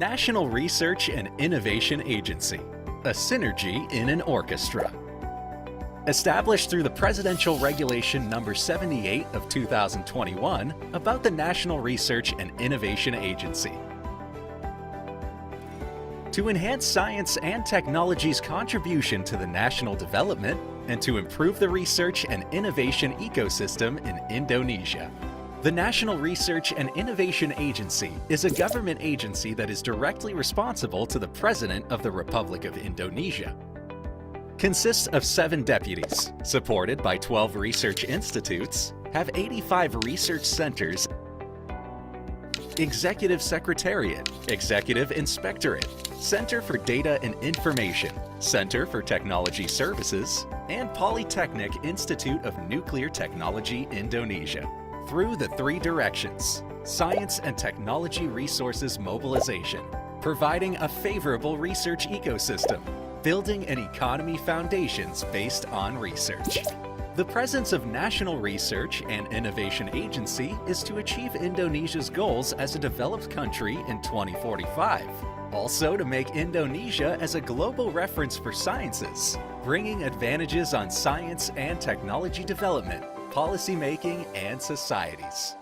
National Research and Innovation Agency, a synergy in an orchestra. Established through the Presidential Regulation Number 78 of 2021 about the National Research and Innovation Agency. To enhance science and technology's contribution to the national development and to improve the research and innovation ecosystem in Indonesia. The National Research and Innovation Agency is a government agency that is directly responsible to the President of the Republic of Indonesia. Consists of 7 deputies, supported by 12 research institutes, have 85 research centers, Executive Secretariat, Executive Inspectorate, Center for Data and Information, Center for Technology Services, and Polytechnic Institute of Nuclear Technology, Indonesia. Through the 3 directions: science and technology resources mobilization, providing a favorable research ecosystem, building an economy foundations based on research. The presence of National Research and Innovation Agency is to achieve Indonesia's goals as a developed country in 2045. Also to make Indonesia as a global reference for sciences, bringing advantages on science and technology development, policy making, and societies.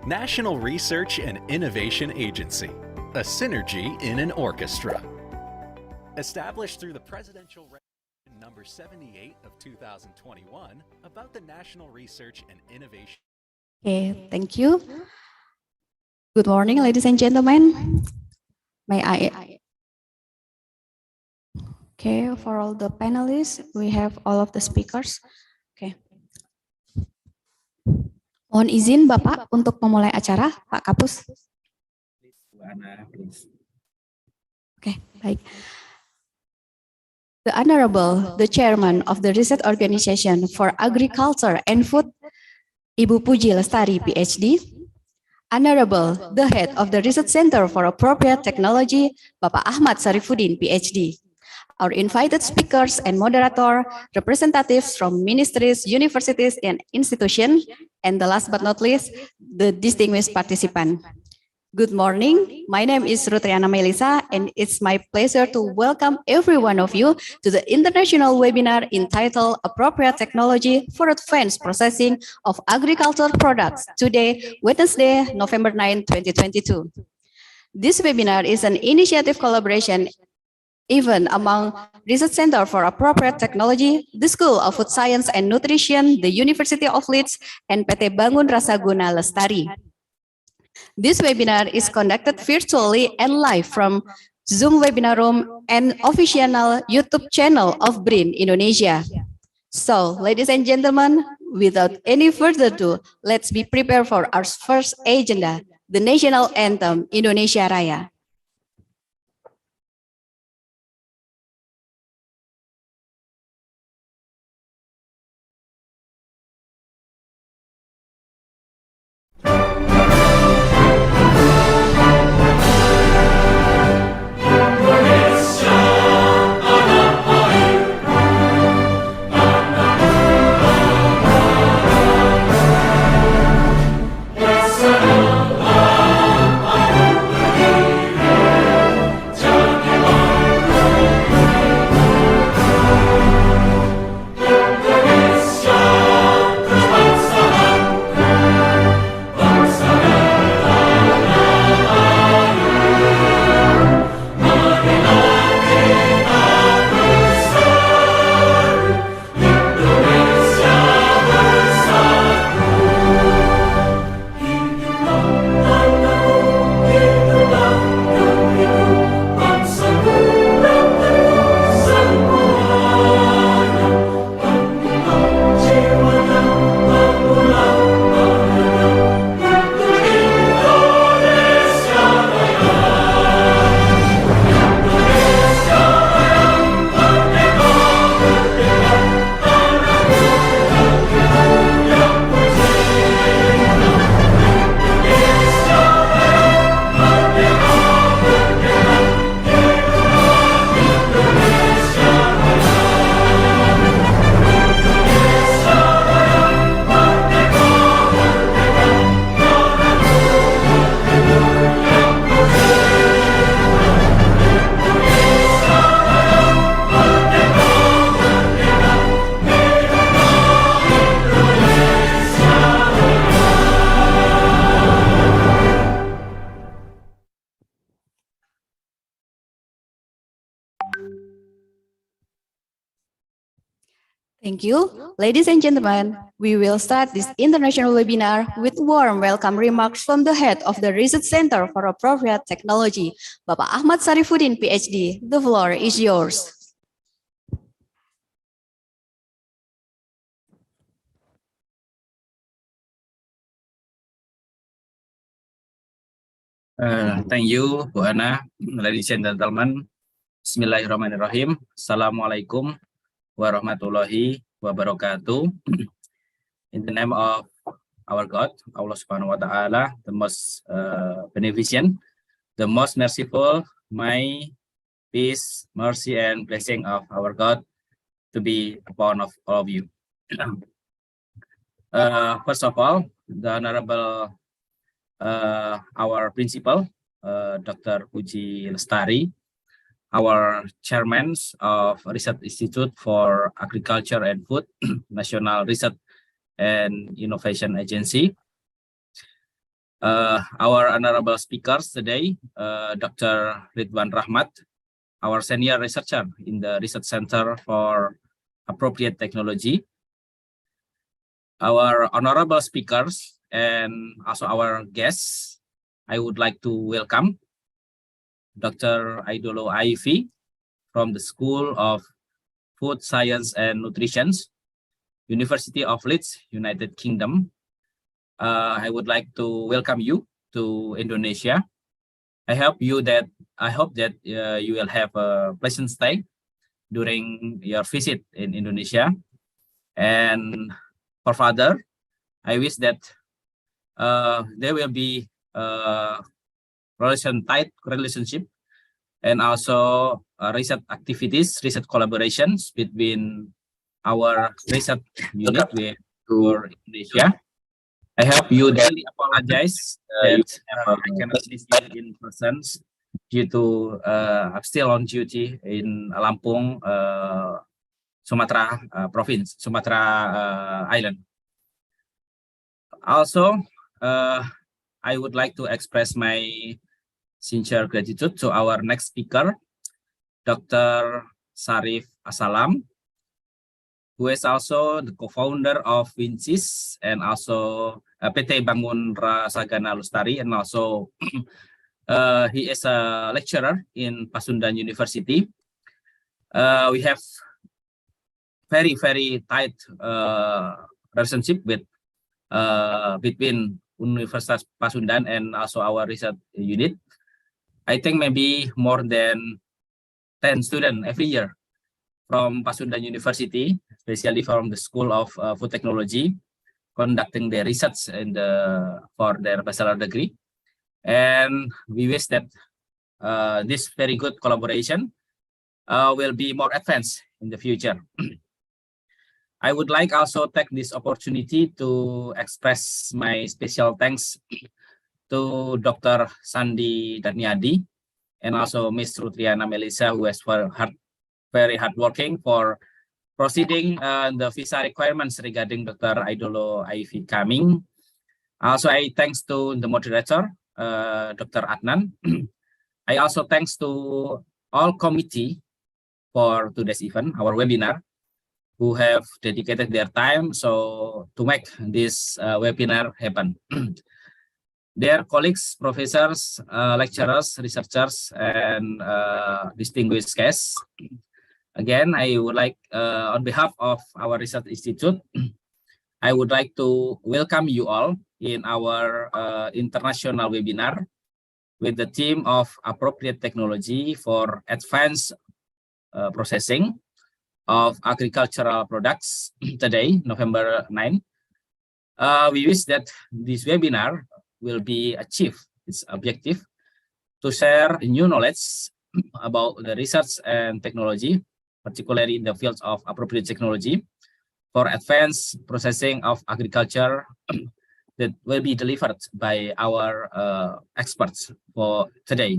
National Research and Innovation Agency, a synergy in an orchestra. Established through the Presidential Regulation Number 78 of 2021 about the National Research and Innovation. Okay, thank you. Good morning, ladies and gentlemen. May I? Okay, for all the panelists, we have all of the speakers. Okay. Mohon izin Bapak untuk memulai acara, Pak Kapus. Oke, baik. The Honorable, the Chairman of the Research Organization for Agriculture and Food, Ibu Puji Lestari, PhD. Honorable, the Head of the Research Center for Appropriate Technology, Bapak Ahmad Sarifuddin, PhD. Our invited speakers and moderator, representatives from ministries, universities, and institutions, and the last but not least, the distinguished participant. Good morning, my name is Rutriana Melisa, and it's my pleasure to welcome every one of you to the international webinar entitled Appropriate Technology for Advanced Processing of Agricultural Products, today, Wednesday, November 9, 2022. This webinar is an initiative collaboration even among Research Center for Appropriate Technology, the School of Food Science and Nutrition, the University of Leeds, and PT Bangun Rasaguna Lestari. This webinar is conducted virtually and live from Zoom webinar room and official YouTube channel of BRIN Indonesia. So, ladies and gentlemen, without any further ado, let's be prepared for our first agenda, the national anthem, Indonesia Raya. Thank you. Ladies and gentlemen, we will start this international webinar with warm welcome remarks from the head of the Research Center for Appropriate Technology, Bapak Ahmad Sarifuddin, PhD. The floor is yours. Thank you, Bu Ana. Ladies and gentlemen, Bismillahirrahmanirrahim. Assalamualaikum warahmatullahi wabarakatuh. In the name of our God, Allah Subhanahu wa Ta'ala, the most beneficent, the most merciful, may peace, mercy, and blessing of our God to be upon of all of you. First of all, the Honorable our principal, Dr. Puji Lestari, our chairman of Research Institute for Agriculture and Food, National Research and Innovation Agency. Our honorable speakers today, Dr. Ridwan Rahmat, our senior researcher in the Research Center for Appropriate Technology. Our honorable speakers and also our guests, I would like to welcome Dr. Aidolo Aifi from the School of Food Science and Nutrition, University of Leeds, United Kingdom. I would like to welcome you to Indonesia. I hope that you will have a pleasant stay during your visit in Indonesia. And for further, I wish that there will be tight relationship and also research activities, research collaborations between our research unit with Indonesia. I hope you daily apologize that I cannot visit you in person due to I'm still on duty in Lampung, Sumatra province, Sumatra Island. Also, I would like to express my sincere gratitude to our next speaker, Dr. Sarif Asalam, who is also the co-founder of Winsis and also PT Bangun Rasagana Lestari, and also he is a lecturer in Pasundan University. We have very tight relationship with between Universitas Pasundan and also our research unit. I think maybe more than 10 students every year from Pasundan University, especially from the School of Food Technology, conducting their research in for their bachelor degree. And we wish that this very good collaboration will be more advanced in the future. I would like also take this opportunity to express my special thanks to Dr. Sandi Darniadi and also Ms. Rutriana Melissa, who is very hardworking for proceeding the visa requirements regarding Dr. Aidolo Aifi coming. Also, I thanks to the moderator, Dr. Adnan. I also thanks to all committee for today's event, our webinar, who have dedicated their time to make this webinar happen. Their colleagues, professors, lecturers, researchers, and distinguished guests. Again, I would like, on behalf of our Research Institute, I would like to welcome you all in our international webinar with the theme of Appropriate Technology for Advanced Processing of Agricultural Products today, November 9. We wish that this webinar will be achieve its objective to share new knowledge about the research and technology, particularly in the fields of appropriate technology for advanced processing of agriculture that will be delivered by our experts for today.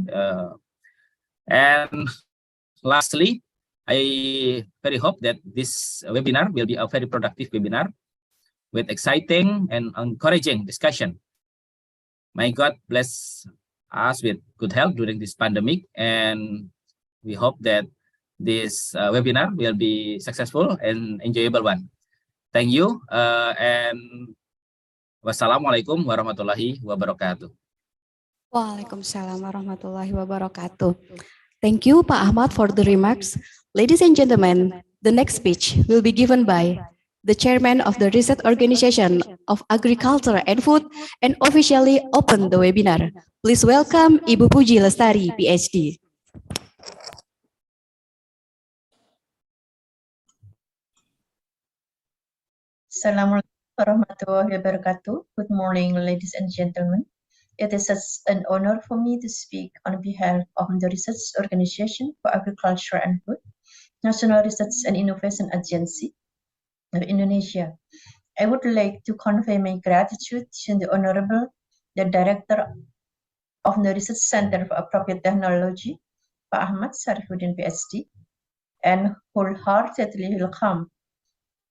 And lastly, I very hope that this webinar will be a very productive webinar with exciting and encouraging discussion. May God bless us with good health during this pandemic, and we hope that this webinar will be successful and enjoyable one. Thank you, and wassalamualaikum warahmatullahi wabarakatuh. Waalaikumsalam warahmatullahi wabarakatuh. Thank you, Pak Ahmad, for the remarks. Ladies and gentlemen, the next speech will be given by the chairman of the Research Organization of Agriculture and Food and officially open the webinar. Please welcome Ibu Puji Lestari, PhD. Assalamualaikum warahmatullahi wabarakatuh. Good morning, ladies and gentlemen. It is such an honor for me to speak on behalf of the Research Organization for Agriculture and Food, National Research and Innovation Agency of Indonesia. I would like to convey my gratitude to the Honorable, the Director of the Research Center for Appropriate Technology, Pak Ahmad Sarifuddin, PhD, and wholeheartedly welcome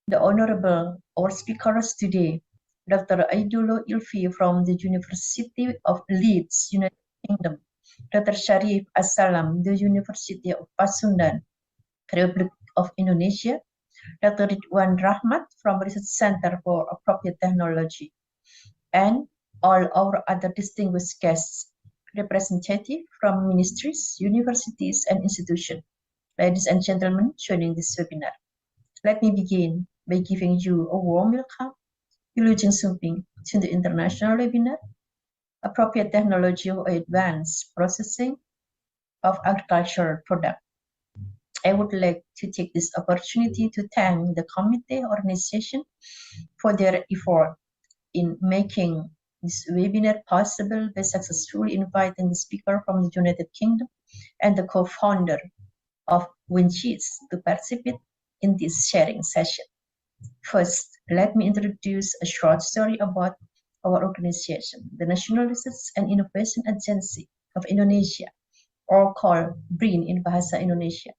the Honorable our speakers today, Dr. Aidullah Ilfi from the University of Leeds, United Kingdom, Dr. Sharif Assalam, the University of Pasundan, Republic of Indonesia, Dr. Ridwan Rahmat from Research Center for Appropriate Technology, and all our other distinguished guests, representatives from ministries, universities, and institutions. Ladies and gentlemen, joining this webinar. Let me begin by giving you a warm welcome, Wilujeng Sumping, to the international webinar, Appropriate Technology for Advanced Processing of Agricultural Products. I would like to take this opportunity to thank the committee organization for their effort in making this webinar possible by successfully inviting the speaker from the United Kingdom and the co-founder of WinCheese to participate in this sharing session. First, let me introduce a short story about our organization, the National Research and Innovation Agency of Indonesia, or called BRIN in Bahasa Indonesia.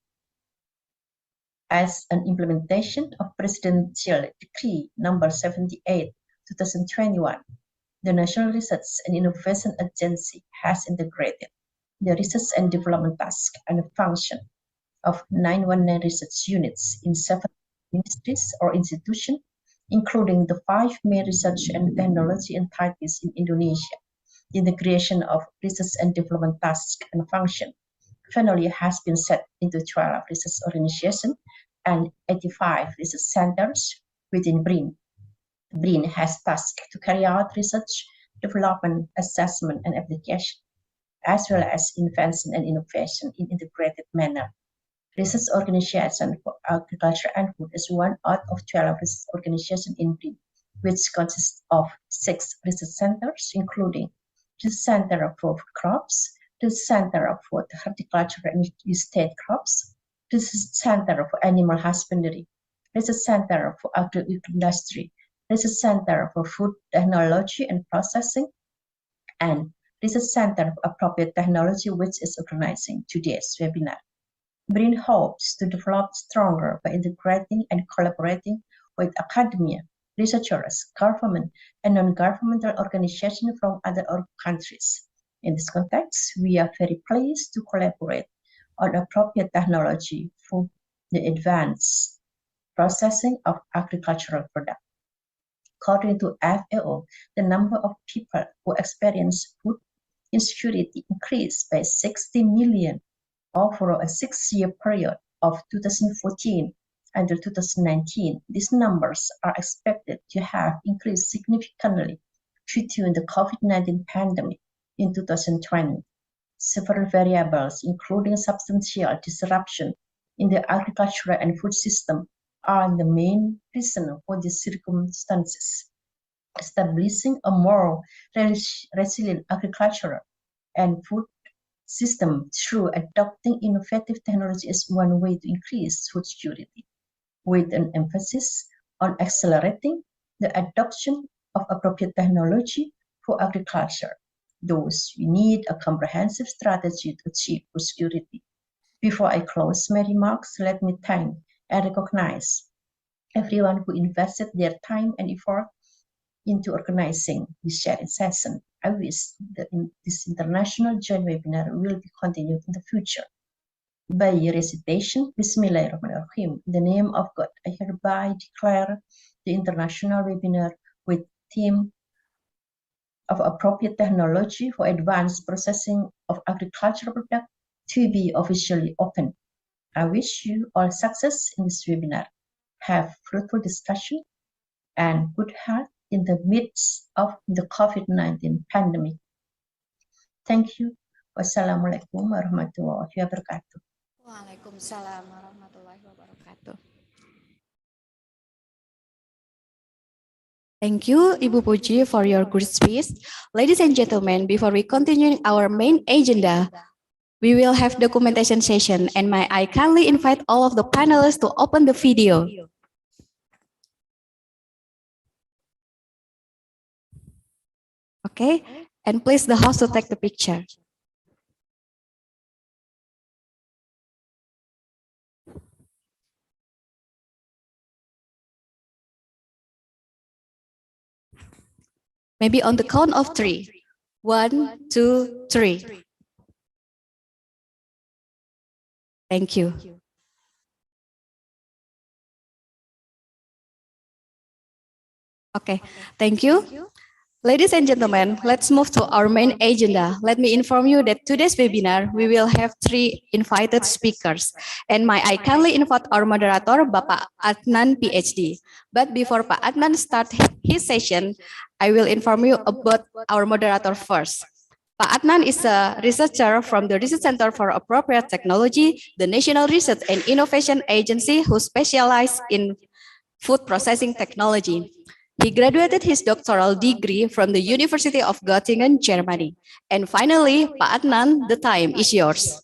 As an implementation of Presidential Decree Number 78, 2021, the National Research and Innovation Agency has integrated the research and development task and function of 919 research units in 7 ministries or institutions, including the 5 main research and technology entities in Indonesia. The integration of research and development task and function finally has been set into 12 research organizations and 85 research centers within BRIN. BRIN has tasked to carry out research, development, assessment, and application, as well as invention and innovation in integrated manner. Research Organization for Agriculture and Food is one out of 12 research organizations in BRIN, which consists of 6 research centers, including Research Center for Crops, Research Center for Horticulture and Estate Crops, Research Center for Animal Husbandry, Research Center for Agri-Industry, Research Center for Food Technology and Processing, and Research Center for Appropriate Technology, which is organizing today's webinar. BRIN hopes to develop stronger by integrating and collaborating with academia, researchers, government, and non-governmental organizations from other countries. In this context, we are very pleased to collaborate on appropriate technology for the advanced processing of agricultural products. According to FAO, the number of people who experience food insecurity increased by 60 million over a 6-year period of 2014 until 2019. These numbers are expected to have increased significantly due to the COVID-19 pandemic in 2020. Several variables, including substantial disruption in the agricultural and food system, are the main reason for these circumstances. Establishing a more resilient agricultural and food system through adopting innovative technology is one way to increase food security, with an emphasis on accelerating the adoption of appropriate technology for agriculture. Thus, we need a comprehensive strategy to achieve food security. Before I close my remarks, let me thank and recognize everyone who invested their time and effort into organizing this sharing session. I wish that this international joint webinar will be continued in the future. By recitation, Bismillahirrahmanirrahim. In the name of God, I hereby declare the international webinar with theme of appropriate technology for advanced processing of agricultural products to be officially open. I wish you all success in this webinar. Have fruitful discussion and good health in the midst of the COVID-19 pandemic. Thank you. Wassalamualaikum warahmatullahi wabarakatuh. Waalaikumsalam warahmatullahi wabarakatuh. Thank you, Ibu Puji, for your good speech. Ladies and gentlemen, before we continue our main agenda, we will have documentation session, and may I kindly invite all of the panelists to open the video. Okay, and please the host to take the picture. Maybe on the count of 3. 1, 2, 3. Thank you. Okay, thank you. Ladies and gentlemen, let's move to our main agenda. Let me inform you that today's webinar, we will have 3 invited speakers. And may I kindly invite our moderator, Bapak Adnan, PhD. But before Pak Adnan start his session, I will inform you about our moderator first. Pak Adnan is a researcher from the Research Center for Appropriate Technology, the National Research and Innovation Agency who specializes in food processing technology. He graduated his doctoral degree from the University of Göttingen, Germany. And finally, Pak Adnan, the time is yours.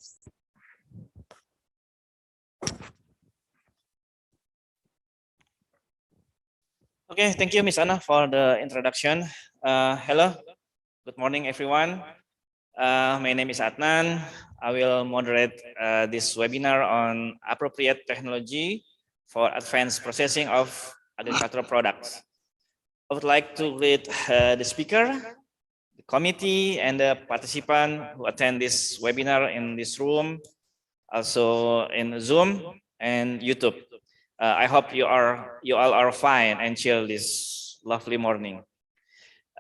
Okay, thank you, Ms. Anna, for the introduction. Hello, good morning, everyone. My name is Adnan. I will moderate this webinar on appropriate technology for advanced processing of agricultural products. I would like to greet the speaker, the committee, and the participant who attend this webinar in this room, also in Zoom and YouTube. I hope you all are fine and chill this lovely morning.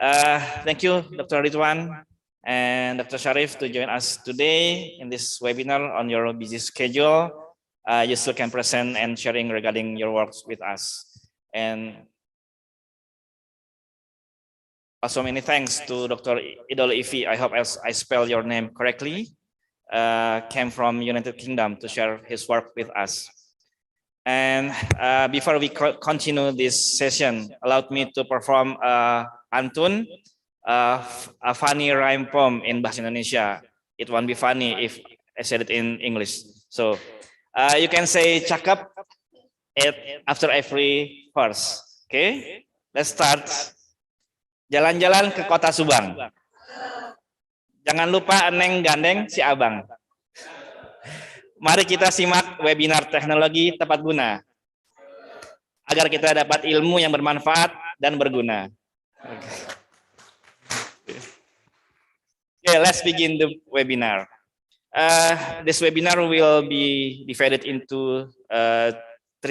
Thank you, Dr. Ridwan and Dr. Sharif, to join us today in this webinar on your busy schedule. You still can present and sharing regarding your works with us. And also many thanks to Dr. Idol Ifi. I hope I spell your name correctly. Came from United Kingdom to share his work with us. And before we continue this session, allow me to perform Antun, a funny rhyme poem in Bahasa Indonesia. It won't be funny if I said it in English. So you can say cakep after every verse. Okay, let's start. Jalan-jalan ke kota Subang. Jangan lupa Neng gandeng si Abang. Mari kita simak webinar teknologi tepat guna agar kita dapat ilmu yang bermanfaat dan berguna. Okay, let's begin the webinar. This webinar will be divided into 3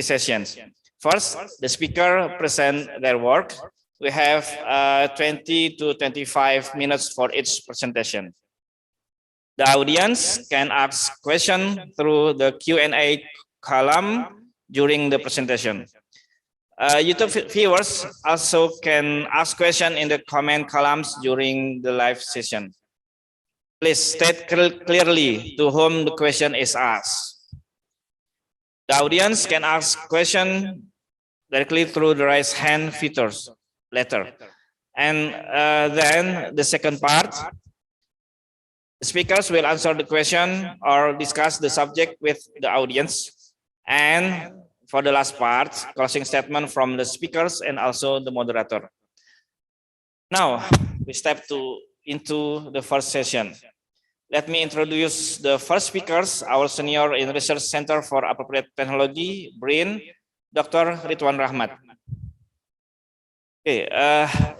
sessions. First, the speaker present their work. We have 20 to 25 minutes for each presentation. The audience can ask questions through the Q&A column during the presentation. YouTube viewers also can ask questions in the comment columns during the live session. Please state clearly to whom the question is asked. The audience can ask questions directly through the raise hand features later. And then the second part, the speakers will answer the question or discuss the subject with the audience. And for the last part, closing statement from the speakers and also the moderator. Now, we step into the first session. Let me introduce the first speakers, our senior in Research Center for Appropriate Technology, BRIN, Dr. Ridwan Rahmat. Okay,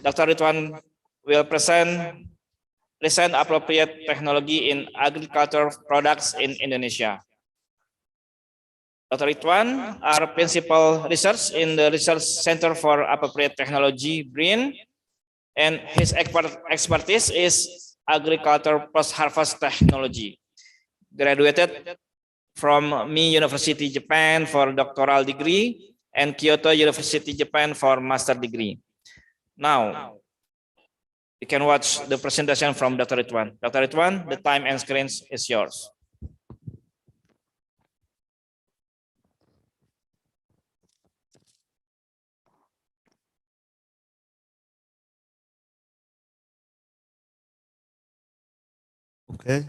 Dr. Ridwan will present recent appropriate technology in agriculture products in Indonesia. Dr. Ridwan are principal research in the Research Center for Appropriate Technology, BRIN, and his expertise is agriculture post-harvest technology. Graduated from Mi University, Japan for doctoral degree and Kyoto University, Japan for master degree. Now, you can watch the presentation from Dr. Ridwan. Dr. Ridwan, the time and screen is yours. Okay,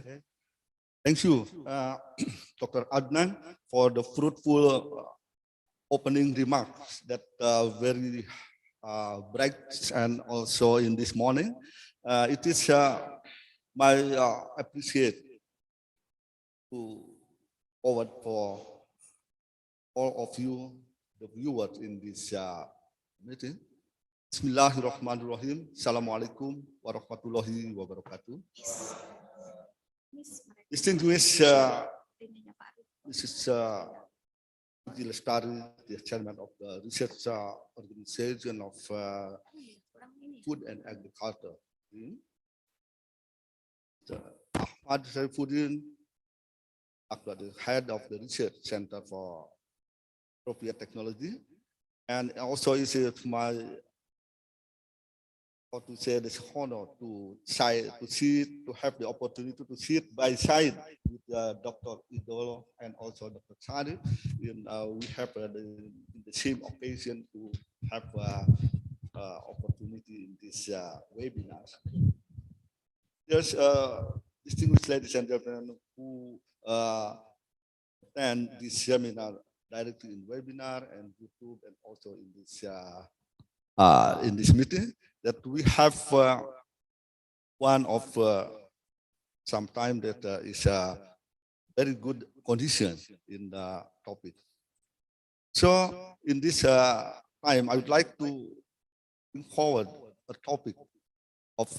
thank you, Dr. Adnan, for the fruitful opening remarks that very bright and also in this morning. It is my appreciate to forward for all of you, the viewers in this meeting. Bismillahirrahmanirrahim. Assalamualaikum warahmatullahi wabarakatuh. Distinguished Mrs. Puji Lestari, the chairman of the research organization of food and agriculture. Ahmad Saifuddin, the head of the research center for appropriate technology, and also is my, how to say, this honor to have the opportunity to sit by side with Dr. Idolo and also Dr. Sari. We have in the same occasion to have opportunity in this webinar. There's distinguished ladies and gentlemen who attend this seminar directly in webinar and YouTube and also in this meeting, that we have one of some time that is a very good condition in the topic. So in this time, I would like to bring forward a topic of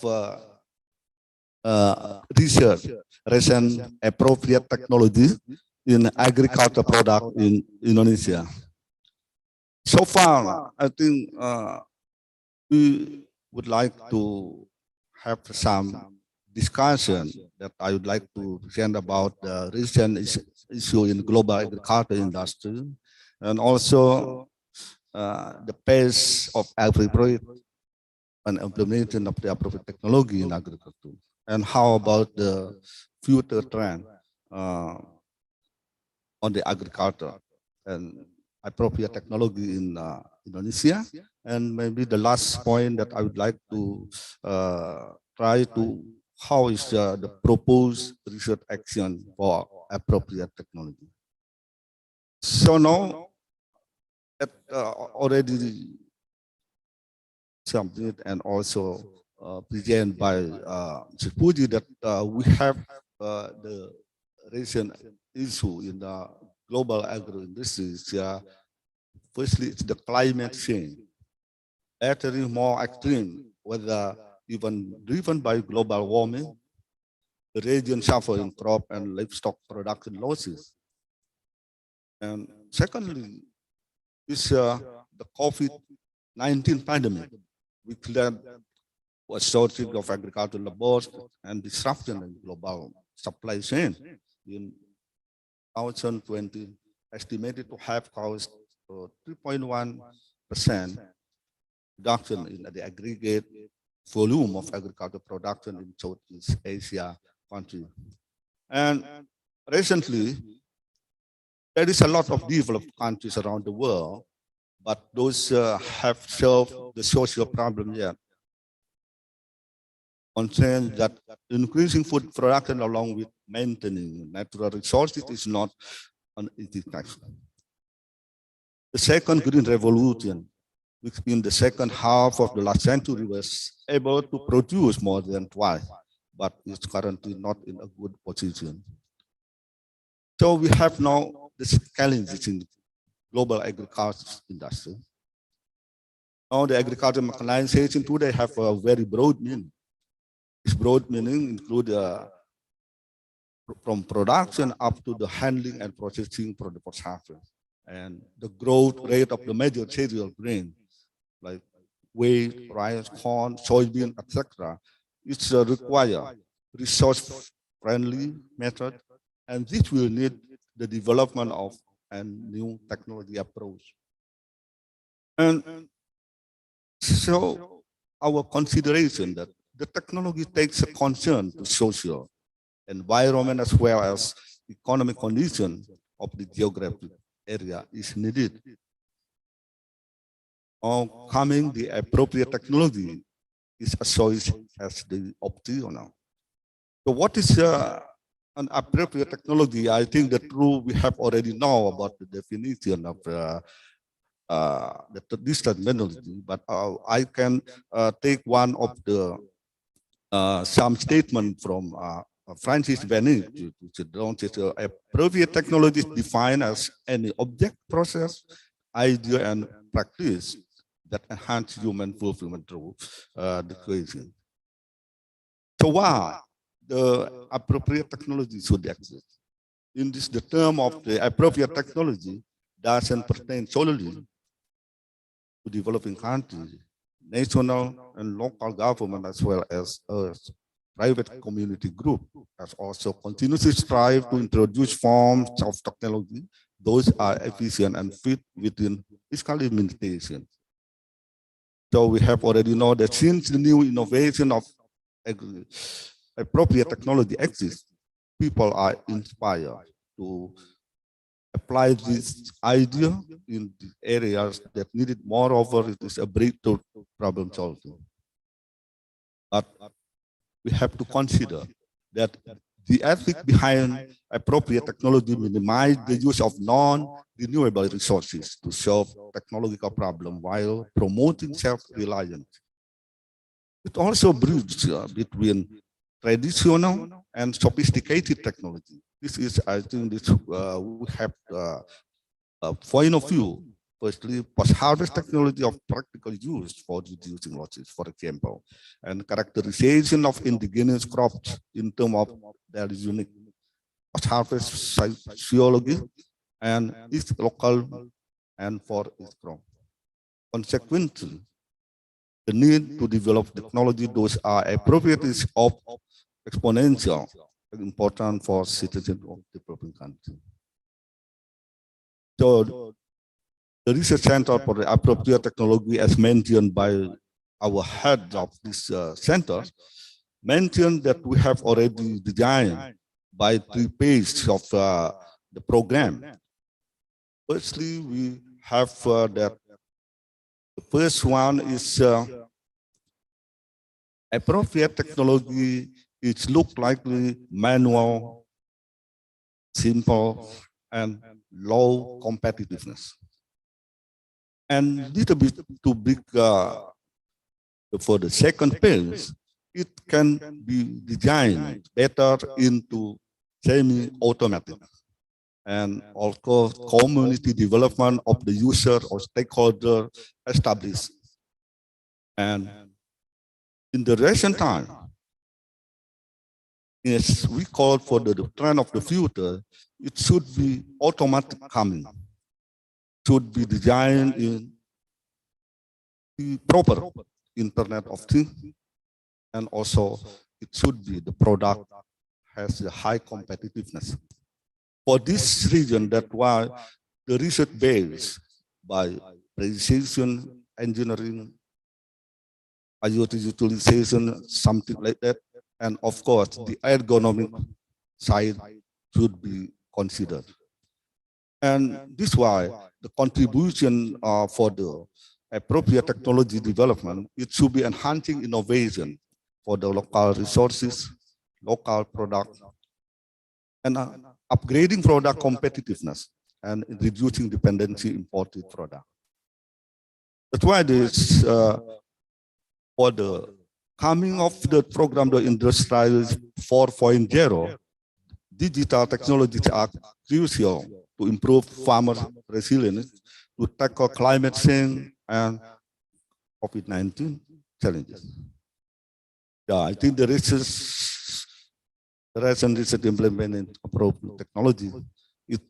research, recent appropriate technology in agriculture product in Indonesia. So far, I think we would like to have some discussion that I would like to present about the recent issue in global agriculture industry, and also the pace of appropriate and implementation of the appropriate technology in agriculture, and how about the future trend on the agriculture and appropriate technology in Indonesia. And maybe the last point that I would like to try to, how is the proposed research action for appropriate technology. So now, that already submitted and also presented by Mr. Puji, that we have the recent issue in the global agro-industry. Firstly, it's the climate change. Actually more extreme, whether even driven by global warming, the region suffering crop and livestock production losses. And secondly, is the COVID-19 pandemic, which led to a shortage of agricultural labors and disruption in global supply chain. In 2020, estimated to have caused 3.1% reduction in the aggregate volume of agricultural production in Southeast Asia countries. And recently, there is a lot of developed countries around the world, but those have solved the social problem yet. Concern that increasing food production along with maintaining natural resources is not an easy task. The second green revolution, which in the second half of the last century was able to produce more than twice, but is currently not in a good position. So we have now this challenges in global agriculture industry. Now the agriculture mechanization today have a very broad meaning. This broad meaning include from production up to the handling and processing for the post-harvest. and the growth rate of the major cereal grain like wheat, rice, corn, soybean, etc. It's require resource-friendly method, and this will need the development of a new technology approach. And so our consideration that the technology takes a concern to social, environment, as well as economic condition of the geographic area is needed. Coming the appropriate technology is associated as the optional. So what is an appropriate technology? I think that we have already know about the definition of this terminology, but I can take one of the some statement from Francis Bennett, which is appropriate technology is defined as any object, process, idea, and practice that enhance human fulfillment through the creation. So why the appropriate technology should exist? In this, the term of the appropriate technology doesn't pertain solely to developing countries, national and local government, as well as private community group, has also continuously strive to introduce forms of technology. Those are efficient and fit within fiscal limitation. So we have already know that since the new innovation of appropriate technology exists, people are inspired to apply this idea in the areas that needed. Moreover, it is a breakthrough problem solving. But we have to consider that the ethic behind appropriate technology minimize the use of non-renewable resources to solve technological problem while promoting self-reliance. It also bridges between traditional and sophisticated technology. This is, I think, this we have a point of view. Firstly, post-harvest technology of practical use for reducing losses, for example, and characterization of indigenous crops in terms of their unique post-harvest sociology and its local and for its crop. Consequently, the need to develop technology those are appropriate is of exponential important for citizens of developing countries. So the research center for the appropriate technology, as mentioned by our head of this center, mentioned that we have already designed by 3 pages of the program. Firstly, we have that the first one is appropriate technology. It looks likely manual, simple, and low competitiveness. And little bit too big for the second phase, it can be designed better into semi-automatic and also community development of the user or stakeholder established. And in the recent time, yes, we call for the trend of the future, it should be automatic coming, should be designed in the proper Internet of Things, and also it should be the product has a high competitiveness. For this reason, that's why the research based by precision engineering, IoT utilization, something like that, and of course the ergonomic side should be considered. And this is why the contribution for the appropriate technology development, it should be enhancing innovation for the local resources, local product, and upgrading product competitiveness and reducing dependency imported product. That's why this for the coming of the program, the Industrial 4.0, digital technologies are crucial to improve farmer resilience, to tackle climate change and COVID-19 challenges. Yeah, I think the recent research implementing appropriate technology, it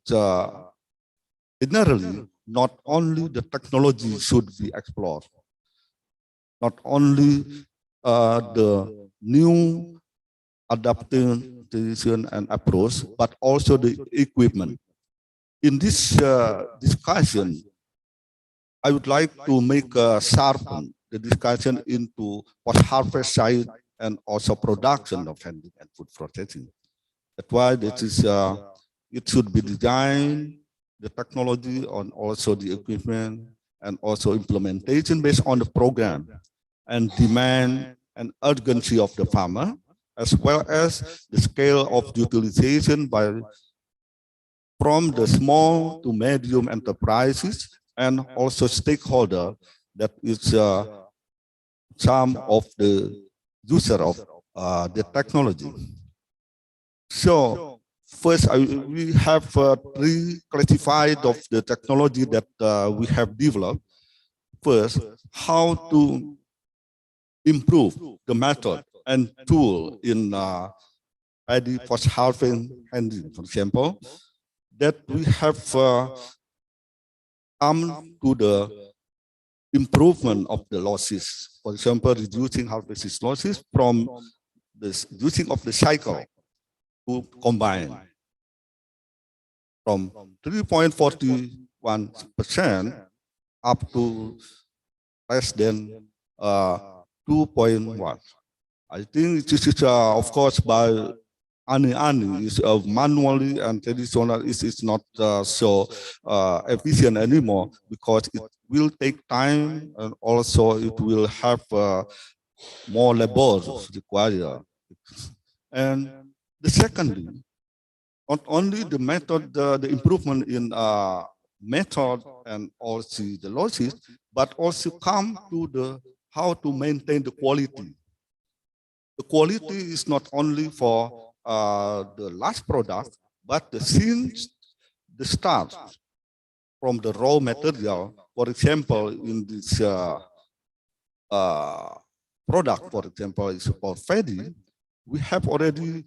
Generally, not only the technology should be explored, not only the new adaptation and approach, but also the equipment. In this discussion, I would like to make sharpen the discussion into post-harvest side and also production of handling and food processing. That's why it should be designed, the technology on also the equipment and also implementation based on the program and demand and urgency of the farmer, as well as the scale of utilization from the small to medium enterprises and also stakeholder that is some of the user of the technology. So first, we have three classified of the technology that we have developed. First, how to improve the method and tool in paddy post-harvest handling, for example, that we have come to the improvement of the losses. For example, reducing harvest losses from the using of the cycle to combine from 3.41% up to less than 2.1. I think this is, of course, by ani is manually and traditional is not so efficient anymore, because it will take time and also it will have more labor required. And the secondly, not only the method, the improvement in method and also the losses, but also come to the how to maintain the quality. The quality is not only for the last product, but since the start from the raw material. For example, in this product, for example, is about paddy. We have already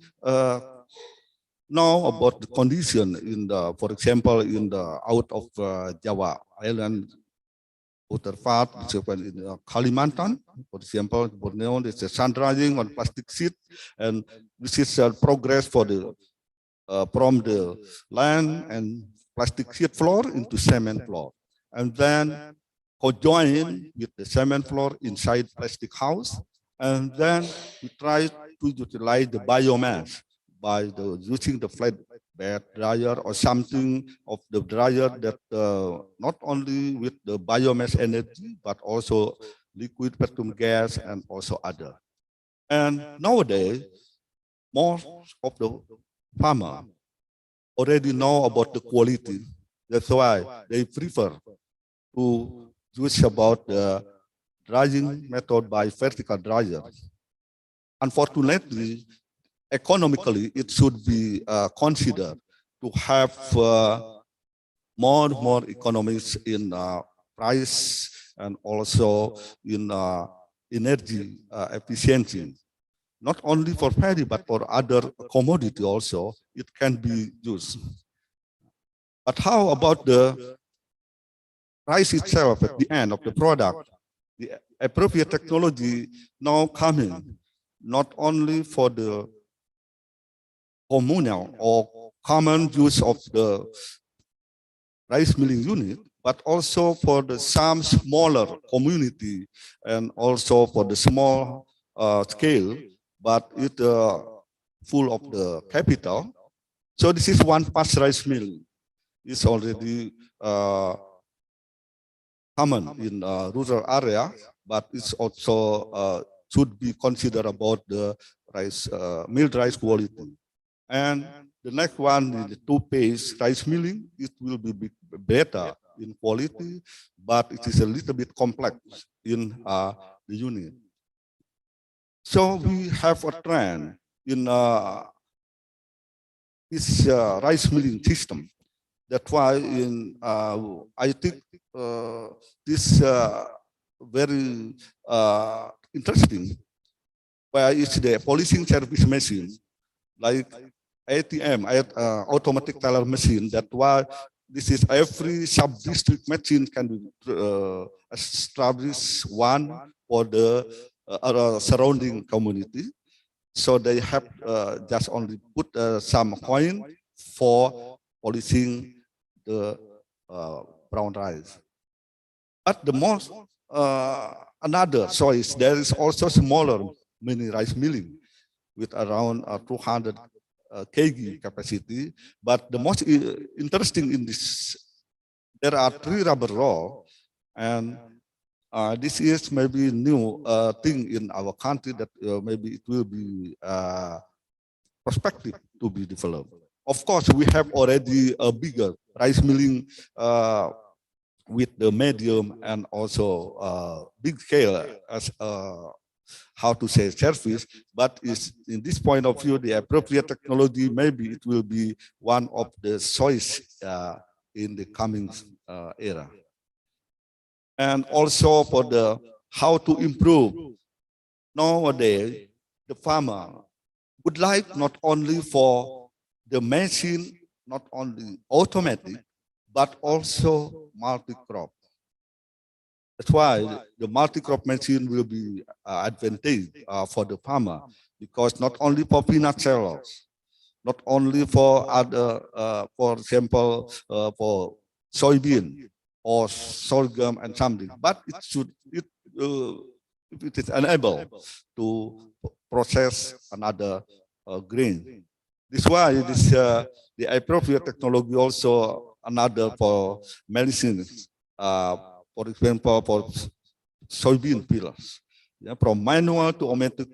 know about the condition in the, for example, in the out of Java Island, Uttarpart, in Kalimantan, for example, Borneo, there's a sun drying on plastic sheet, and this is progress for the from the land and plastic sheet floor into cement floor, and then co-join with the cement floor inside plastic house, and then we try to utilize the biomass by using the flat bed dryer or something of the dryer that not only with the biomass energy, but also liquid petroleum gas and also other. And nowadays, most of the farmer already know about the quality. That's why they prefer to use about the drying method by vertical dryer. Unfortunately, economically, it should be considered to have more economies in price and also in energy efficiency. Not only for paddy, but for other commodity also, it can be used. But how about the price itself at the end of the product? The appropriate technology now coming, not only for the communal or common use of the rice milling unit, but also for the some smaller community and also for the small scale, but it full of the capital. So this is one pass rice mill. It's already common in rural area, but it's also should be considered about the rice milled rice quality. And the next one is the two-phase rice milling. It will be better in quality, but it is a little bit complex in the unit. So we have a trend in this rice milling system. That's why in I think this very interesting, where it's the polishing service machine, like ATM, automatic teller machine, that this is every sub-district machine can be established one for the surrounding community. So they have just only put some coin for policing the brown rice. But the most another choice, there is also smaller mini rice milling with around 200 kg capacity. But the most interesting in this, there are 3 rubber roll, and this is maybe new thing in our country that maybe it will be prospective to be developed. Of course, we have already a bigger rice milling with the medium and also big scale as how to say service, but is in this point of view, the appropriate technology, maybe it will be one of the choice in the coming era. And also for the how to improve. Nowadays, the farmer would like not only for the machine, not only automatic, but also multi-crop. That's why the multi-crop machine will be advantage for the farmer, because not only for peanut sellers, not only for other, for example, for soybean or sorghum and something, but it should, if it is unable to process another grain. This is why this the appropriate technology also another for medicines. For example, for soybean peelers, from manual to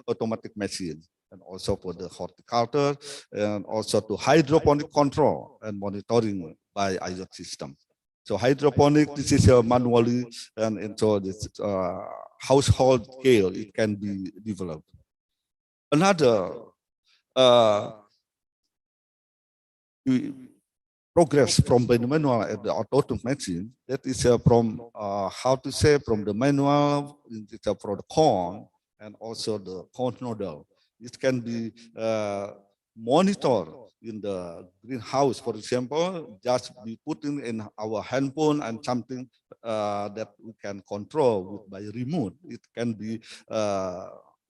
automatic machine, and also for the horticulture, and also to hydroponic control and monitoring by IoT system. So hydroponic, this is manually, and so this household scale, it can be developed. Another progress from the manual and the automatic machine, that is from how to say, from the manual for the corn and also the corn noodle. It can be monitored in the greenhouse, for example, just be putting in our handphone and something that we can control by remote. It can be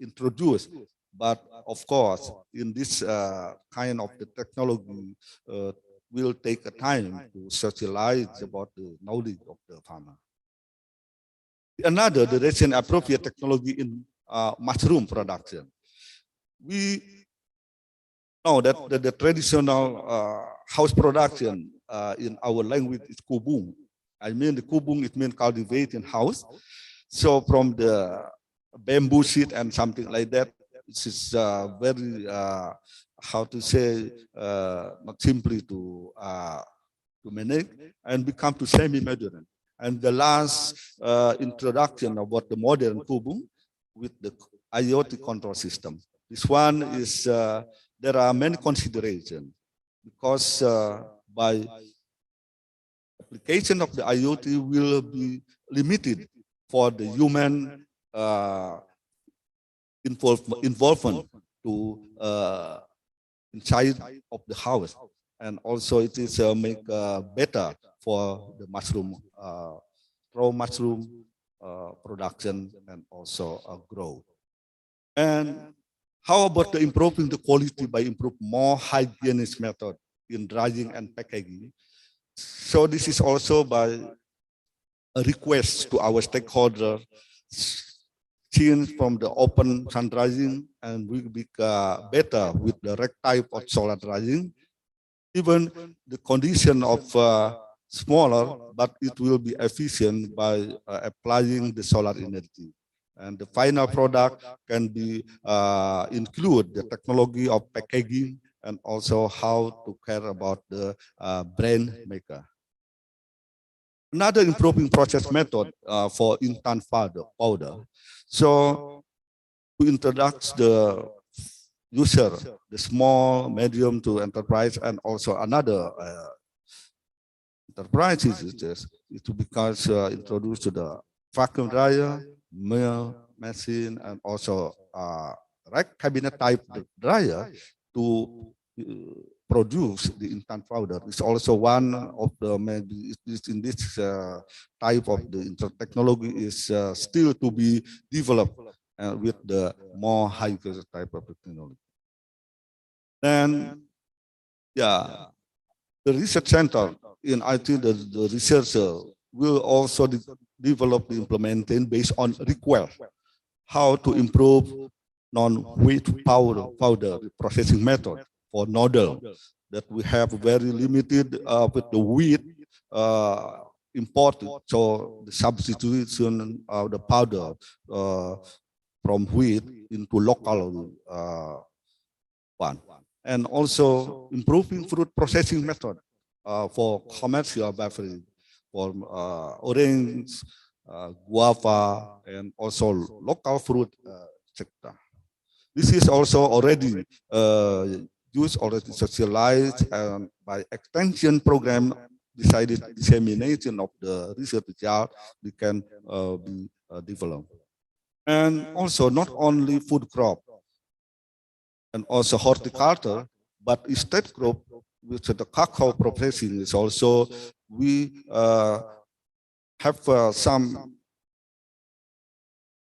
introduced. But of course, in this kind of the technology, will take a time to socialize about the knowledge of the farmer. Another, the recent appropriate technology in mushroom production. We know that the traditional house production in our language is kubung. I mean, the kubung, it means cultivating house. So from the bamboo sheet and something like that, this is very how to say, not simply to manage, and become to semi-modern. And the last introduction about the modern kubung with the IoT control system. This one is, there are many considerations, because by application of the IoT will be limited for the human involvement to inside of the house, and also it is make better for the mushroom, raw mushroom production and also growth. And how about the improving the quality by improve more hygienic method in drying and packaging? So this is also by a request to our stakeholder, change from the open sun drying and will be better with the rect type of solar drying. Even the condition of smaller, but it will be efficient by applying the solar energy. And the final product can be include the technology of packaging and also how to care about the brand maker. Another improving process method for instant powder. So to introduce the user, the small, medium to enterprise, and also another enterprises is because introduced to the vacuum dryer, mill machine, and also rack cabinet type dryer to produce the instant powder is also one of the maybe in this type of the technology is still to be developed with the more high type of technology. Then, yeah, the research center in IT, the researcher will also develop the implementation based on request, how to improve non-wheat powder processing method for noodle that we have very limited with the wheat imported. So the substitution of the powder from wheat into local one. And also improving fruit processing method for commercial beverage, for orange, guava, and also local fruit sector. This is also already used, already socialized, and by extension program, decided dissemination of the research result we can be developed. And also not only food crop and also horticulture, but estate crop with the cacao processing is also we have some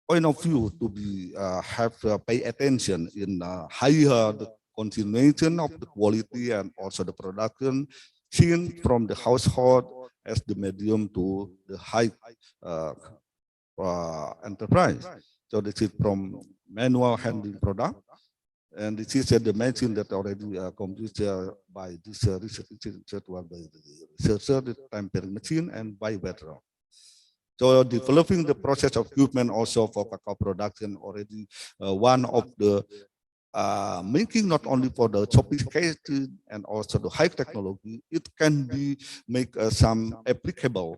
point of view to be have pay attention in higher the continuation of the quality and also the production seen from the household as the medium to the high enterprise. So this is from manual handling product, and this is the machine that already completed by this research by the researcher, the tempering machine, and by bedrock. So developing the process of equipment also for cacao production already one of the making not only for the sophisticated and also the high technology, it can be make some applicable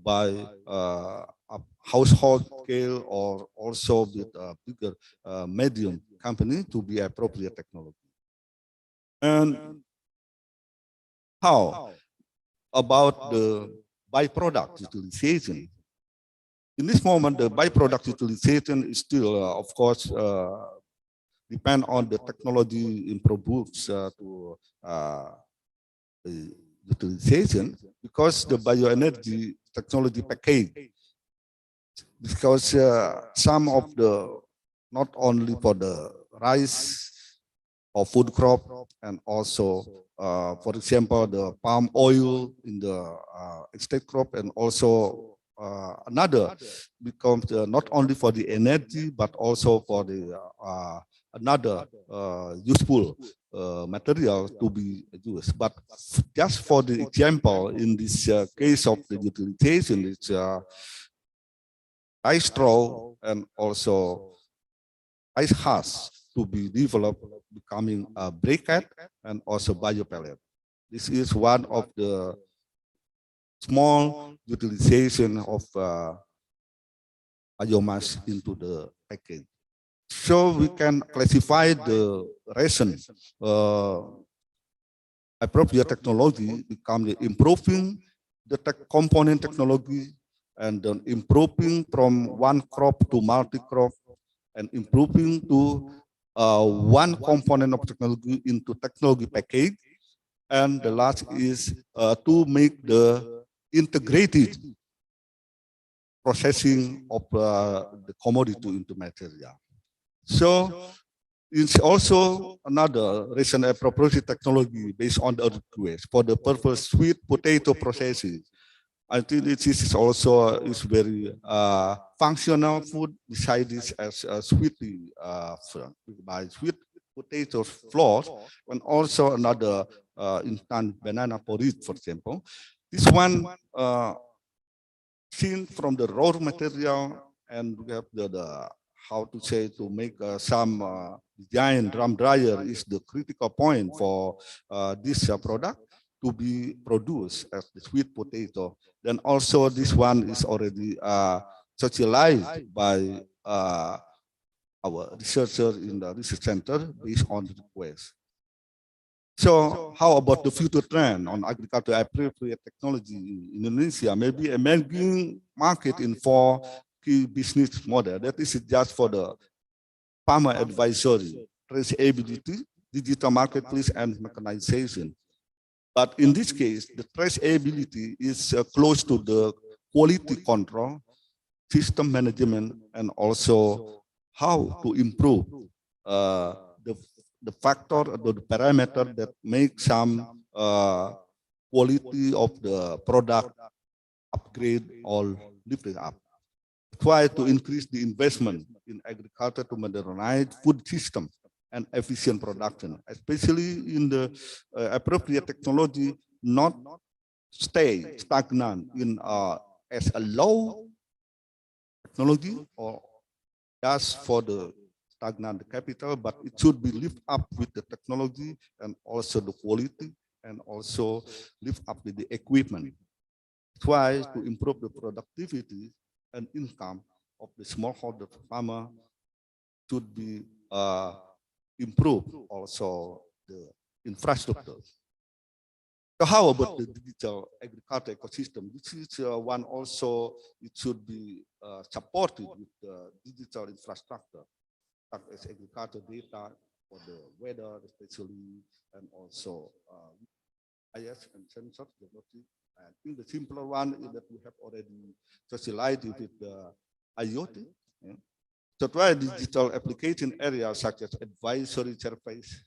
by a household scale or also with a bigger medium company to be appropriate technology. And how about the byproduct utilization? In this moment, the byproduct utilization is still, of course, depend on the technology improves to the utilization, because the bioenergy technology package, because some of the, not only for the rice or food crop, and also, for example, the palm oil in the estate crop, and also another becomes not only for the energy but also for the another useful material to be used. But just for the example, in this case of the utilization, it's rice straw and also rice husk to be developed, becoming a briquette and also biopellet. This is one of the small utilization of biomass into the package. So we can classify the ration appropriate technology, become the improving the component technology, and then improving from one crop to multi-crop, and improving to one component of technology into technology package. And the last is to make the integrated processing of the commodity into material. So it's also another recent appropriate technology based on the request for the purpose sweet potato processing. I think this is also is very functional food. Besides this, as a sweet by sweet potato flour, and also another instant banana porridge, for example. This one seen from the raw material, and we have the how to say, to make some giant drum dryer is the critical point for this product to be produced as the sweet potato. Then also this one is already socialized by our researcher in the research center based on the request. So how about the future trend on agriculture appropriate technology in Indonesia? Maybe emerging market in 4 key business model. That is just for the farmer advisory, traceability, digital marketplace, and mechanization. But in this case, the traceability is close to the quality control, system management, and also how to improve the factor or the parameter that make some quality of the product upgrade or lifting up. Try to increase the investment in agriculture to modernize food system and efficient production, especially in the appropriate technology, not stay stagnant in as a low technology or just for the stagnant capital, but it should be lift up with the technology and also the quality and also lift up with the equipment. Try to improve the productivity and income of the smallholder farmer should be improved, also the infrastructure. So how about the digital agriculture ecosystem? This is one also, it should be supported with the digital infrastructure, such as agriculture data for the weather, especially, and also IS and sensors. I think the simpler one is that we have already socialized with the IoT. Yeah. So try digital application areas such as advisory service,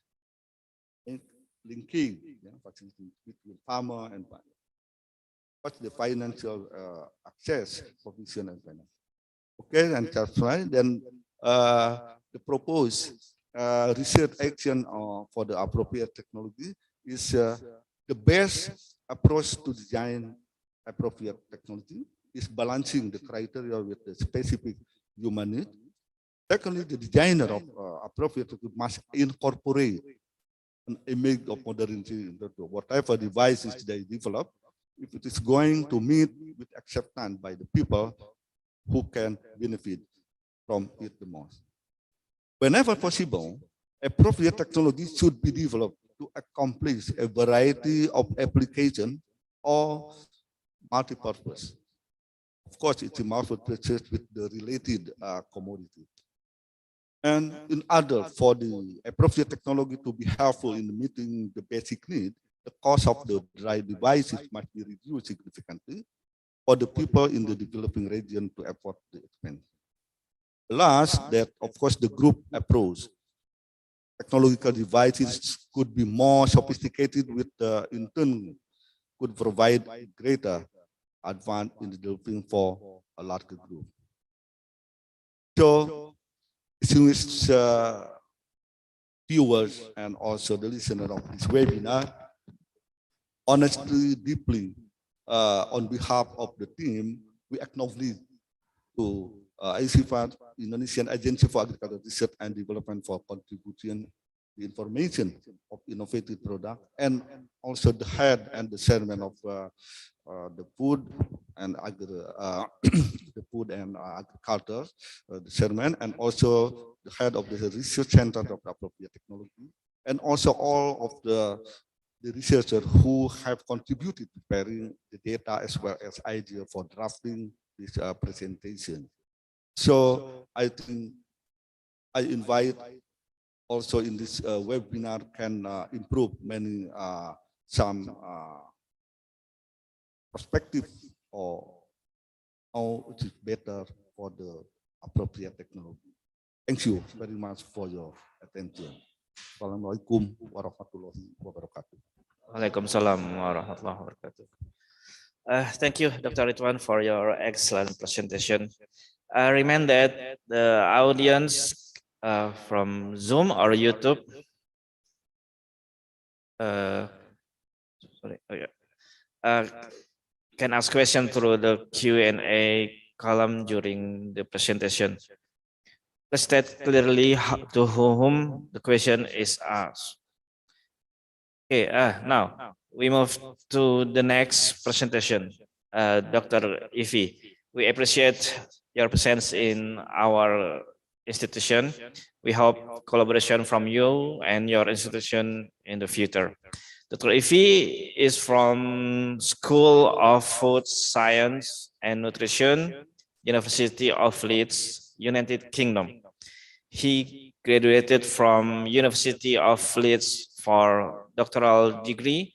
linking, facility between farmer and buyer. What's the financial access, provision, and finance? Okay, and that's right. Then the proposed research action for the appropriate technology is the best approach to design appropriate technology is balancing the criteria with the specific human need. Secondly, the designer of appropriate technology must incorporate an image of modernity into whatever devices they develop, if it is going to meet with acceptance by the people who can benefit from it the most. Whenever possible, appropriate technology should be developed to accomplish a variety of applications or multi-purpose. Of course, it's a multi-purpose with the related commodity. And in order for the appropriate technology to be helpful in meeting the basic need, the cost of the dry devices must be reduced significantly for the people in the developing region to afford the expense. Last, that of course the group approach. Technological devices could be more sophisticated with in turn could provide greater advantage in developing for a larger group. So, distinguished viewers and also the listener of this webinar, honestly, deeply, on behalf of the team, we acknowledge to ICFAD, Indonesian Agency for Agricultural Research and Development, for contributing the information of innovative product, and also the head and the chairman of the food and the food and agriculture, the chairman, and also the head of the research center of appropriate technology, and also all of the researchers who have contributed to preparing the data as well as idea for drafting this presentation. So I think I invite also in this webinar can improve many some perspective or how it is better for the appropriate technology. Thank you very much for your attention. Assalamualaikum warahmatullahi wabarakatuh. Waalaikumsalam warahmatullahi wabarakatuh. Thank you, Dr. Ridwan, for your excellent presentation. I remind that the audience from Zoom or YouTube can ask questions through the Q&A column during the presentation. Let's state clearly to whom the question is asked. Okay, now we move to the next presentation. Dr. Ivi, we appreciate your presence in our institution. We hope collaboration from you and your institution in the future. Dr. Ivi is from School of Food Science and Nutrition, University of Leeds, United Kingdom. He graduated from University of Leeds for doctoral degree,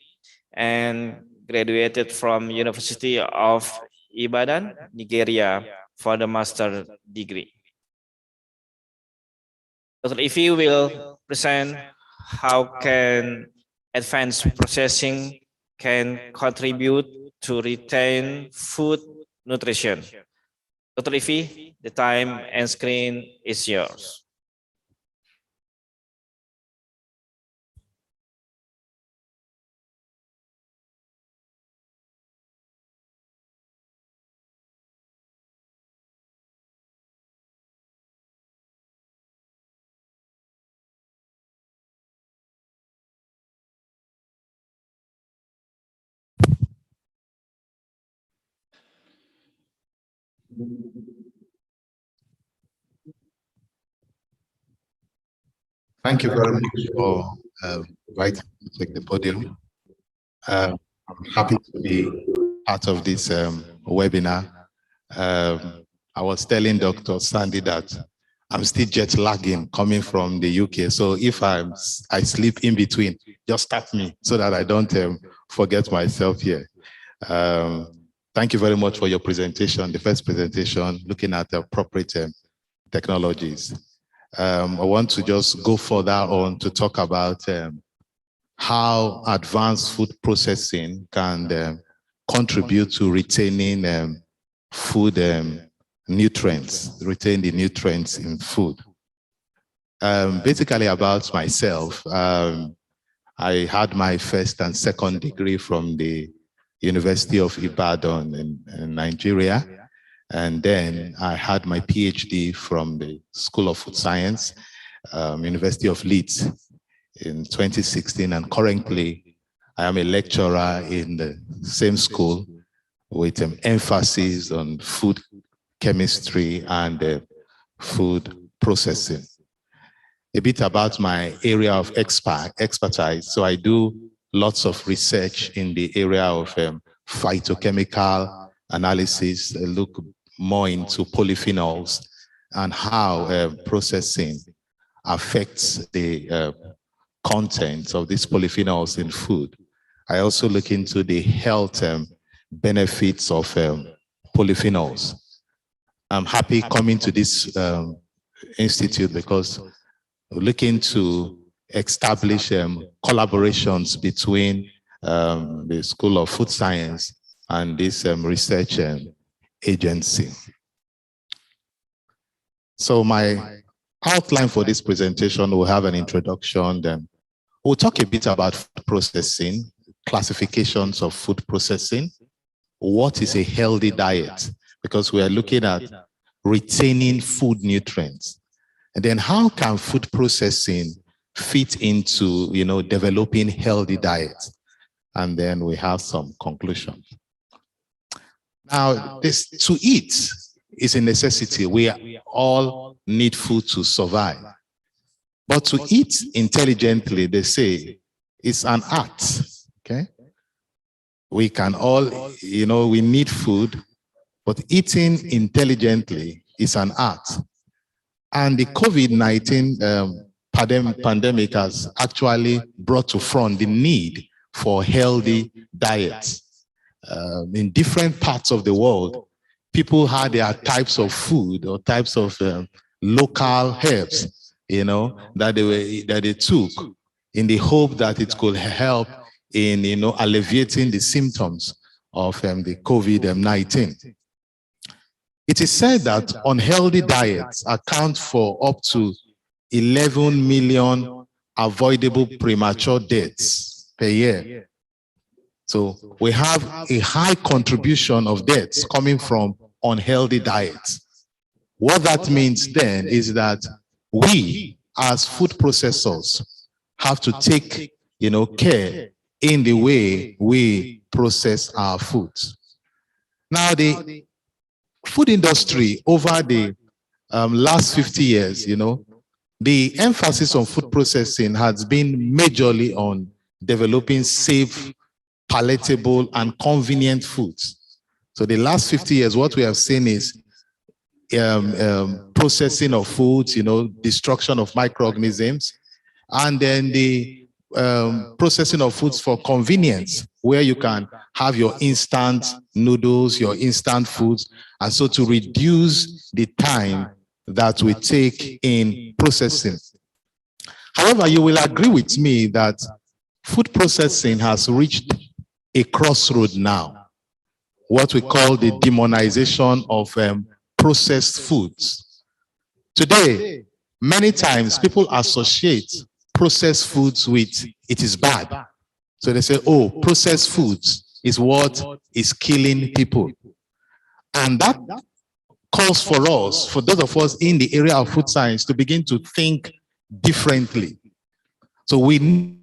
and graduated from University of Ibadan, Nigeria for the master degree. Dr. Ivi will present how can advanced processing can contribute to retain food nutrition. Dr. Ivi, the time and screen is yours. Thank you very much for inviting me to take the podium. I'm happy to be part of this webinar. I was telling Dr. Sandy that I'm still jet lagging coming from the UK. So if I sleep in between, just start me so that I don't forget myself here. Thank you very much for your presentation, the first presentation, looking at the appropriate technologies. I want to just go further on to talk about how advanced food processing can contribute to retaining food nutrients, retain the nutrients in food. Basically about myself, I had my first and second degree from the University of Ibadan in Nigeria. And then I had my PhD from the School of Food Science, University of Leeds in 2016. And currently I am a lecturer in the same school with an emphasis on food chemistry and food processing. A bit about my area of expertise. So I do lots of research in the area of phytochemical analysis. I look more into polyphenols and how processing affects the content of these polyphenols in food. I also look into the health benefits of polyphenols. I'm happy coming to this institute because we're looking to establish collaborations between the School of Food Science and this research agency. So my outline for this presentation will have an introduction, then we'll talk a bit about food processing, classifications of food processing, what is a healthy diet, because we are looking at retaining food nutrients. And then how can food processing fit into, developing healthy diets? And then we have some conclusions. Now, to eat is a necessity. We all need food to survive. But to eat intelligently, they say, is an art, okay? We can all, we need food, but eating intelligently is an art. And the COVID-19 pandemic has actually brought to front the need for healthy diets. In different parts of the world, people had their types of food or types of local herbs, that they took in the hope that it could help in, alleviating the symptoms of the COVID-19. It is said that unhealthy diets account for up to 11 million avoidable premature deaths per year. So we have a high contribution of deaths coming from unhealthy diets. What that means then is that we, as food processors, have to take, care in the way we process our foods. Now, the food industry over the last 50 years, the emphasis on food processing has been majorly on developing safe, palatable, and convenient foods. So the last 50 years, what we have seen is processing of foods, destruction of microorganisms, and then the processing of foods for convenience, where you can have your instant noodles, your instant foods, and so to reduce the time that we take in processing. However, you will agree with me that food processing has reached a crossroad now, what we call the demonization of processed foods. Today, many times people associate processed foods with it is bad. So they say, oh, processed foods is what is killing people. And that calls for us, for those of us in the area of food science, to begin to think differently. So we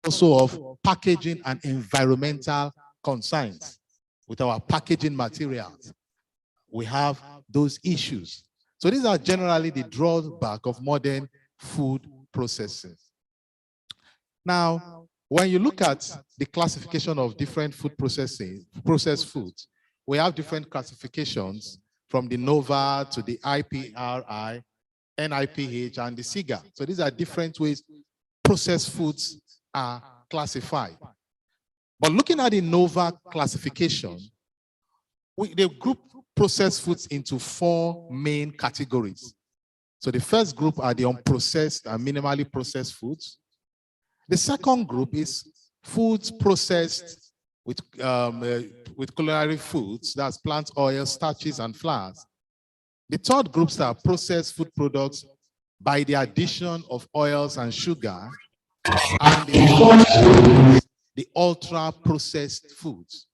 also of packaging and environmental concerns with our packaging materials. We have those issues. So these are generally the drawback of modern food processing. Now, when you look at the classification of different processed foods, we have different classifications from the NOVA to the IPRI, NIPH, and the SIGA. So these are different ways processed foods are classified. But looking at the NOVA classification, they group processed foods into 4 main categories. So the first group are the unprocessed and minimally processed foods. The second group is foods processed with culinary foods, that's plant oil, starches, and flours. The third groups are processed food products by the addition of oils and sugar. And the fourth group is the ultra-processed foods,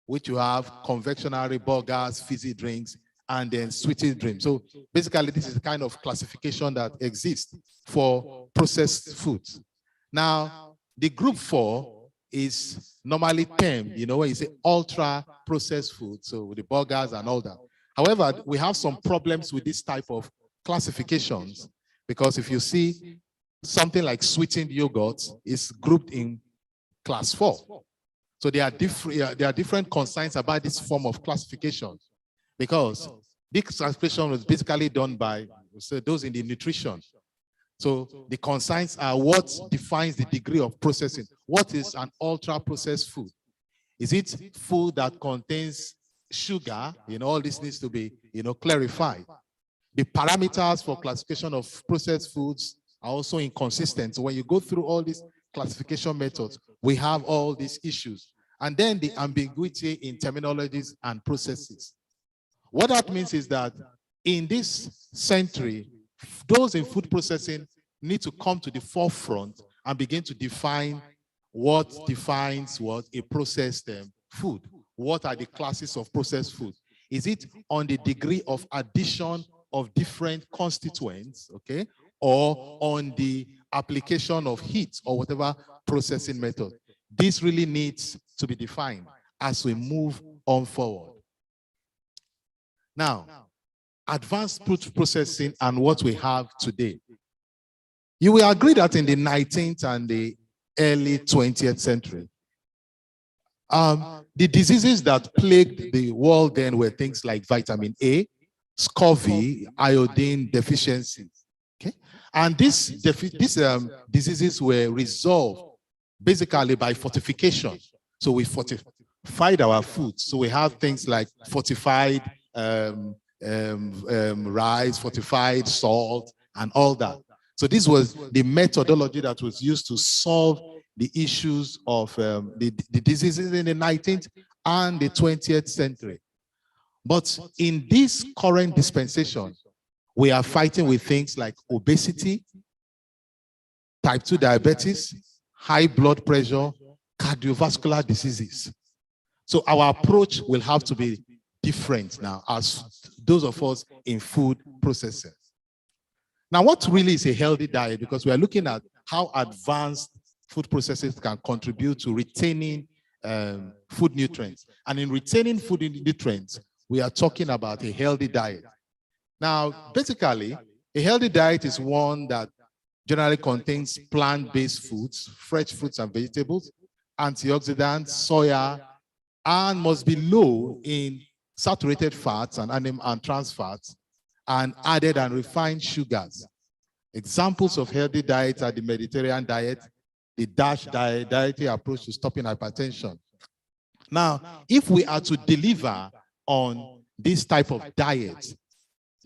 which you have confectionery, burgers, fizzy drinks, and then sweetened drinks. So basically, this is the kind of classification that exists for processed foods. Now, the group 4 is normally termed, when you say ultra-processed food, so with the burgers and all that. However, we have some problems with this type of classifications, because if you see something like sweetened yogurt is grouped in class 4. So there are different concerns about this form of classification, because this classification was basically done by those in the nutrition. So the concerns are what defines the degree of processing. What is an ultra-processed food? Is it food that contains sugar? All this needs to be, clarified. The parameters for classification of processed foods are also inconsistent. So when you go through all these classification methods, we have all these issues. And then the ambiguity in terminologies and processes. What that means is that in this century, those in food processing need to come to the forefront and begin to define what defines what a processed food. What are the classes of processed food? Is it on the degree of addition of different constituents, okay, or on the application of heat or whatever processing method? This really needs to be defined as we move on forward. Now, advanced food processing and what we have today. You will agree that in the 19th and the early 20th century, the diseases that plagued the world then were things like vitamin A, scurvy, iodine deficiency. Okay, and these diseases were resolved basically by fortification. So we fortified our food. So we have things like fortified rice, fortified salt, and all that. So this was the methodology that was used to solve the issues of the diseases in the 19th and the 20th century. But in this current dispensation, we are fighting with things like obesity, type 2 diabetes, high blood pressure, cardiovascular diseases. So our approach will have to be different now as those of us in food processing. Now, what really is a healthy diet? Because we are looking at how advanced food processing can contribute to retaining food nutrients. And in retaining food nutrients, we are talking about a healthy diet. Now, basically, a healthy diet is one that generally contains plant-based foods, fresh fruits and vegetables, antioxidants, soya, and must be low in saturated fats and trans fats, and added and refined sugars. Examples of healthy diets are the Mediterranean diet, the DASH diet, dietary approach to stopping hypertension. Now, if we are to deliver on this type of diet,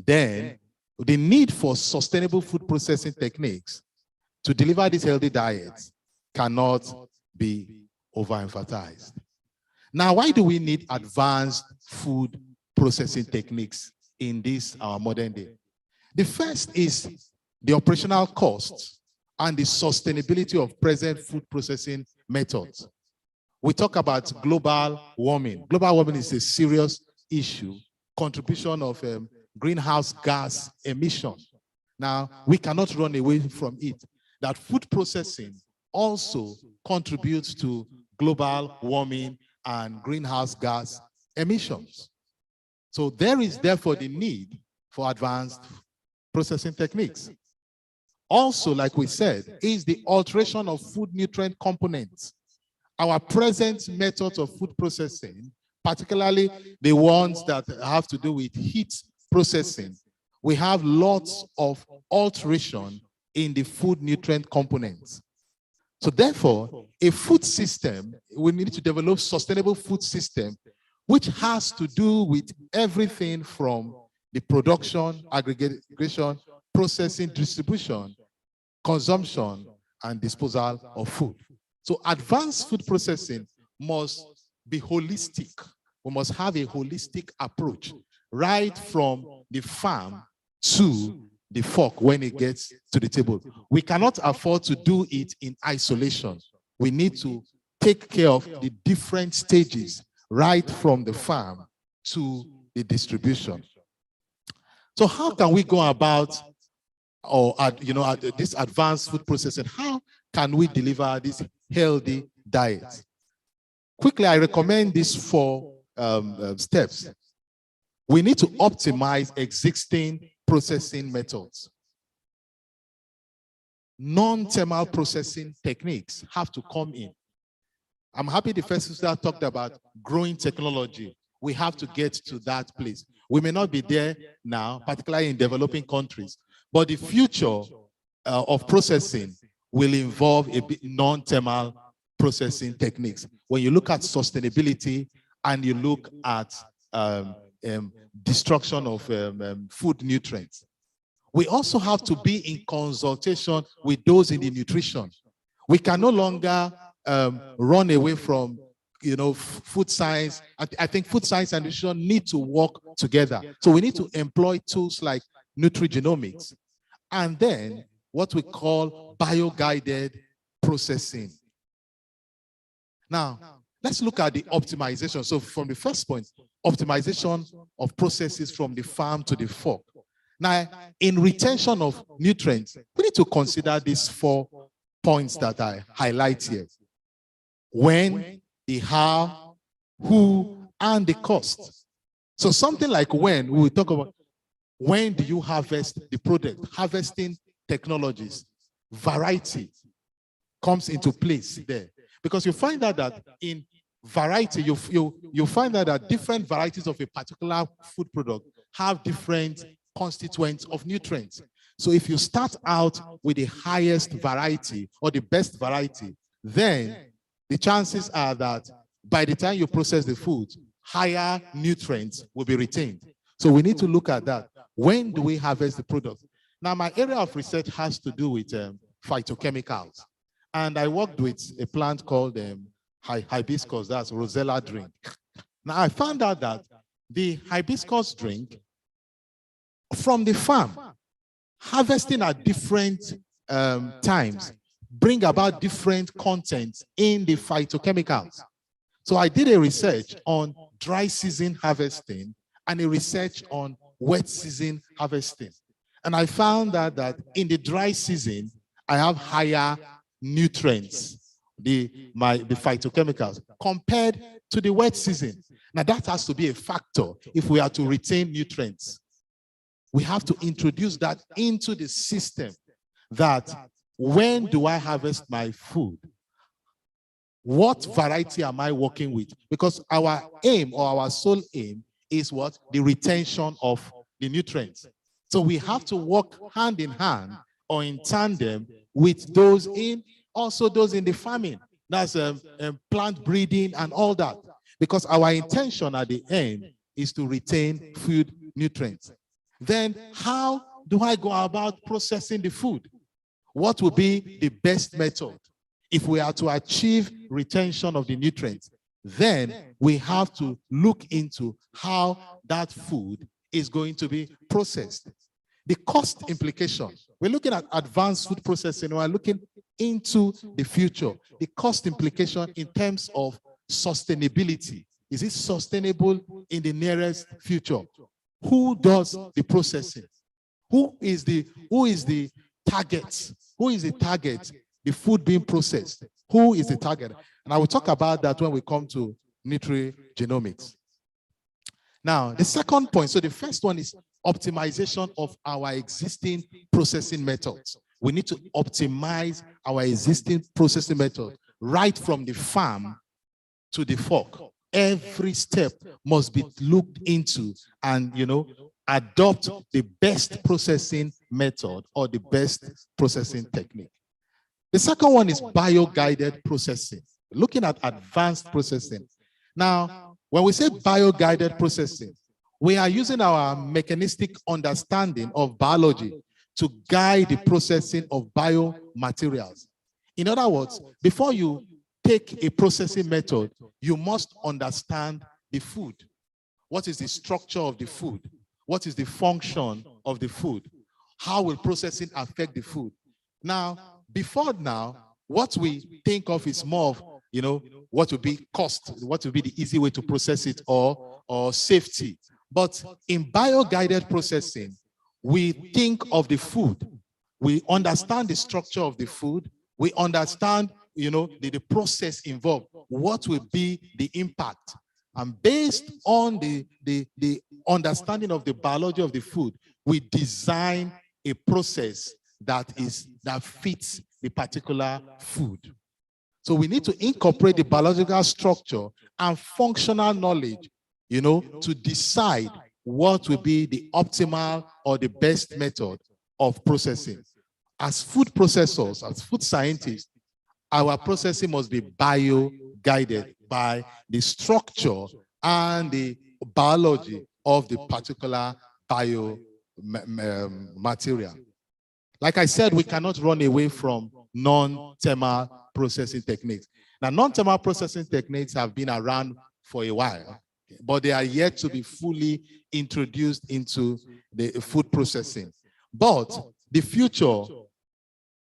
then the need for sustainable food processing techniques to deliver this healthy diet cannot be overemphasized. Now, why do we need advanced food processing techniques in this our modern day? The first is the operational costs and the sustainability of present food processing methods. We talk about global warming. Global warming is a serious issue, contribution of greenhouse gas emission. Now, we cannot run away from it, that food processing also contributes to global warming and greenhouse gas emissions. So there is therefore the need for advanced processing techniques. Also, like we said, is the alteration of food nutrient components. Our present methods of food processing, particularly the ones that have to do with heat processing, we have lots of alteration in the food nutrient components. So therefore, a food system, we need to develop sustainable food system, which has to do with everything from the production, aggregation, processing, distribution, consumption, and disposal of food. So advanced food processing must be holistic. We must have a holistic approach, right from the farm to the fork when it gets to the table. We cannot afford to do it in isolation. We need to take care of the different stages, right from the farm to the distribution. So how can we go about, or this advanced food processing? How can we deliver this healthy diet? Quickly, I recommend these 4 steps. We need to optimize existing processing methods. Non-thermal processing techniques have to come in. I'm happy the first sister talked about growing technology. We have to get to that place. We may not be there now, particularly in developing countries, but the future of processing will involve a bit non-thermal processing techniques. When you look at sustainability and you look at destruction of food nutrients, we also have to be in consultation with those in the nutrition. We can no longer run away from food science. I think food science and nutrition need to work together. So we need to employ tools like nutrigenomics, and then what we call bio-guided processing. Now, let's look at the optimization. So from the first point, optimization of processes from the farm to the fork. Now, in retention of nutrients, we need to consider these 4 points that I highlight here. When, the how, who, and the cost. So something like when, we will talk about when do you harvest the product, harvesting technologies, variety comes into place there. Because you find out that in variety, you find out that different varieties of a particular food product have different constituents of nutrients. So if you start out with the highest variety or the best variety, then the chances are that by the time you process the food, higher nutrients will be retained. So we need to look at that. When do we harvest the product? Now, my area of research has to do with phytochemicals. And I worked with a plant called hibiscus, that's Rosella drink. Now, I found out that the hibiscus drink from the farm, harvesting at different times, bring about different contents in the phytochemicals. So I did a research on dry season harvesting and a research on wet season harvesting. And I found that in the dry season, I have higher nutrients, the phytochemicals, compared to the wet season. Now that has to be a factor if we are to retain nutrients. We have to introduce that into the system, that when do I harvest my food? What variety am I working with? Because our aim or our sole aim is what? The retention of the nutrients. So we have to work hand in hand or in tandem with those in the farming. That's plant breeding and all that. Because our intention at the end is to retain food nutrients. Then how do I go about processing the food? What will be the best method? If we are to achieve retention of the nutrients, then we have to look into how that food is going to be processed. The cost implication. We're looking at advanced food processing. We're looking into the future. The cost implication in terms of sustainability. Is it sustainable in the nearest future? Who does the processing? Who is the target? Who is the target the food being processed. Who is the target? And I will talk about that when we come to nutrigenomics. Now, the second point, so the first one is optimization of our existing processing methods. We need to optimize our existing processing method right from the farm to the fork. Every step must be looked into and, adopt the best processing method or the best processing technique. The second one is bio-guided processing, looking at advanced processing. Now, when we say bio-guided processing, we are using our mechanistic understanding of biology to guide the processing of biomaterials. In other words, before you take a processing method, you must understand the food. What is the structure of the food? What is the function of the food? How will processing affect the food? Now, before now, what we think of is more of, what would be cost, what would be the easy way to process it, or safety. But in bio-guided processing, we think of the food. We understand the structure of the food. We understand, the process involved. What will be the impact? And based on the understanding of the biology of the food, we design a process that fits the particular food. So we need to incorporate the biological structure and functional knowledge, to decide what will be the optimal or the best method of processing. As food processors, as food scientists, our processing must be bio-guided by the structure and the biology of the particular material. Like I said, we cannot run away from non-thermal processing techniques. Now, non-thermal processing techniques have been around for a while, but they are yet to be fully introduced into the food processing. But the future,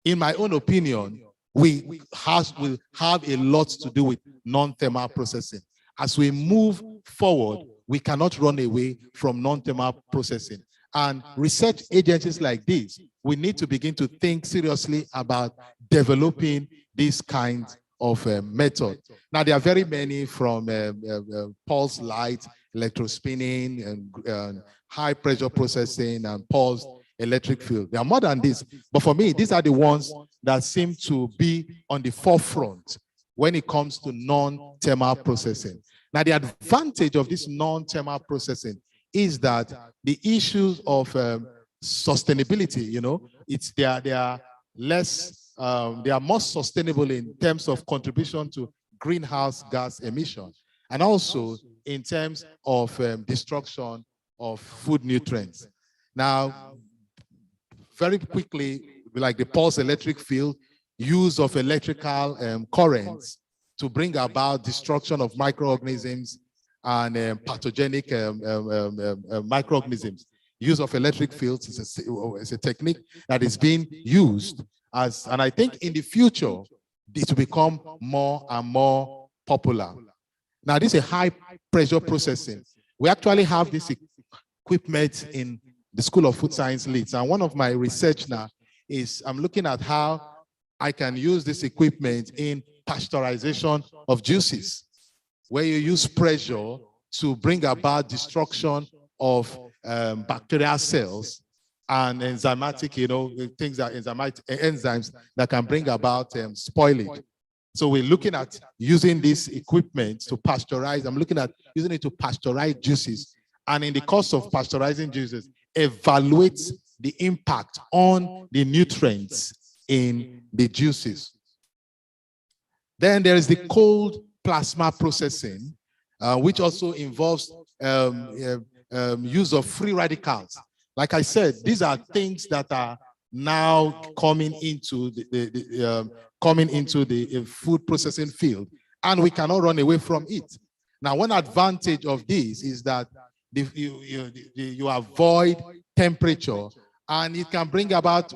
in my own opinion, will have a lot to do with non-thermal processing. As we move forward, we cannot run away from non-thermal processing. And research agencies like this, we need to begin to think seriously about developing these kinds of method. Now, there are very many, from pulse light, electrospinning, and high pressure processing, and pulse electric field. There are more than this, but for me, these are the ones that seem to be on the forefront when it comes to non-thermal processing. Now, the advantage of this non-thermal processing is that the issues of sustainability, they are less, they are more sustainable in terms of contribution to greenhouse gas emission, and also in terms of destruction of food nutrients. Now, very quickly, like the pulse electric field, use of electrical currents to bring about destruction of microorganisms and pathogenic microorganisms. Use of electric fields is a technique that is being used and I think in the future, it will become more and more popular. Now, this is a high pressure processing. We actually have this equipment in the School of Food Science Leeds. And one of my research now is I'm looking at how I can use this equipment in pasteurization of juices, where you use pressure to bring about destruction of bacterial cells and enzymatic, things that enzymes that can bring about spoilage. So we're looking at using this equipment to pasteurize. I'm looking at using it to pasteurize juices. And in the course of pasteurizing juices, evaluate the impact on the nutrients in the juices. Then there is the cold plasma processing, which also involves use of free radicals. Like I said, these are things that are now coming into the food processing field, and we cannot run away from it. Now, one advantage of this is that you avoid temperature, and it can bring about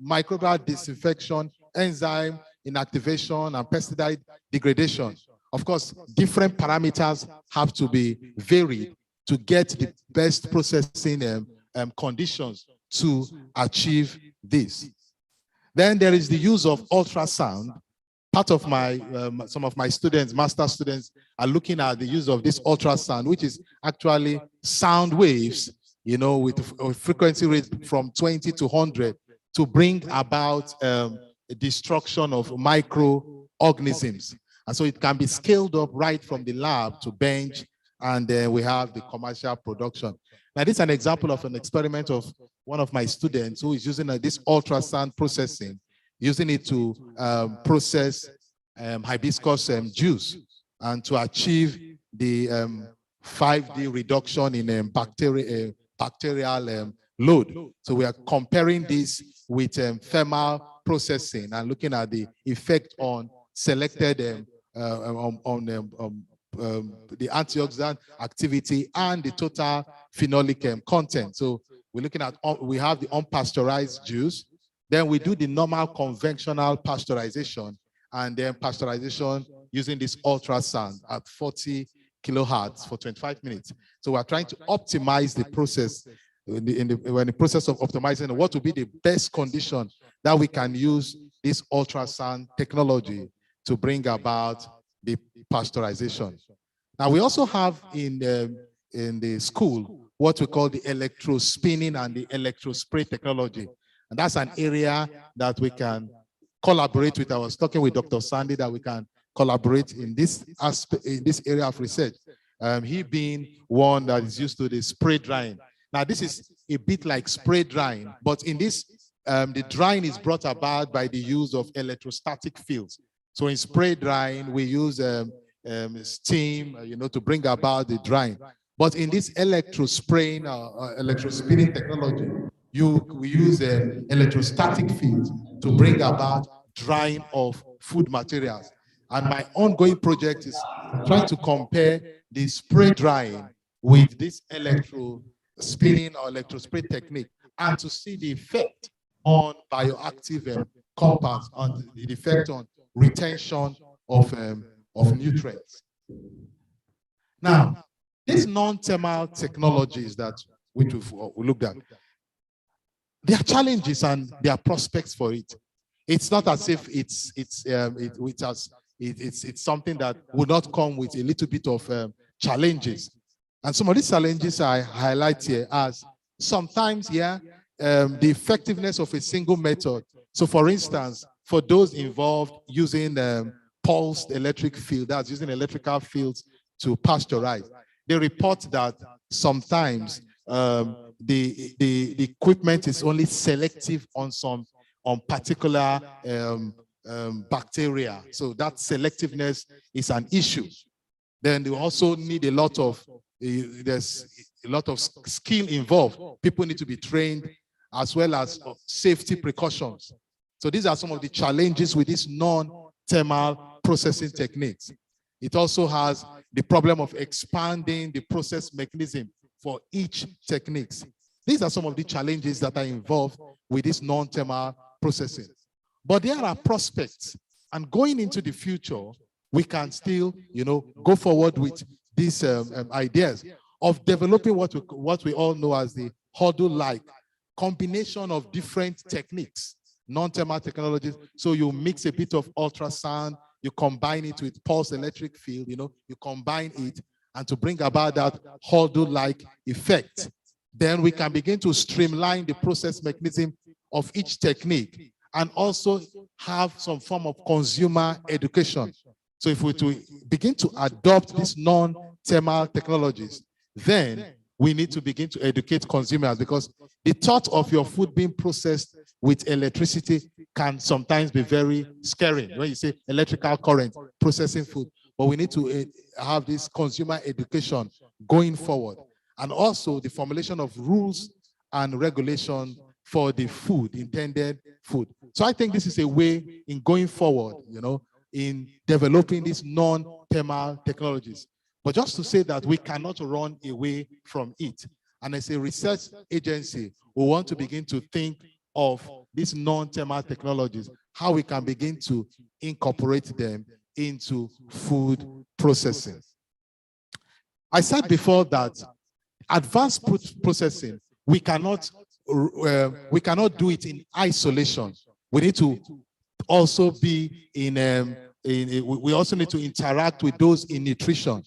microbial disinfection, enzyme inactivation, and pesticide degradation. Of course, different parameters have to be varied to get the best processing conditions to achieve this. Then there is the use of ultrasound. Part of my, some of my students, master students, are looking at the use of this ultrasound, which is actually sound waves, you know, with a frequency rate from 20 to 100 to bring about destruction of microorganisms. And so it can be scaled up right from the lab to bench, and then we have the commercial production. Now, this is an example of an experiment of one of my students who is using this ultrasound processing, using it to process hibiscus juice and to achieve the 5D reduction in bacterial load. So we are comparing this with thermal processing and looking at the effect on selected the antioxidant activity and the total phenolic content. So we're looking at, we have the unpasteurized juice, then we do the normal conventional pasteurization, and then pasteurization using this ultrasound at 40 kilohertz for 25 minutes. So we're trying to optimize the process in the process of optimizing what will be the best condition that we can use this ultrasound technology to bring about the pasteurization. Now we also have in the school what we call the electrospinning and the electrospray technology, and that's an area that we can collaborate with. I was talking with Dr. Sandy that we can collaborate in this aspect, in this area of research. He being one that is used to the spray drying. Now this is a bit like spray drying, but in this, the drying is brought about by the use of electrostatic fields. So in spray drying, we use steam, you know, to bring about the drying. But in this electrospraying, electrospinning technology, we use electrostatic fields to bring about drying of food materials. And my ongoing project is trying to compare the spray drying with this electrospinning or electrospray technique, and to see the effect on bioactive compounds, on the effect on retention of nutrients. Now, these non-thermal technologies that which we've looked at, there are challenges and there are prospects for it. It's not as if it's something that would not come with a little bit of challenges. And some of these challenges I highlight here as sometimes, the effectiveness of a single method. So for instance, for those involved using pulsed electric field, that's using electrical fields to pasteurize, they report that sometimes the equipment is only selective on particular bacteria. So that selectiveness is an issue. Then they also need a lot of, there's a lot of skill involved. People need to be trained, as well as safety precautions. So these are some of the challenges with these non-thermal processing techniques. It also has the problem of expanding the process mechanism for each techniques. These are some of the challenges that are involved with this non-thermal processing. But there are prospects, and going into the future, we can still, you know, go forward with these ideas of developing what we all know as the huddle-like combination of different techniques, non-thermal technologies. So you mix a bit of ultrasound, you combine it with pulse electric field, you know, you combine it, and to bring about that huddle-like effect. Then we can begin to streamline the process mechanism of each technique, and also have some form of consumer education. So if we begin to adopt these non-thermal technologies, then we need to begin to educate consumers, because the thought of your food being processed with electricity can sometimes be very scary when you say electrical current processing food. But we need to have this consumer education going forward, and also the formulation of rules and regulation for the food, intended food. So I think this is a way in going forward, you know, in developing these non-thermal technologies. But just to say that we cannot run away from it. And as a research agency, we want to begin to think of these non-thermal technologies, how we can begin to incorporate them into food processing. I said before that advanced food processing, we cannot do it in isolation. We need to also be we also need to interact with those in nutrition.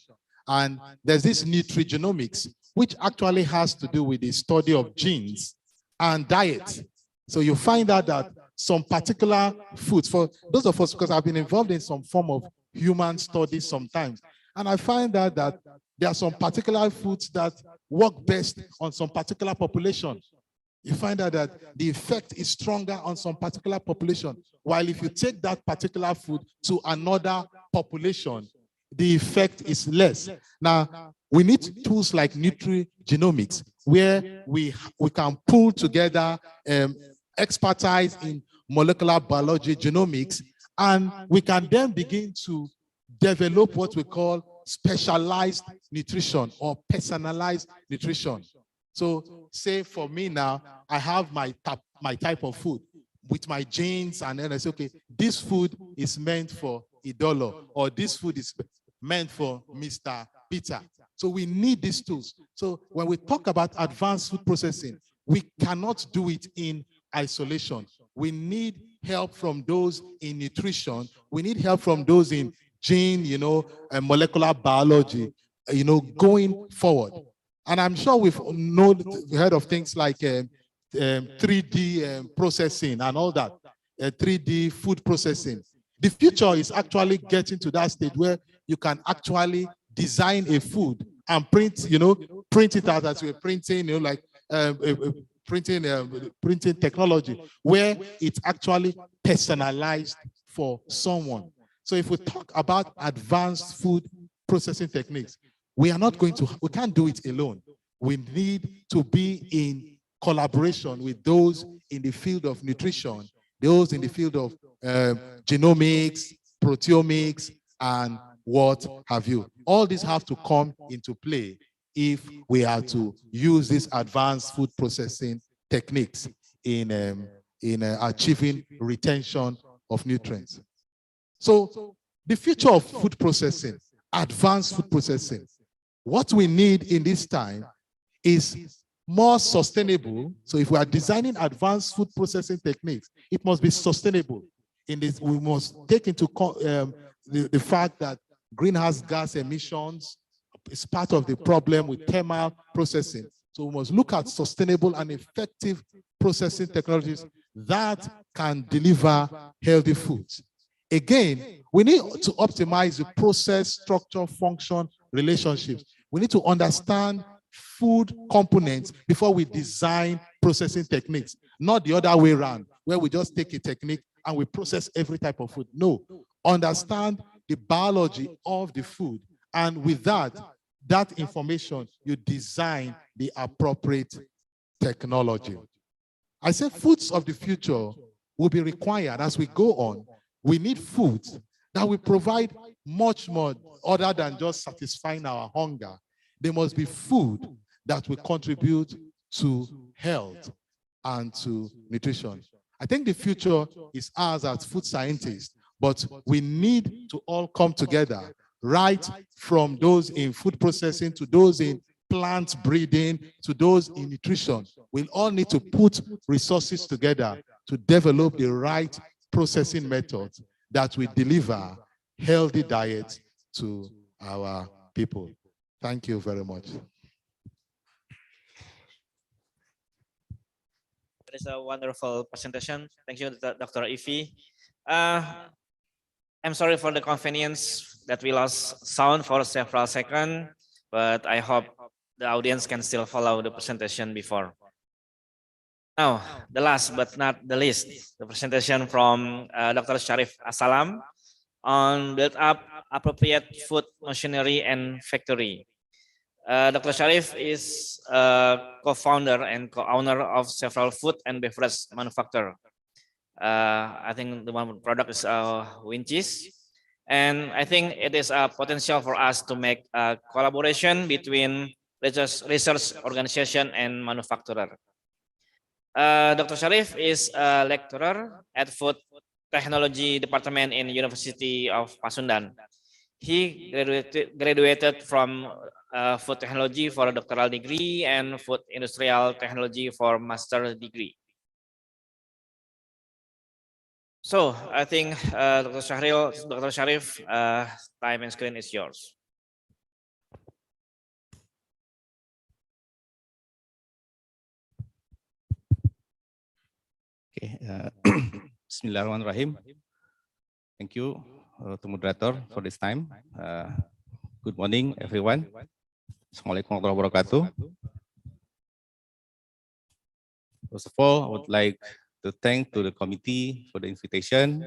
And there's this nutrigenomics, which actually has to do with the study of genes and diet. So you find out that some particular foods, for those of us, because I've been involved in some form of human studies sometimes, and I find out that there are some particular foods that work best on some particular population. You find out that the effect is stronger on some particular population, while if you take that particular food to another population, the effect is less. Now, we need tools like nutrigenomics, where we can pull together expertise in molecular biology, genomics, and we can then begin to develop what we call specialized nutrition or personalized nutrition. So say for me now, I have my type of food with my genes, and then I say, okay, this food is meant for Idolo, or this food is meant for Mr. Peter. So we need these tools. So when we talk about advanced food processing, we cannot do it in isolation. We need help from those in nutrition. We need help from those in gene, and molecular biology, going forward. And I'm sure we've heard of things like 3D processing and all that, 3D food processing. The future is actually getting to that state where you can actually design a food and print it out as we're printing, printing technology, where it's actually personalized for someone. So if we talk about advanced food processing techniques, we can't do it alone. We need to be in collaboration with those in the field of nutrition, those in the field of genomics, proteomics, and what have you. All these have to come into play if we are to use these advanced food processing techniques in achieving retention of nutrients. So the future of food processing, advanced food processing, what we need in this time is more sustainable. So if we are designing advanced food processing techniques, it must be sustainable. In this, we must take into the fact that greenhouse gas emissions is part of the problem with thermal processing. So we must look at sustainable and effective processing technologies that can deliver healthy foods. Again, we need to optimize the process, structure, function, relationships. We need to understand food components before we design processing techniques, not the other way around, where we just take a technique and we process every type of food. No, understand the biology of the food, and with that information, you design the appropriate technology. I said foods of the future will be required as we go on. We need foods that will provide much more other than just satisfying our hunger. There must be food that will contribute to health and to nutrition. I think the future is ours as food scientists, but we need to all come together, right from those in food processing to those in plant breeding to those in nutrition. We'll all need to put resources together to develop the right processing methods that will deliver healthy diets to our people. Thank you very much. That is a wonderful presentation. Thank you, Dr. Ifi. I'm sorry for the convenience that we lost sound for several seconds, but I hope the audience can still follow the presentation before. Now, the last but not the least, the presentation from Dr. Sharif Asalam on build up appropriate food machinery and factory. Dr. Sharif is a co-founder and co-owner of several food and beverage manufacturers. I think the one product is Winchies, and I think it is a potential for us to make a collaboration between research organization and manufacturer. Dr. Sharif is a lecturer at Food Technology Department in University of Pasundan. He graduated from food technology for a doctoral degree and food industrial technology for master degree. So I think Dr. Sharif, time and screen is yours. Okay, Bismillahirrahmanirrahim. Thank you to moderator for this time. Good morning, everyone. Assalamualaikum warahmatullahi wabarakatuh. First of all, I would like to thank to the committee for the invitation,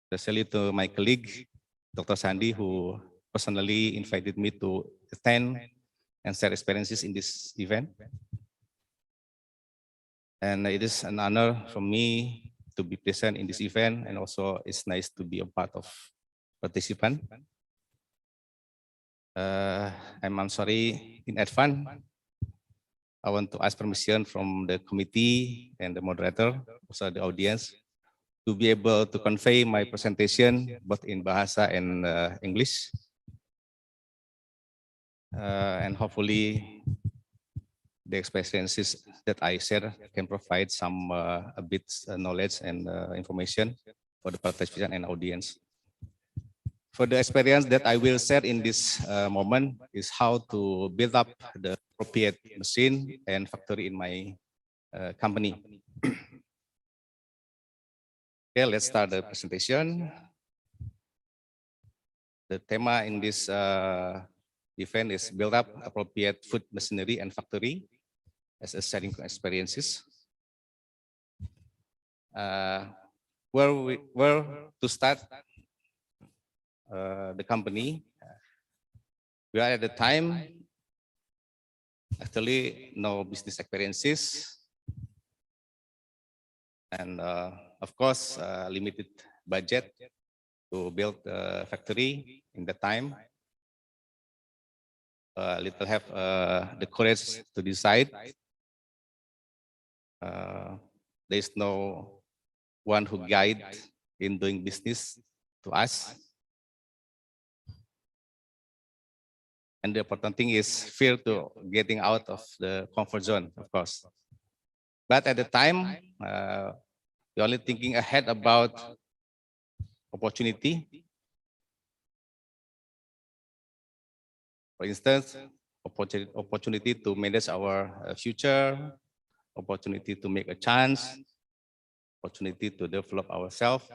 especially to my colleague, Dr. Sandi, who personally invited me to attend and share experiences in this event. And it is an honor for me to be present in this event, and also it's nice to be a part of participant. I'm sorry in advance. I want to ask permission from the committee and the moderator, also the audience, to be able to convey my presentation both in Bahasa and English. And hopefully the experiences that I share can provide some a bit knowledge and information for the participant and audience. For the experience that I will share in this moment is how to build up the appropriate machine and factory in my company. Okay, let's start the presentation. The theme in this event is build up appropriate food machinery and factory as a sharing experiences. Where to start the company? We are at the time actually no business experiences, and of course limited budget to build a factory in the time. Little have the courage to decide. There is no one who guide in doing business to us. And the important thing is fear to getting out of the comfort zone, of course. But at the time, we're only thinking ahead about opportunity. For instance, opportunity to manage our future, opportunity to make a chance, opportunity to develop ourselves,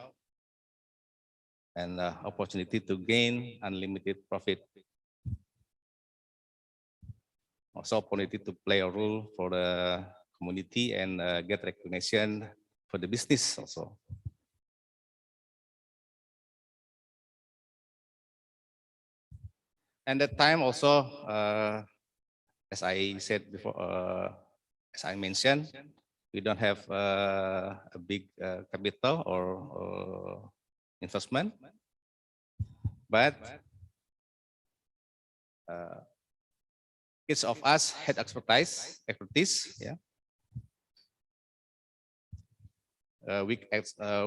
and opportunity to gain unlimited profit. Also opportunity to play a role for the community and get recognition for the business also. And that time also, as I said before, as I mentioned, we don't have a big capital or investment, but each of us had expertise. Yeah. We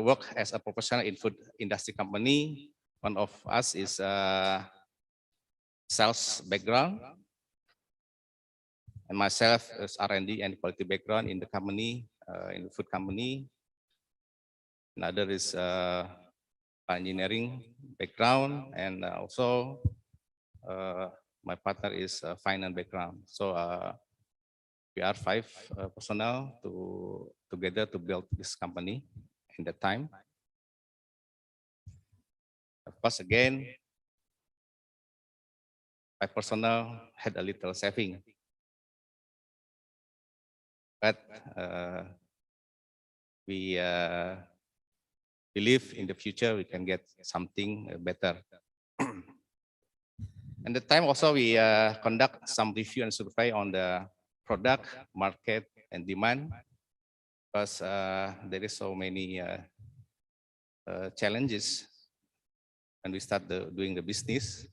work as a professional in food industry company. One of us is sales background, and myself is R&D and quality background in the company, in the food company. Another is engineering background, and also my partner is finance background. So we are 5 personnel together to build this company in that time. Of course, again, 5 personnel had a little saving, but we believe in the future we can get something better. And the time also we conduct some review and survey on the product, market, and demand, because there is so many challenges when we start doing the business.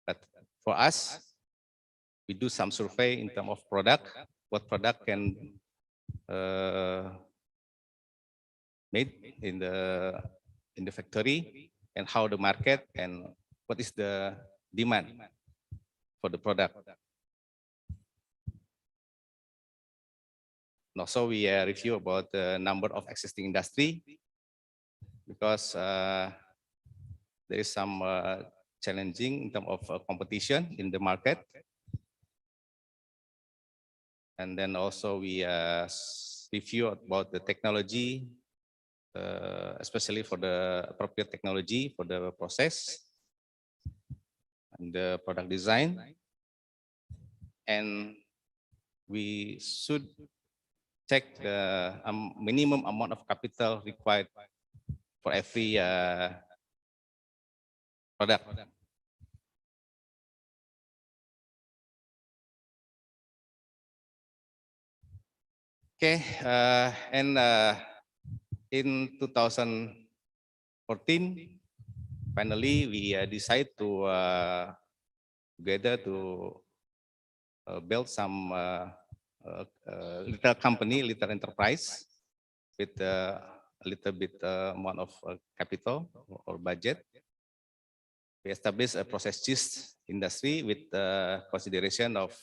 But for us, we do some survey in terms of product, what product can made in the factory, and how the market, and what is the demand for the product. And also we review about the number of existing industry because there is some challenging in terms of competition in the market. And then also we review about the technology, especially for the appropriate technology for the process and the product design. And we should check the minimum amount of capital required for every product. Okay, and in 2014, finally we decide to together to build some little company, little enterprise with a little bit amount of capital or budget. We established a process cheese industry with the consideration of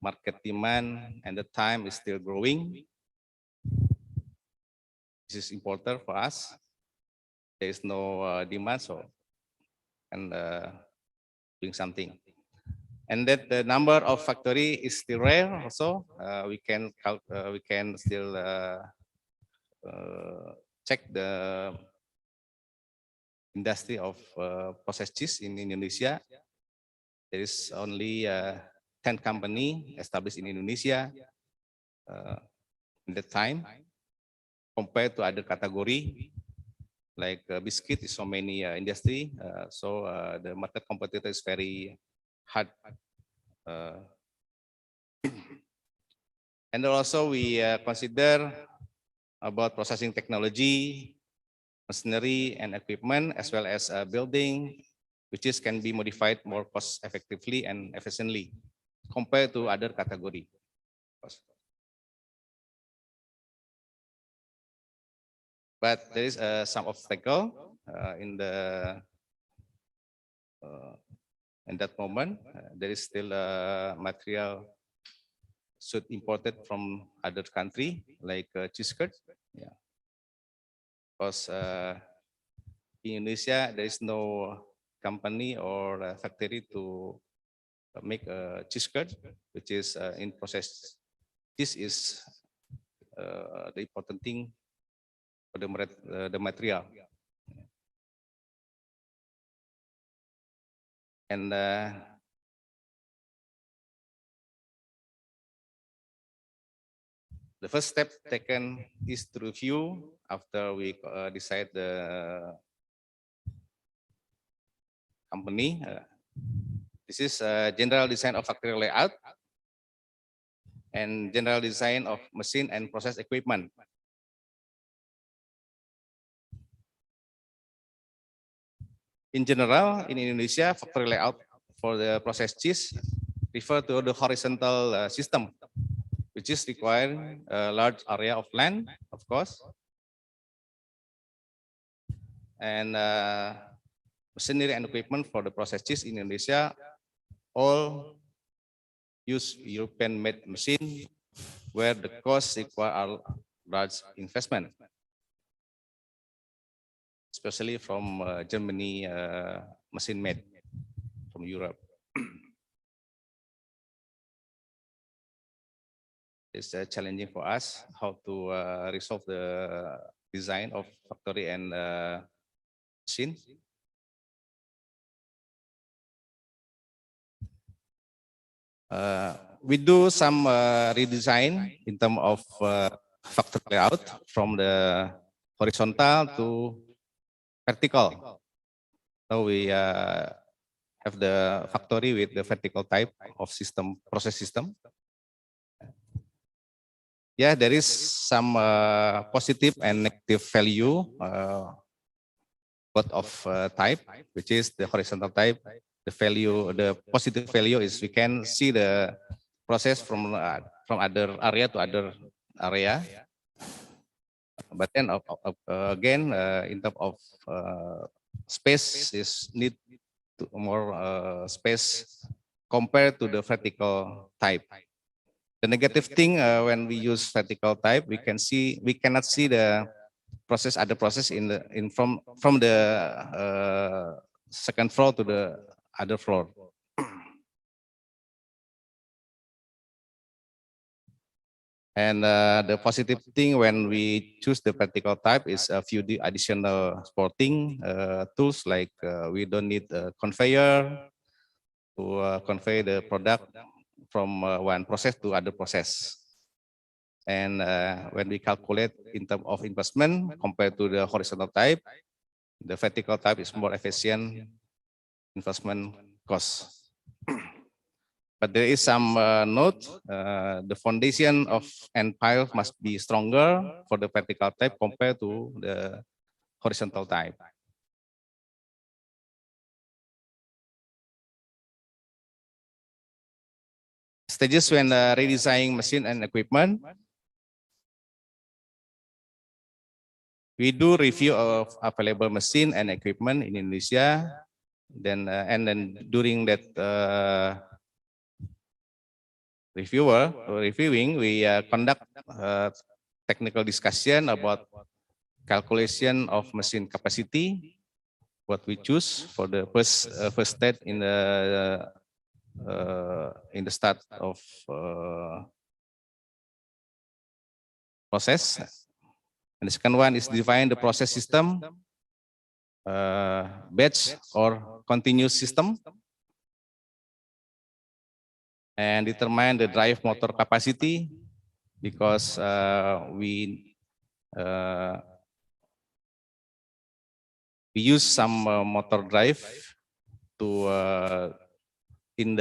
market demand, and the time is still growing. This is important for us. There is no demand, so and doing something. And that the number of factory is still rare. Also, we can still check the industry of processed cheese in Indonesia. There is only 10 company established in Indonesia in that time, compared to other category like biscuit is so many industry. So the market competitor is very hard. And also we consider about processing technology, machinery and equipment, as well as building, which is can be modified more cost effectively and efficiently compared to other category. But there is some obstacle in that moment. There is still material should imported from other country like cheese curd. Yeah. Because in Indonesia there is no company or factory to make a cheese curd, which is in process. This is the important thing for the material. And the first step taken is to review after we decide the company. This is general design of factory layout and general design of machine and process equipment. In general, in Indonesia, factory layout for the processed cheese refer to the horizontal system, which is requiring a large area of land, of course, and machinery and equipment for the processed cheese in Indonesia all use European-made machine, where the costs require a large investment, especially from Germany machine made from Europe. It's challenging for us how to resolve the design of factory and machine. We do some redesign in terms of factory layout from the horizontal to vertical. So we have the factory with the vertical type of system, process system. Yeah, there is some positive and negative value both of type, which is the horizontal type. The value, the positive value is we can see the process from other area to other area. But then again, in terms of space, is need to more space compared to the vertical type. The negative thing when we use vertical type, we cannot see the other process from the second floor to the other floor. And the positive thing when we choose the vertical type is a few additional sporting tools, like we don't need a conveyor to convey the product from one process to other process. And when we calculate in terms of investment compared to the horizontal type, the vertical type is more efficient investment cost. But there is some note, the foundation of end pile must be stronger for the vertical type compared to the horizontal type. Stages when redesigning machine and equipment. We do review of available machine and equipment in Indonesia. Then during that reviewing, we conduct technical discussion about calculation of machine capacity, what we choose for the first step in the start of process. And the second one is define the process system, batch or continuous system, and determine the drive motor capacity, because we use some motor drive to in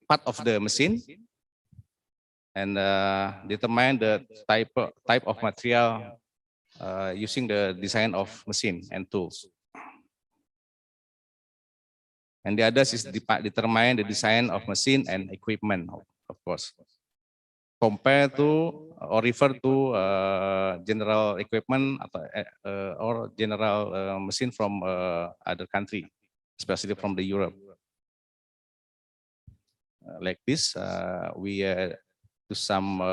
part of the machine, and determine the type of material using the design of machine and tools. And the others is determine the design of machine and equipment, of course. Compare to or refer to general equipment or general machine from other country, especially from the Europe. Like this, we do some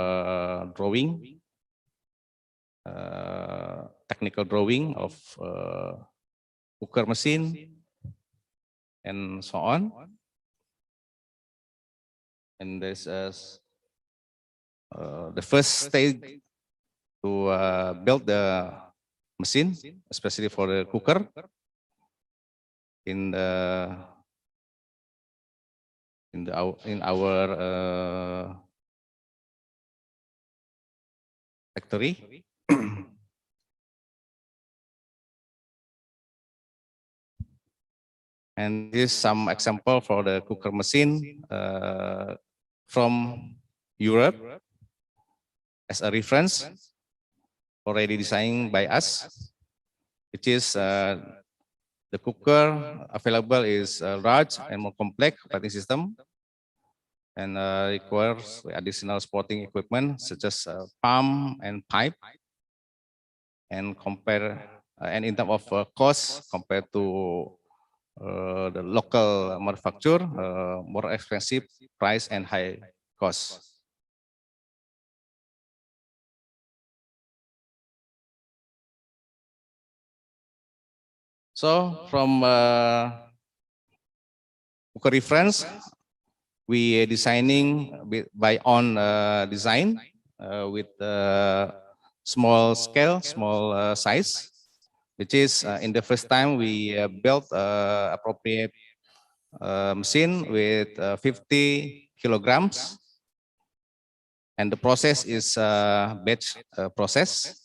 drawing, technical drawing of cooker machine, and so on. And there's the first stage to build the machine, especially for the cooker, in our factory. And this is some example for the cooker machine from Europe as a reference, already designed by us, which is the cooker available is large and more complex operating system, and requires additional sporting equipment such as pump and pipe, and in terms of cost compared to the local manufacturer, more expensive price and high cost. So from cooker reference, we designing by own design with small scale, small size, which is in the first time we built appropriate machine with 50 kilograms, and the process is batch process.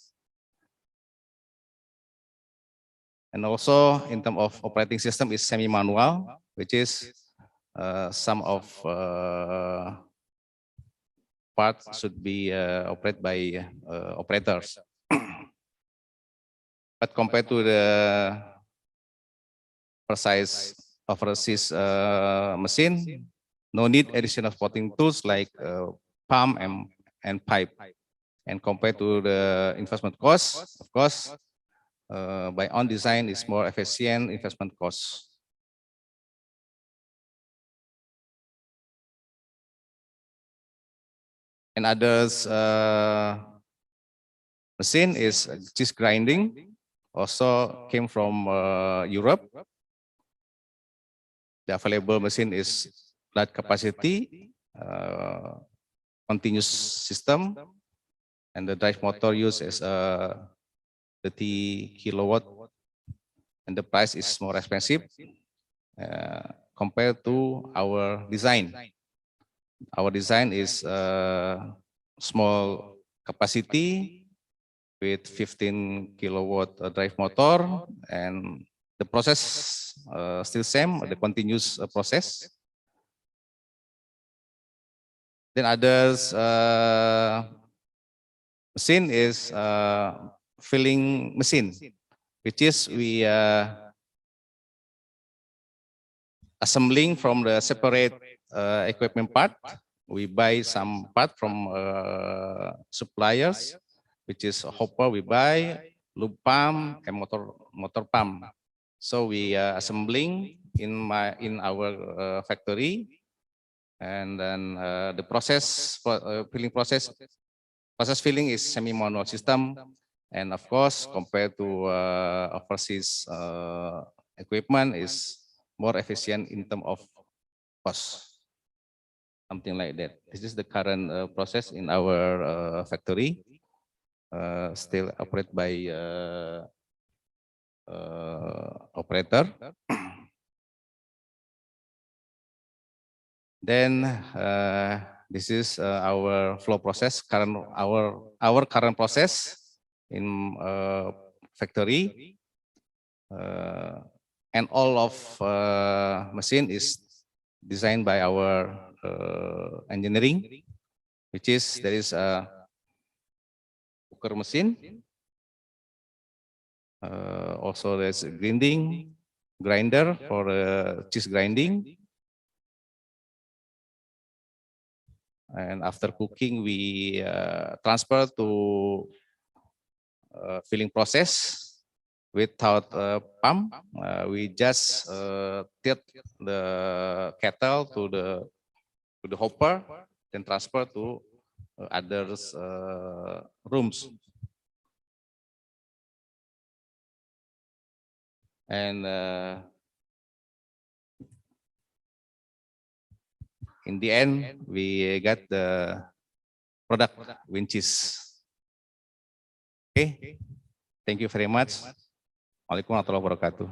And also in terms of operating system is semi-manual, which is some of parts should be operated by operators. But compared to the precise overseas machine, no need additional sporting tools like pump and pipe. And compared to the investment cost, of course, by own design is more efficient investment cost. And others machine is cheese grinding, also came from Europe. The available machine is large capacity, continuous system, and the drive motor used is 30 kilowatt, and the price is more expensive compared to our design. Our design is small capacity with 15 kilowatt drive motor, and the process still same, the continuous process. Then others machine is filling machine, which is we assembling from the separate equipment part. We buy some part from suppliers, which is a hopper we buy, loop pump, and motor pump. So we assembling in our factory, and then the process for filling process filling is semi-manual system, and of course compared to overseas equipment is more efficient in terms of cost. Something like that. This is the current process in our factory, still operated by operator. Then this is our flow process. Our current process in factory, and all of machine is designed by our engineering, which is there is a cooker machine, also there's a grinder for cheese grinding, and after cooking we transfer to filling process without pump. We just tilt the kettle to the hopper, then transfer to others rooms. And in the end, we got the product, which is okay. Thank you very much. Waalaikumsalam warahmatullahi wabarakatuh.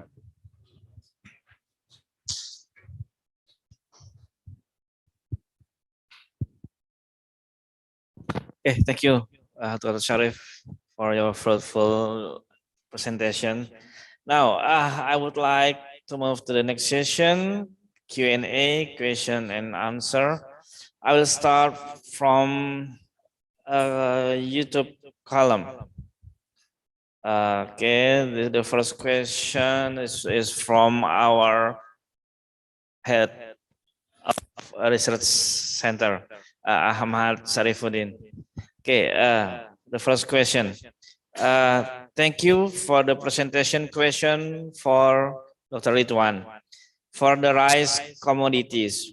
Okay, thank you, Dr. Sharif, for your fruitful presentation. Now, I would like to move to the next session, Q&A, question and answer. I will start from YouTube column. Okay, the first question is from our head of research center, Ahmad Sarifuddin. Okay, the first question. Thank you for the presentation question for Dr. Ridwan. For the rice commodities,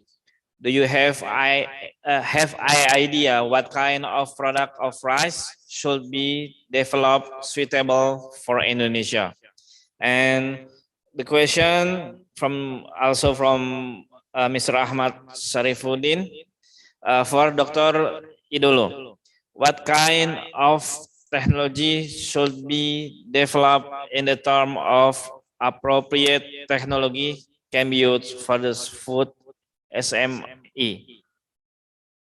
do you have idea what kind of product of rice should be developed suitable for Indonesia? And the question also from Mr. Ahmad Sarifuddin for Dr. Idolo. What kind of technology should be developed in the term of appropriate technology can be used for this food SME?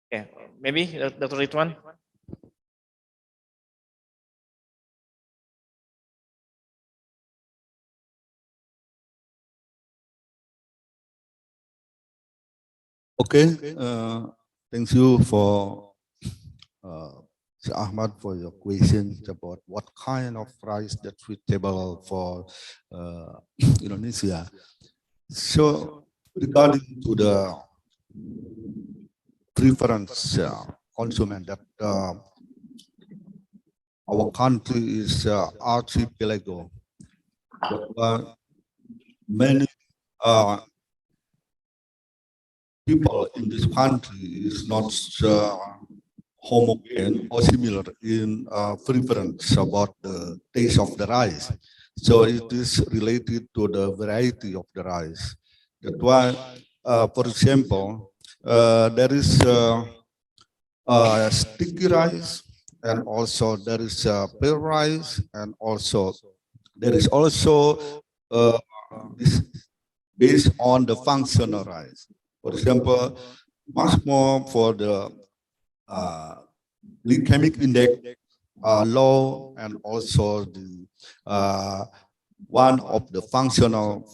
Okay, maybe Dr. Ridwan. Okay, thank you for Sir Ahmad for your questions about what kind of rice that's suitable for Indonesia. So regarding to the preference consumer that our country is archipelago, but many people in this country is not homogeneous or similar in preference about the taste of the rice. So it is related to the variety of the rice. That's why, for example, there is sticky rice, and also there is pale rice, and also there is also this based on the functional rice. For example, much more for the glycemic index low, and also the one of the functional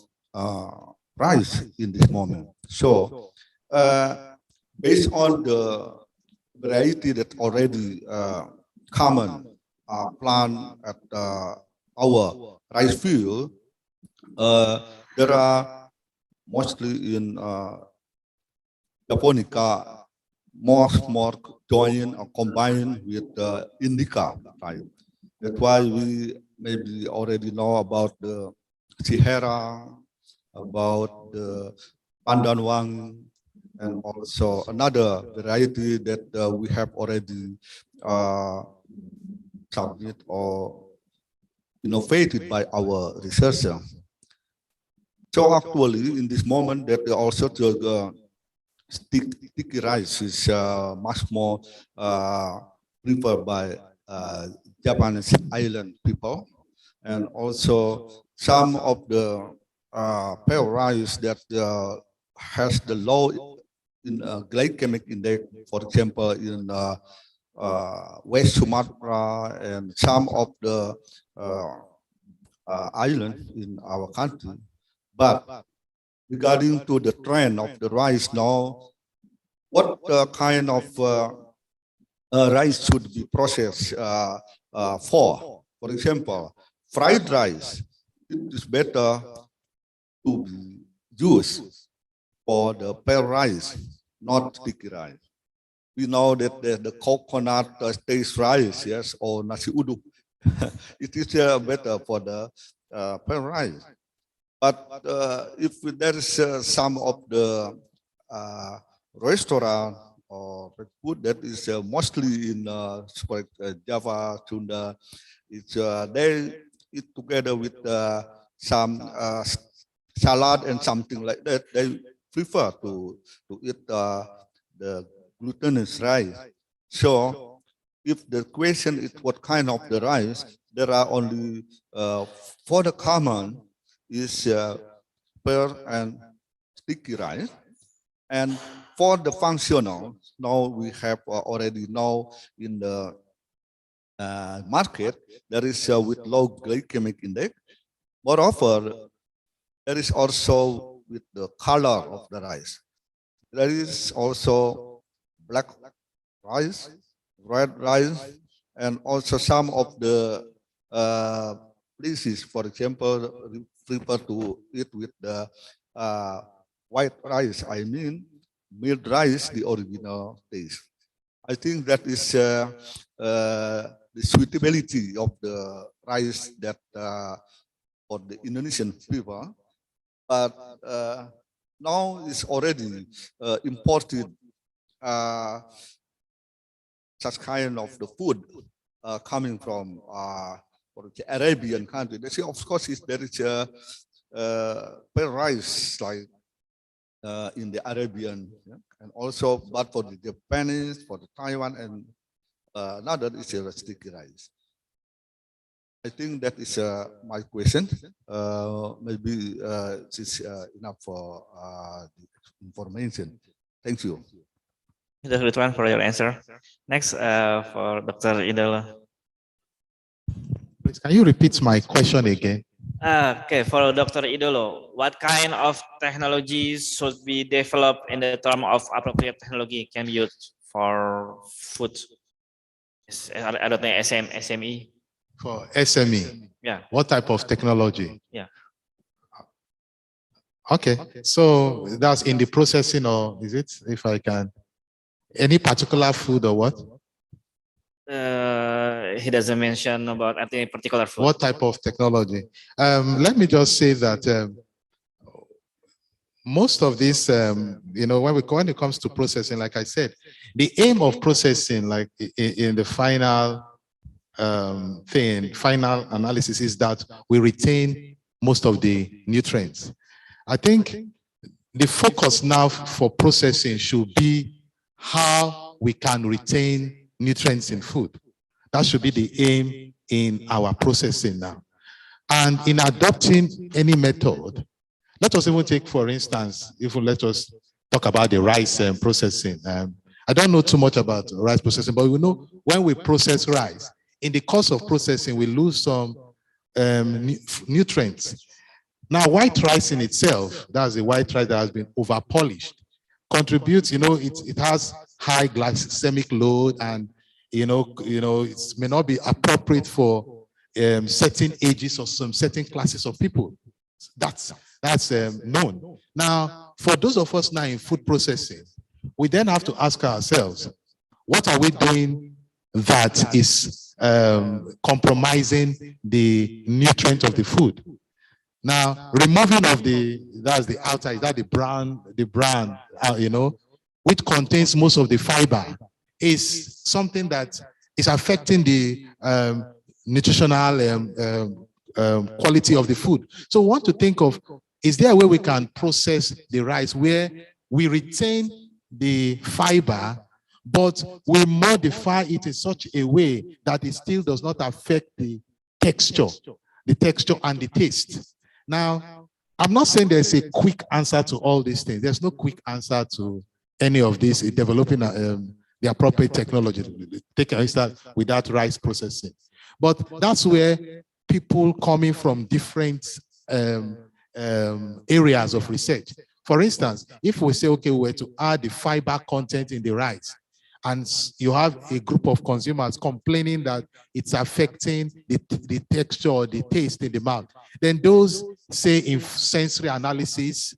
rice in this moment. So based on the variety that already common plant at our rice field, there are mostly in Japonica more joined or combined with indica, right? That's why we maybe already know about the Sierra, about the Pandanwang, and also another variety that we have already submitted or innovated by our researcher. So actually, in this moment, that also the sticky rice is much more preferred by Japanese island people, and also some of the pale rice that has the low in glycemic index, for example, in West Sumatra and some of the islands in our country. But regarding to the trend of the rice now, what kind of rice should be processed for? For example, fried rice, it is better to be used for the pale rice, not sticky rice. We know that the coconut taste rice, yes, or nasi uduk, it is better for the pale rice. But if there is some of the restaurant or food that is mostly in Java, Sunda, it's they eat together with some salad and something like that. They prefer to eat the glutinous rice. So if the question is what kind of the rice, there are only for the common is pearl and sticky rice, and for the functional, now we have already know in the market there is with low glycemic index. Moreover, there is also with the color of the rice. There is also black rice, red rice, and also some of the places, for example, prefer to eat with the white rice. I mean, milled rice, the original taste. I think that is the suitability of the rice that for the Indonesian people, but now it's already imported such kind of the food coming from for the Arabian country. They say, of course, there is pale rice like in the Arabian, yeah? And also, but for the Japanese, for the Taiwan, and another is a sticky rice. I think that is my question. Maybe it's enough for the information. Thank you. Dr. Ridwan for your answer. Next, for Dr. Idolo. Please, can you repeat my question again? Okay, for Dr. Idolo, what kind of technologies should be developed in the term of appropriate technology can be used for food? I don't know, SME. For SME? Yeah. What type of technology? Yeah. Okay, so that's in the processing, or is it, if I can, any particular food or what? He doesn't mention about any particular food. What type of technology? Let me just say that most of this, you know, when it comes to processing, like I said, the aim of processing, like in the final final analysis, is that we retain most of the nutrients. I think the focus now for processing should be how we can retain nutrients in food. That should be the aim in our processing now. And in adopting any method, let us even take, for instance, let us talk about the rice processing. I don't know too much about rice processing, but we know when we process rice, in the course of processing, we lose some nutrients. Now, white rice in itself, that's the white rice that has been over polished, contributes, you know, it has high glycemic load, and you know, it may not be appropriate for certain ages or some certain classes of people. That's known. Now, for those of us now in food processing, we then have to ask ourselves, what are we doing that is compromising the nutrient of the food? Now, removing of that's the outside, that the brown, you know, which contains most of the fiber, is something that is affecting the nutritional quality of the food. So we want to think of, is there a way we can process the rice where we retain the fiber, but we modify it in such a way that it still does not affect the texture and the taste? Now, I'm not saying there's a quick answer to all these things. There's no quick answer to any of this, developing the appropriate technology. Take an instance without rice processing. But that's where people coming from different areas of research. For instance, if we say, okay, we were to add the fiber content in the rice, and you have a group of consumers complaining that it's affecting the texture or the taste in the mouth, then those, say, in sensory analysis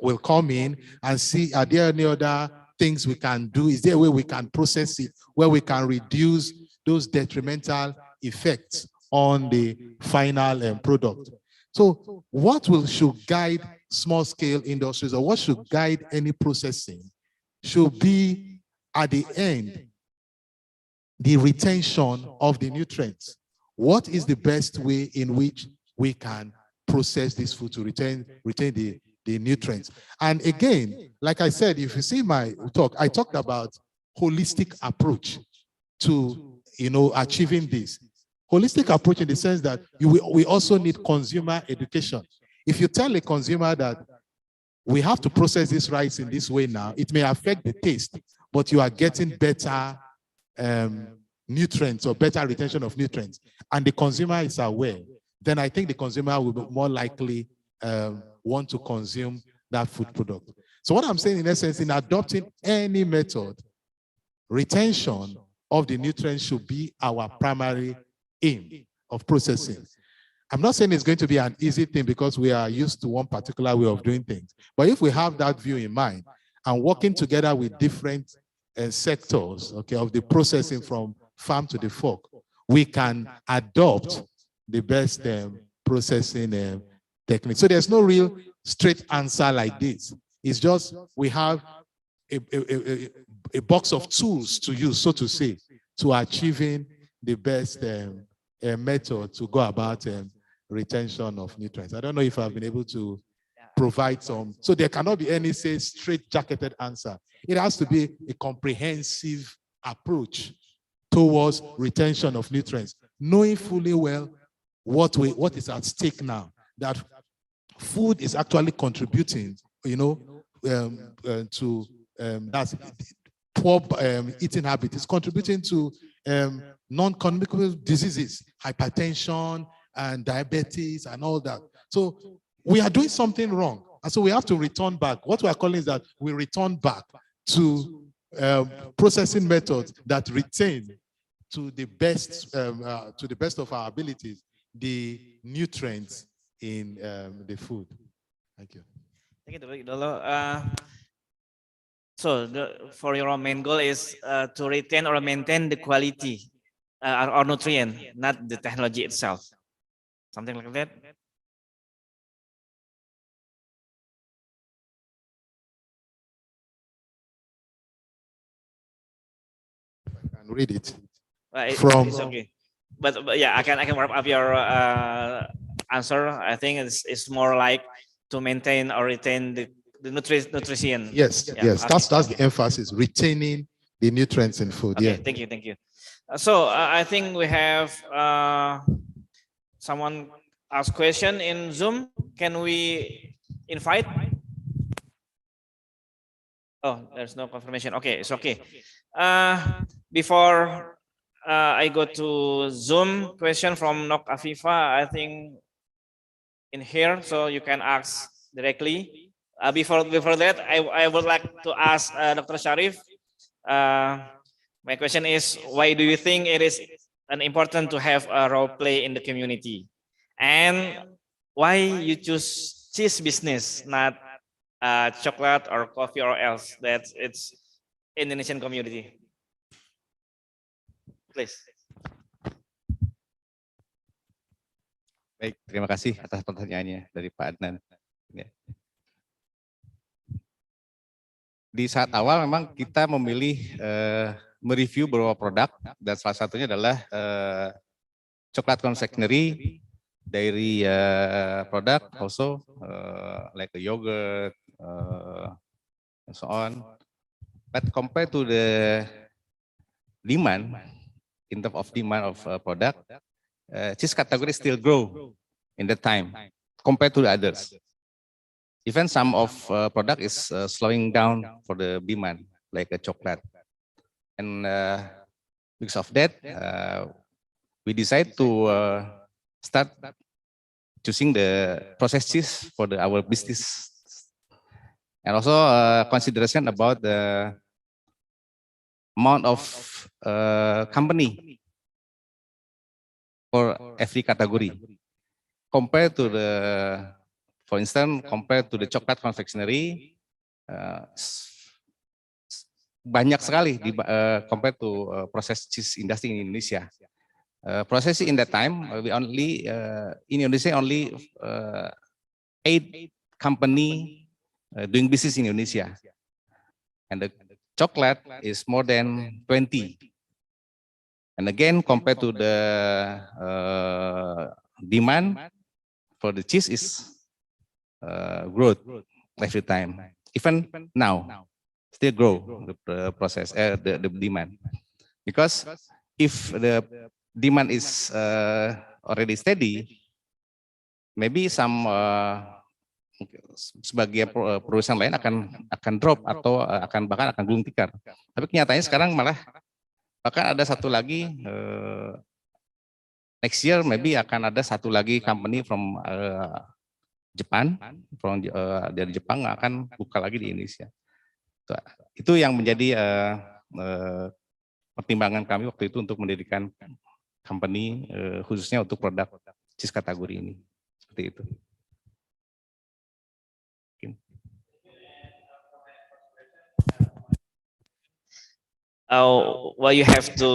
will come in and see, are there any other things we can do? Is there a way we can process it where we can reduce those detrimental effects on the final product? So what should guide small-scale industries, or what should guide any processing, should be, at the end, the retention of the nutrients. What is the best way in which we can process this food to retain the nutrients? And again, like I said, if you see my talk, I talked about holistic approach to, you know, achieving this. Holistic approach in the sense that we also need consumer education. If you tell a consumer that we have to process this rice in this way now, it may affect the taste, but you are getting better nutrients or better retention of nutrients, and the consumer is aware, then I think the consumer will be more likely want to consume that food product. So what I'm saying, in essence, in adopting any method, retention of the nutrients should be our primary aim of processing. I'm not saying it's going to be an easy thing because we are used to one particular way of doing things. But if we have that view in mind and working together with different sectors, okay, of the processing from farm to the fork, we can adopt the best processing technique. So there's no real straight answer like this. It's just we have a box of tools to use, so to say, to achieving the best method to go about retention of nutrients. I don't know if I've been able to provide some. So there cannot be any, say, straight-jacketed answer. It has to be a comprehensive approach towards retention of nutrients, knowing fully well what is at stake now, that food is actually contributing, you know, to that's poor eating habit. It's contributing to non-communicable diseases, hypertension and diabetes and all that. So we are doing something wrong. And so we have to return back. What we are calling is that we return back to processing methods that retain to the best of our abilities the nutrients in the food. Thank you. Thank you, Dolo. So for your main goal is to retain or maintain the quality or nutrient, not the technology itself. Something like that. read it. From it's okay, but yeah, I can wrap up your answer. I think it's more like to maintain or retain the nutrition. Yes, Yeah, yes, okay. that's the emphasis, retaining the nutrients in food. Okay, Yeah. thank you. So I think we have someone ask question in Zoom. Can we invite? Oh, there's no confirmation. Okay, it's okay. Before I go to Zoom question from Nok Afifa, I think in here, so you can ask directly. Before that, I would like to ask Dr. Sharif. My question is, why do you think it is important to have a role play in the community, and why you choose cheese business, not chocolate or coffee or else that it's Indonesian community? Please. Baik, terima kasih atas pertanyaannya dari Pak Adnan. Ya. Di saat awal memang kita memilih mereview beberapa produk, dan salah satunya adalah coklat confectionery, dairy product, also like the yogurt, and so on. But compared to the demand, in terms of demand of product, cheese category still grow in that time compared to the others. Even some of product is slowing down for the demand, like a chocolate. And because of that, we decide to start choosing the processed cheese for our business. And also consideration about the amount of company for every category. Compared to the, for instance, compared to the chocolate confectionery, banyak sekali compared to processed cheese industry in Indonesia. Processing in that time, we only in Indonesia only 8 company doing business in Indonesia, and the chocolate is more than 20. And again, compared to the demand for the cheese is growth every time. Even now, still grow the process, the demand. Because if the demand is already steady, maybe some sebagian perusahaan lain akan drop atau bahkan akan gulung tikar. Tapi kenyataannya sekarang malah bahkan ada satu lagi next year maybe akan ada satu lagi company from Jepang, dari Jepang akan buka lagi di Indonesia. Itu yang menjadi pertimbangan kami waktu itu untuk mendirikan company khususnya untuk produk cheese kategori ini. Seperti itu. Well, you have to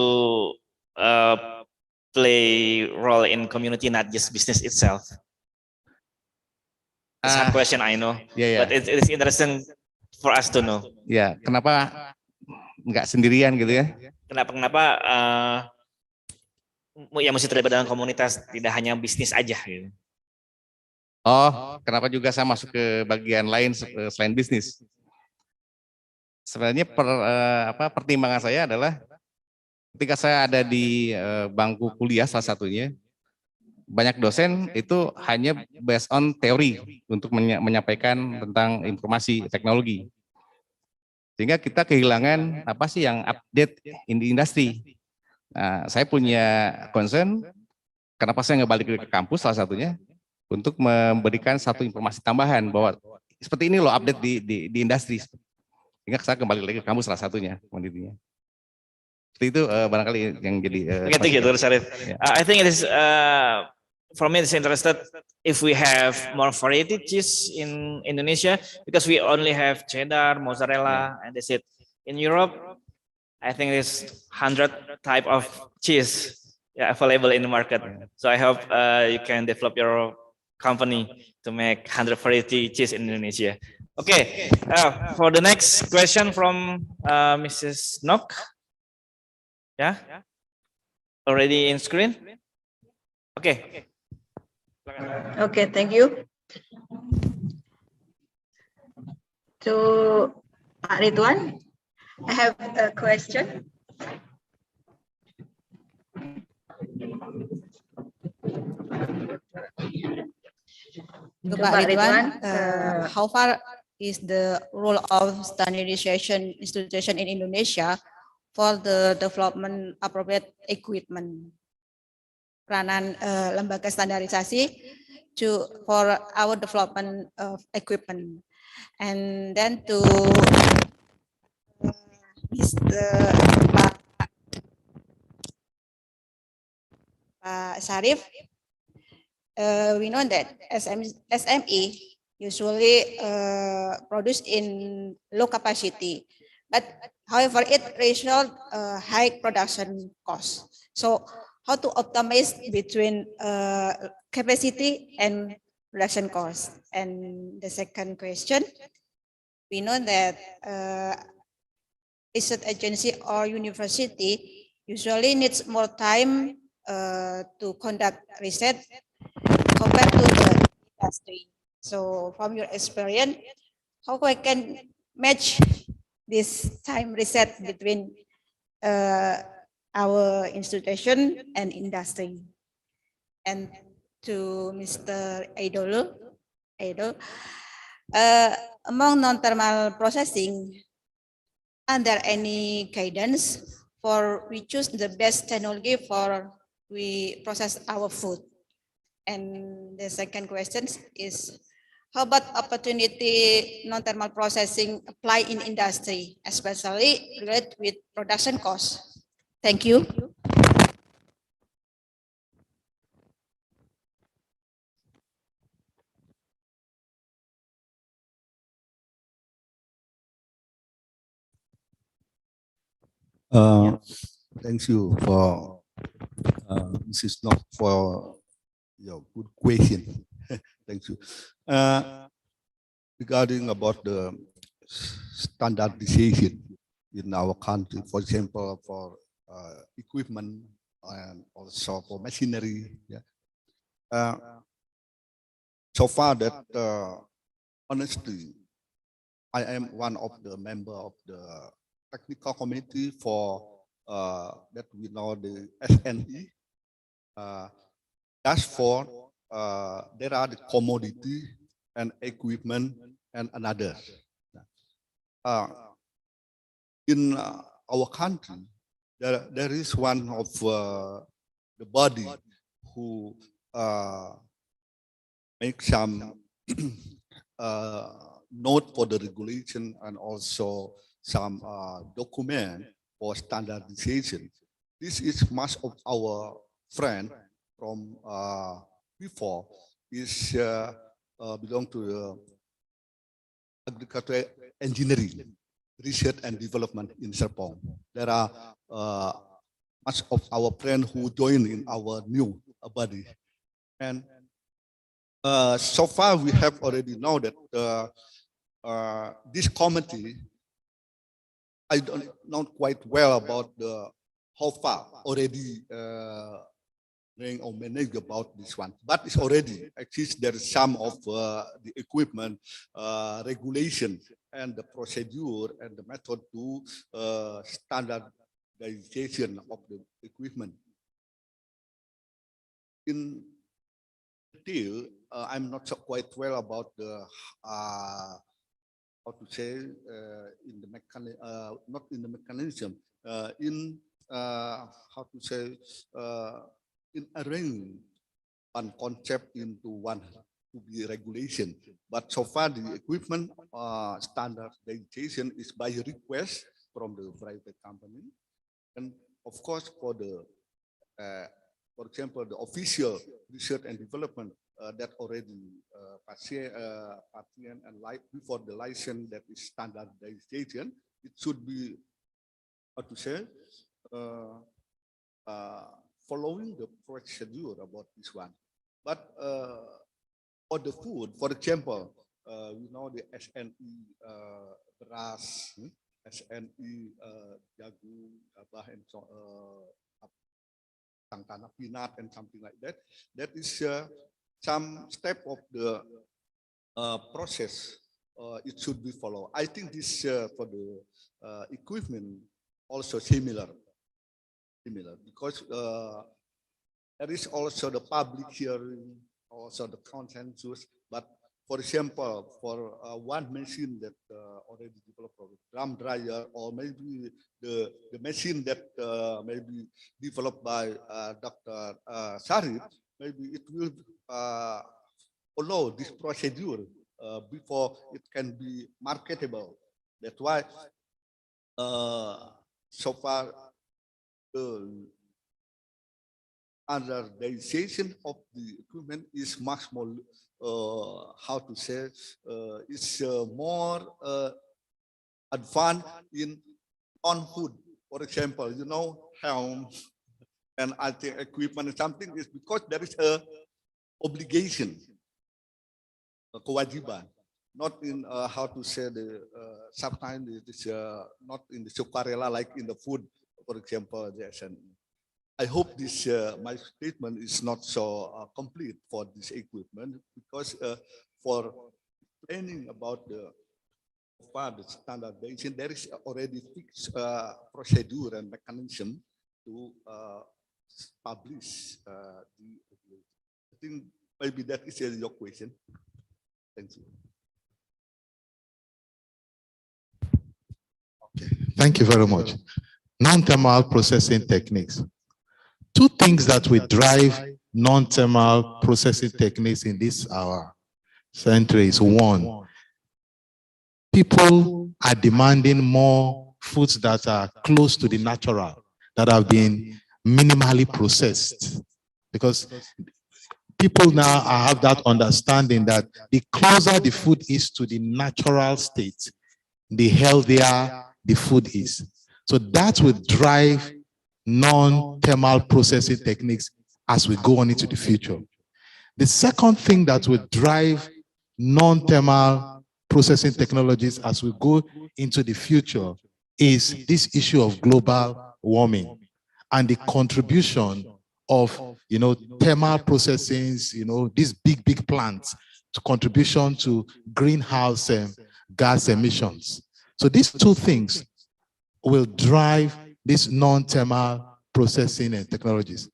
play role in community, not just business itself. It's a hard question, I know, but it is interesting for us to know. Ya, kenapa nggak sendirian gitu ya? Kenapa ya mesti terlibat dalam komunitas, tidak hanya bisnis aja gitu. Oh, kenapa juga saya masuk ke bagian lain selain bisnis? Sebenarnya pertimbangan saya adalah ketika saya ada di bangku kuliah salah satunya, banyak dosen itu hanya based on teori untuk menyampaikan tentang informasi teknologi. Sehingga kita kehilangan apa sih yang update in the industry. Nah, saya punya concern, kenapa saya nggak balik ke kampus salah satunya, untuk memberikan satu informasi tambahan bahwa seperti ini loh update di industri. Sehingga saya kembali lagi ke kampus salah satunya. Seperti itu barangkali yang jadi. Thank you, Dr. Sharif. I think it is for me it's interested if we have more variety cheese in Indonesia, because we only have cheddar, mozzarella, and that's it. In Europe, I think there's 100 type of cheese available in the market. So I hope you can develop your company to make 100 variety cheese in Indonesia. Okay, for the next question from Mrs. Nok. Yeah. Already in screen? Okay. Okay, thank you. To Pak Ridwan, I have a question. To To Pak Pak Ridwan, Ridwan, how far is the role of standardization institution in Indonesia for the development appropriate equipment? Peranan lembaga standarisasi for our development of equipment, and then to Mr. Pak Sarif, we know that SME usually produce in low capacity, but however it result high production cost. So how to optimize between capacity and production cost? And the second question, we know that research agency or university usually needs more time to conduct research compared to the industry. So from your experience, how I can match this time research between our institution and industry? And to Mr. Idol, among non-thermal processing, are there any guidance for we choose the best technology for we process our food? And the second question is, how about opportunity non-thermal processing apply in industry, especially related with production costs? Thank you. Thank you for Mrs. Nok for your good question. Thank you. Regarding about the standardization in our country, for example, for equipment and also for machinery. Yeah. So far that honestly, I am one of the member of the technical committee for that we know the SNE. That's for there are the commodity and equipment and another. In our country, there is one of the body who make some note for the regulation and also some document for standardization. This is much of our friend from before is belong to the agricultural engineering, research and development in Serpong. There are much of our friends who join in our new body. And so far we have already know that this committee, I don't know quite well about the how far already or manage about this one, but it's already exists. There is some of the equipment regulation and the procedure and the method to standardization of the equipment. In detail, I'm not so quite well about the how to say in the mechanism, not in the mechanism, in how to say in arranging one concept into one to be regulation. But so far the equipment standardization is by request from the private company, and of course for the for example the official research and development that already and like before the license that is standardization, it should be how to say following the procedure about this one. But for the food, for example, we know the SNE beras, SNE, jagung, gabah, and so, tangkana peanut and something like that. That is some step of the process it should be followed. I think this for the equipment also similar because there is also the public hearing, also the consensus. But for example, for one machine that already developed for drum dryer, or maybe the machine that maybe developed by Dr. Sarif, maybe it will follow this procedure before it can be marketable. That's why so far the standardization of the equipment is much more, how to say, is more advanced in non-food. For example, you know, helm and I think equipment and something is because there is a obligation, a kewajiban, not in how to say the sometimes it is not in the sukarela like in the food, for example, the SNE. I hope this my statement is not so complete for this equipment because for planning about the standardization, there is already fixed procedure and mechanism to publish the regulation. I think maybe that is your question. Thank you. Okay, thank you very much. Non-thermal processing techniques. Two things that will drive non-thermal processing techniques in this our century is one, people are demanding more foods that are close to the natural, that have been minimally processed, because people now have that understanding that the closer the food is to the natural state, the healthier the food is. So that will drive non-thermal processing techniques as we go on into the future. The second thing that will drive non-thermal processing technologies as we go into the future is this issue of global warming and the contribution of, thermal processing, these big plants to contribution to greenhouse gas emissions. So these two things will drive these non-thermal processing and technologies.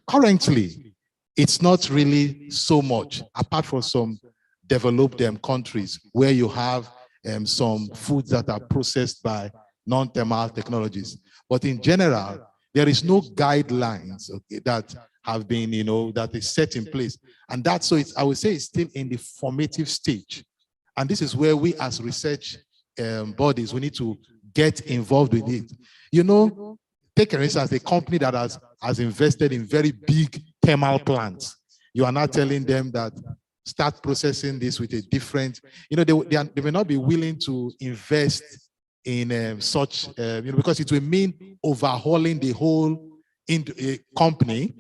Currently, it's not really so much, apart from some developed countries where you have some foods that are processed by non-thermal technologies. But in general, there is no guidelines that have been, that is set in place. And that's so I would say it's still in the formative stage. And this is where we as research bodies, we need to get involved with it. Take for instance, a company that has invested in very big thermal plants. You are not telling them that start processing this with a different, they may not be willing to invest in such, because it will mean overhauling the whole company,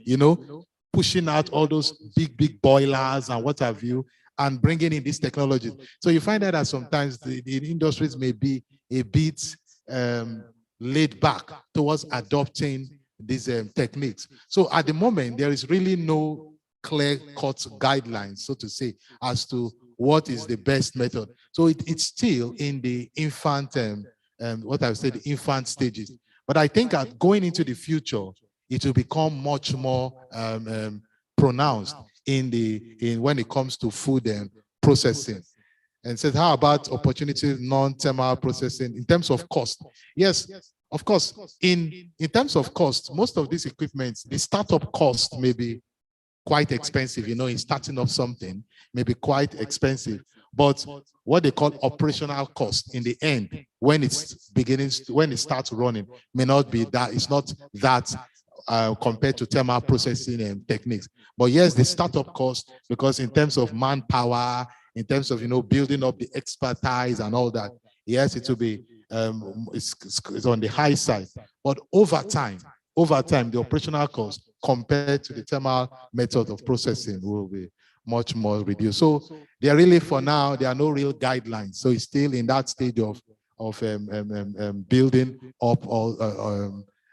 pushing out all those big boilers and what have you, and bringing in these technologies. So you find out that sometimes the industries may be a bit laid back towards adopting these techniques. So at the moment, there is really no clear-cut guidelines, so to say, as to what is the best method. So it's still in the infant, what I would say, the infant stages. But I think that going into the future, it will become much more pronounced when it comes to food and processing. And said, how about opportunities, non-thermal processing in terms of cost? Yes, of course. In terms of cost, most of these equipments, the startup cost may be quite expensive. In starting up something may be quite expensive. But what they call operational cost in the end, when it starts running, may not be that. It's not that compared to thermal processing and techniques. But yes, the startup cost, because in terms of manpower, in terms of building up the expertise and all that, yes, it will be it's on the high side. But over time, the operational cost compared to the thermal method of processing will be much more reduced. So there really, for now, there are no real guidelines. So it's still in that stage of building up all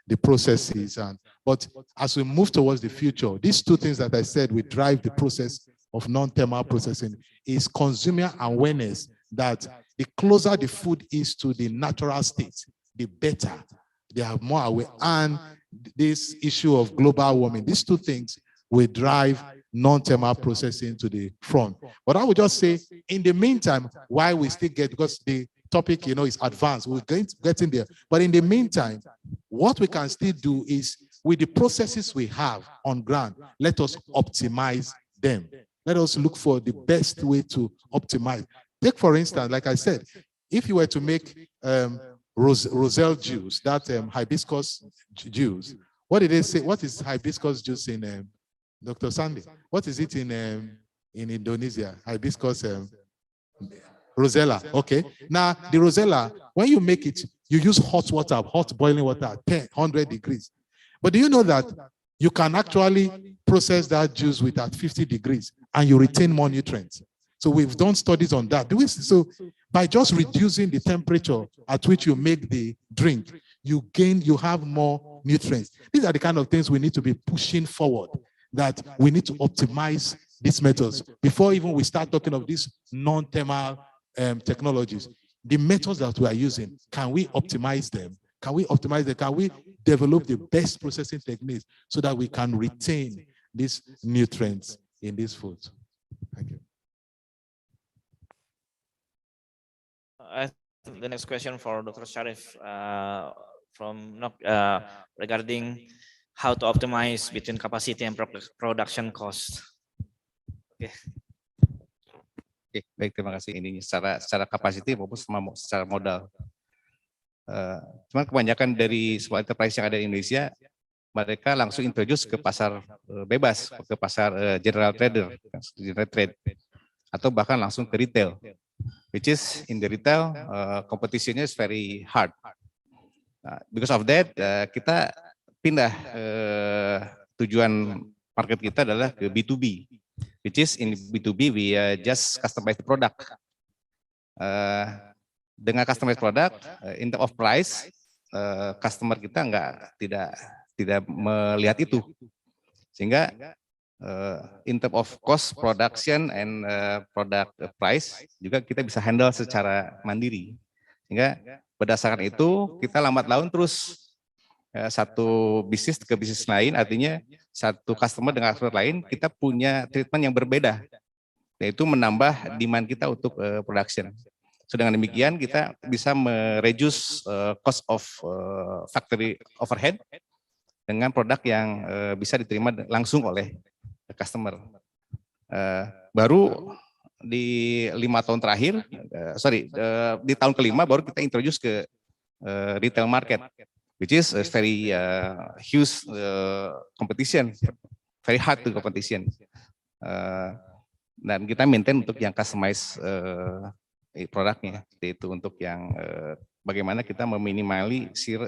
the processes. But as we move towards the future, these two things that I said will drive the process of non-thermal processing is consumer awareness that the closer the food is to the natural state, the better. They are more aware. And this issue of global warming, these two things will drive non-thermal processing to the front. But I would just say, in the meantime, while we still get, because the topic, is advanced, we're going to get in there. But in the meantime, what we can still do is, with the processes we have on ground, let us optimize them. Let us look for the best way to optimize. Take, for instance, like I said, if you were to make roselle juice, that hibiscus juice, what did they say? What is hibiscus juice in Dr. Sandy? What is it in Indonesia? Hibiscus rosella. Okay. Now the rosella, when you make it, you use hot water, hot boiling water, 100 degrees. But do you know that you can actually process that juice with at 50 degrees and you retain more nutrients? So we've done studies on that. So by just reducing the temperature at which you make the drink, you have more nutrients. These are the kind of things we need to be pushing forward, that we need to optimize these methods before even we start talking of these non-thermal technologies. The methods that we are using, can we optimize them? Can we optimize them? Can we develop the best processing techniques so that we can retain these nutrients in this food? Thank you. The next question for Dr. Sharif from regarding how to optimize between capacity and production cost. Okay. Oke, baik, terima kasih. Ini secara kapasiti maupun secara modal. Cuman kebanyakan dari semua enterprise yang ada di Indonesia, mereka langsung introduce ke pasar bebas, ke pasar general trade, atau bahkan langsung ke retail. Which is in the retail, competition is very hard. Because of that, kita pindah tujuan market kita adalah ke B2B. Which is in B2B, we just customize the product. Dengan customized product, in terms of price, customer kita tidak melihat itu. Sehingga in terms of cost, production, and product price juga kita bisa handle secara mandiri. Sehingga berdasarkan itu kita lambat laun terus satu bisnis ke bisnis lain, artinya satu customer dengan customer lain kita punya treatment yang berbeda, yaitu menambah demand kita untuk production. So dengan demikian kita bisa mereduce cost of factory overhead dengan produk yang bisa diterima langsung oleh customer. Baru di 5 tahun terakhir, di tahun kelima baru kita introduce ke retail market, which is a very huge competition, very hard to competition. Dan kita maintain untuk yang customize produknya, yaitu untuk yang bagaimana kita meminimalisir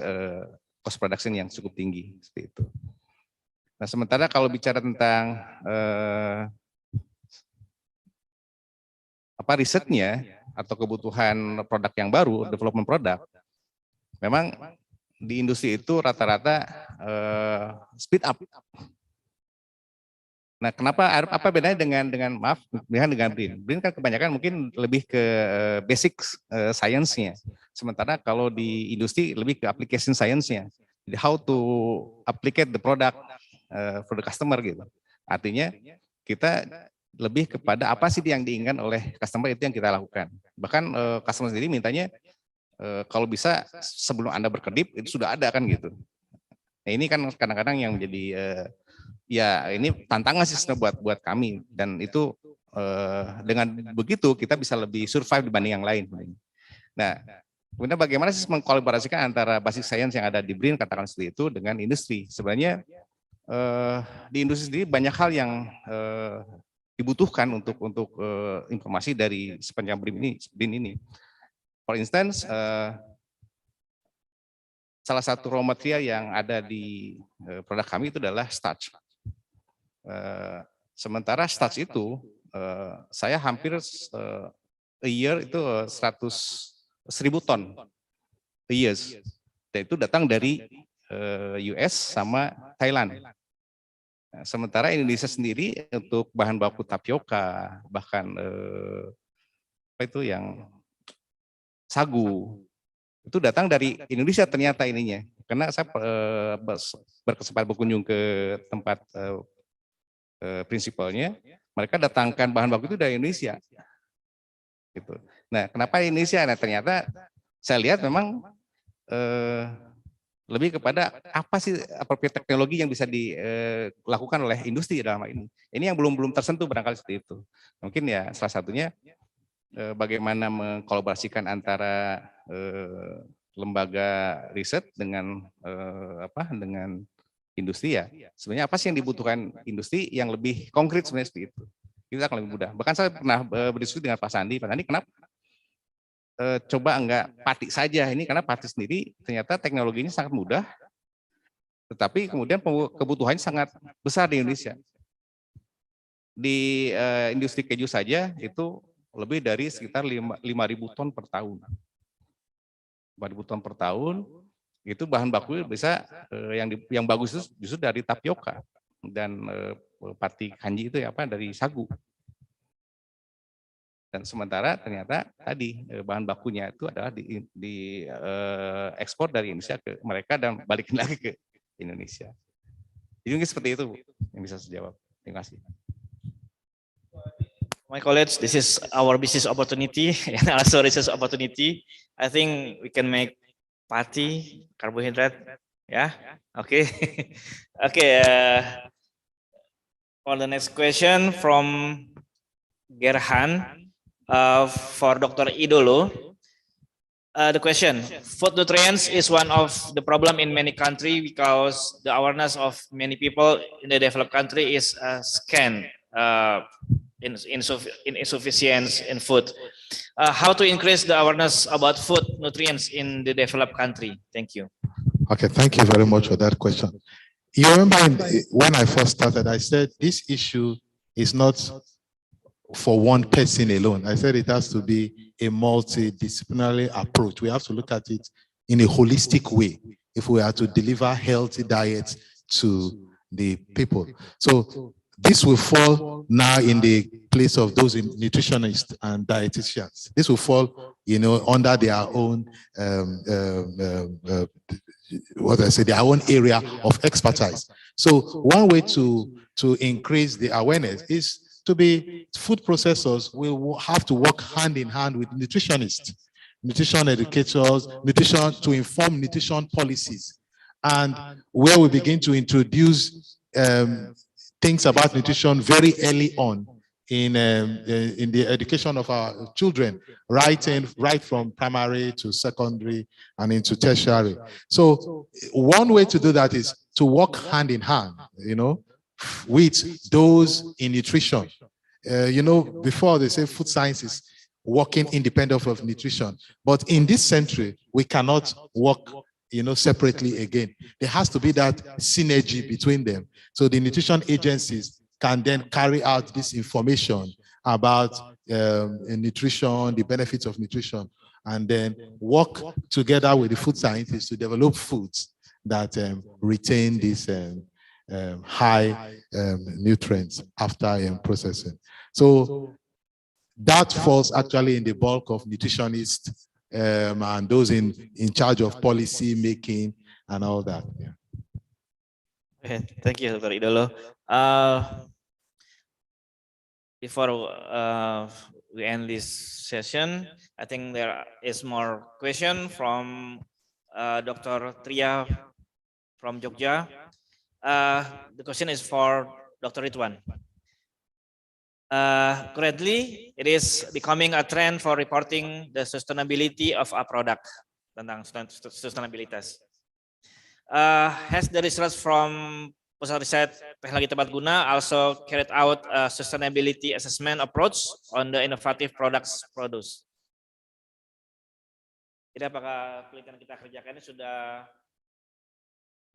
cost production yang cukup tinggi, seperti itu. Nah, sementara kalau bicara tentang risetnya atau kebutuhan produk yang baru, development produk, memang di industri itu rata-rata speed up. Nah, kenapa? Apa bedanya dengan BRIN? BRIN kan kebanyakan mungkin lebih ke basic science-nya. Sementara kalau di industri lebih ke application science-nya. Jadi how to applicate the product for the customer gitu. Artinya kita lebih kepada apa sih yang diinginkan oleh customer, itu yang kita lakukan. Bahkan customer sendiri mintanya kalau bisa sebelum Anda berkedip itu sudah ada kan gitu. Nah, ini kan kadang-kadang yang menjadi ya ini tantangan sih buat kami, dan itu dengan begitu kita bisa lebih survive dibanding yang lain. Nah, kemudian bagaimana sih mengkolaborasikan antara basic science yang ada di BRIN, katakan seperti itu, dengan industri? Sebenarnya di industri sendiri banyak hal yang dibutuhkan untuk informasi dari sepanjang BRIN ini. For instance, salah satu raw material yang ada di produk kami itu adalah starch. Sementara starch itu saya hampir a year itu 100 1.000 ton a year. Dan itu datang dari US sama Thailand. Nah, sementara Indonesia sendiri untuk bahan baku tapioka, bahkan apa itu yang sagu, itu datang dari Indonesia ternyata ininya. Karena saya berkesempatan berkunjung ke tempat prinsipalnya, mereka datangkan bahan baku itu dari Indonesia. Gitu. Nah, kenapa Indonesia? Nah, ternyata saya lihat memang lebih kepada apa sih appropriate teknologi yang bisa dilakukan oleh industri dalam hal ini. Ini yang belum tersentuh barangkali seperti itu. Mungkin ya salah satunya bagaimana mengkolaborasikan antara lembaga riset dengan dengan industri ya. Sebenarnya apa sih yang dibutuhkan industri yang lebih konkret sebenarnya seperti itu. Itu akan lebih mudah. Bahkan saya pernah berdiskusi dengan Pak Sandi. Pak Sandi, kenapa coba enggak pati saja ini, karena pati sendiri ternyata teknologinya sangat mudah, tetapi kemudian kebutuhannya sangat besar di Indonesia. Di industri keju saja itu lebih dari sekitar 5.000 ton per tahun. 4.000 ton per tahun, itu bahan baku bisa yang bagus itu justru dari tapioka dan pati kanji itu ya dari sagu. Dan sementara ternyata tadi bahan bakunya itu adalah di ekspor dari Indonesia ke mereka dan balikin lagi ke Indonesia. Jadi mungkin seperti itu yang bisa saya jawab. Terima kasih. My colleagues, this is our business opportunity and also research opportunity. I think we can make pati, carbohydrate, yeah. Okay. Okay. For the next question from Gerhan for Dr. Idolo. The question: food nutrients is one of the problem in many countries because the awareness of many people in the developed country is scant. Insufficiency in food. How to increase the awareness about food nutrients in the developed country? Thank you. Okay, thank you very much for that question. You remember when I first started, I said this issue is not for one person alone. I said it has to be a multidisciplinary approach. We have to look at it in a holistic way if we are to deliver healthy diets to the people. So this will fall now in the place of those nutritionists and dietitians. This will fall, under their own, their own area of expertise. So one way to increase the awareness is to be food processors will have to work hand in hand with nutritionists, nutrition educators, nutrition to inform nutrition policies, and where we begin to introduce things about nutrition very early on in the education of our children, right from primary to secondary and into tertiary. So one way to do that is to work hand in hand, with those in nutrition. Before they say food science is working independent of nutrition, but in this century we cannot work separately again. There has to be that synergy between them. So the nutrition agencies can then carry out this information about nutrition, the benefits of nutrition, and then work together with the food scientists to develop foods that retain these high nutrients after processing. So that falls actually in the bulk of nutritionists and those in charge of policy making and all that. Yeah. Okay, thank you, Dr. Idolo. Before we end this session, I think there is more question from Dr. Tria from Jogja. The question is for Dr. Ridwan. Currently, it is becoming a trend for reporting the sustainability of a product, tentang sustainabilitas. Has the research from Pusat Riset Teknologi Tepat Guna also carried out a sustainability assessment approach on the innovative products produced? Jadi apakah penelitian kita kerjakan ini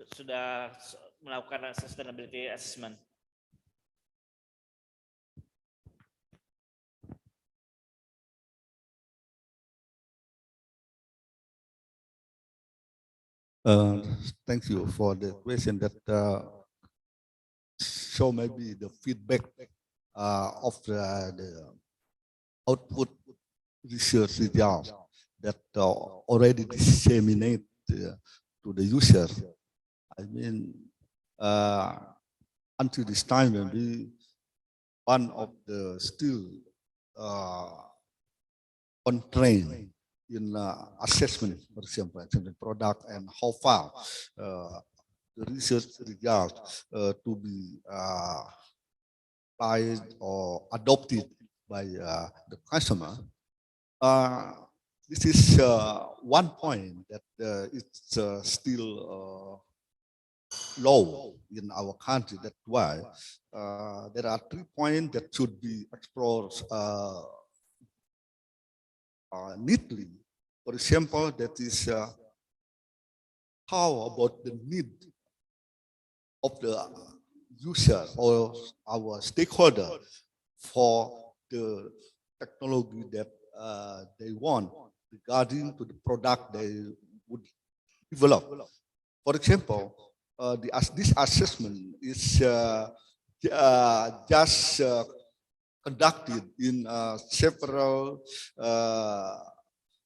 sudah melakukan sustainability assessment? Thank you for the question that show maybe the feedback of the output research results that already disseminate to the user. I mean, until this time, maybe one of the still constraint in assessment, for example, product and how far the research results to be applied or adopted by the customer. This is one point that it's still low in our country. That's why there are 3 points that should be explored neatly. For example, that is how about the need of the user or our stakeholder for the technology that they want regarding to the product they would develop. For example, this assessment is just conducted in several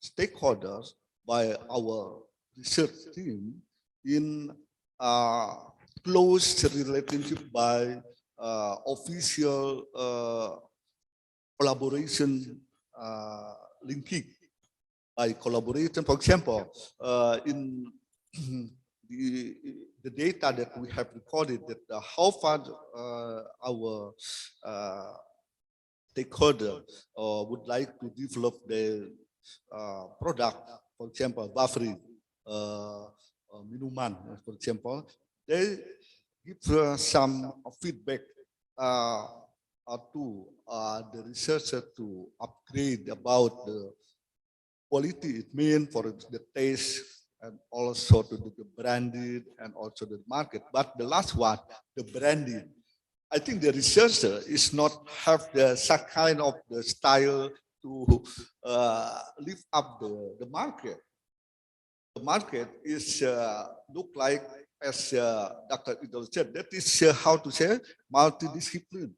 stakeholders by our research team in close relationship by official collaboration linking by collaboration. For example, in the data that we have recorded, that how far our stakeholder would like to develop the product, for example, buffering, minuman, for example, they give some feedback to the researcher to upgrade about the quality it means for the taste and also to the branded and also the market. But the last one, the branding. I think the researcher is not have the such kind of the style to lift up the market. The market is look like, as Dr. Idol said, that is how to say multidiscipline.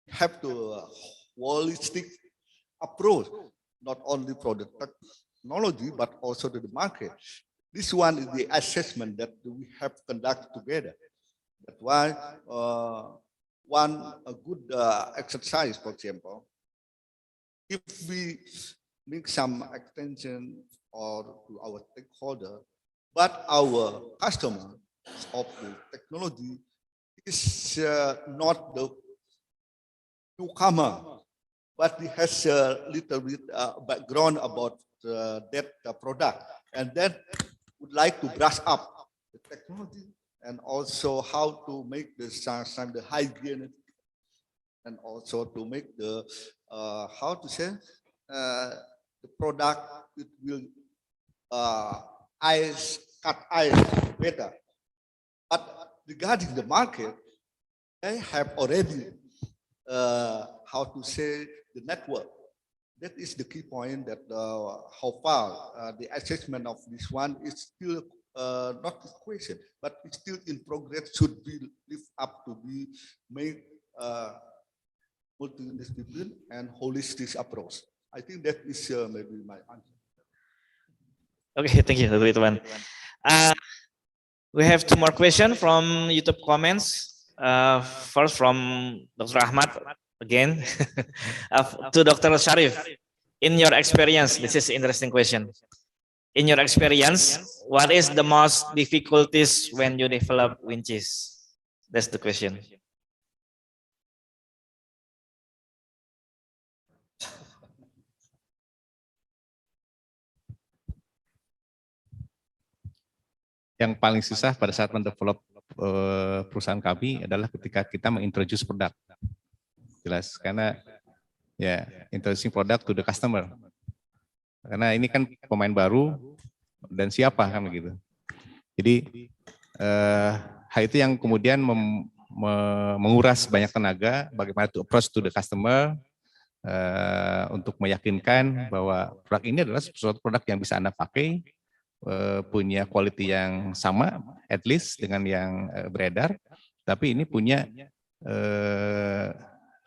Have to holistic approach, not only for the technology but also to the market. This one is the assessment that we have conducted together. That's why a good exercise, for example, if we make some extension or to our stakeholder, but our customer of the technology is not the newcomer, but he has a little bit background about that product, and then would like to brush up the technology and also how to make the hygiene, and also to make the how to say the product it will cut ice better. But regarding the market, they have already how to say the network. That is the key point, that how far the assessment of this one is still not a question, but it's still in progress, should be lift up to be made multidisciplinary and holistic approach. I think that is maybe my answer. Okay, thank you, Dr. Ridwan. We have 2 more questions from YouTube comments. First from Dr. Ahmad again to Dr. Sharif. In your experience, this is interesting question. In your experience, what is the most difficulties when you develop winches? That's the question. Yang paling susah pada saat mendevelop perusahaan kami adalah ketika kita mengintroduce produk. Jelas, karena ya introducing product to the customer. Karena ini kan pemain baru dan siapa kan begitu. Jadi hal itu yang kemudian menguras banyak tenaga, bagaimana to approach to the customer untuk meyakinkan bahwa produk ini adalah suatu produk yang bisa Anda pakai punya quality yang sama, at least dengan yang beredar, tapi ini punya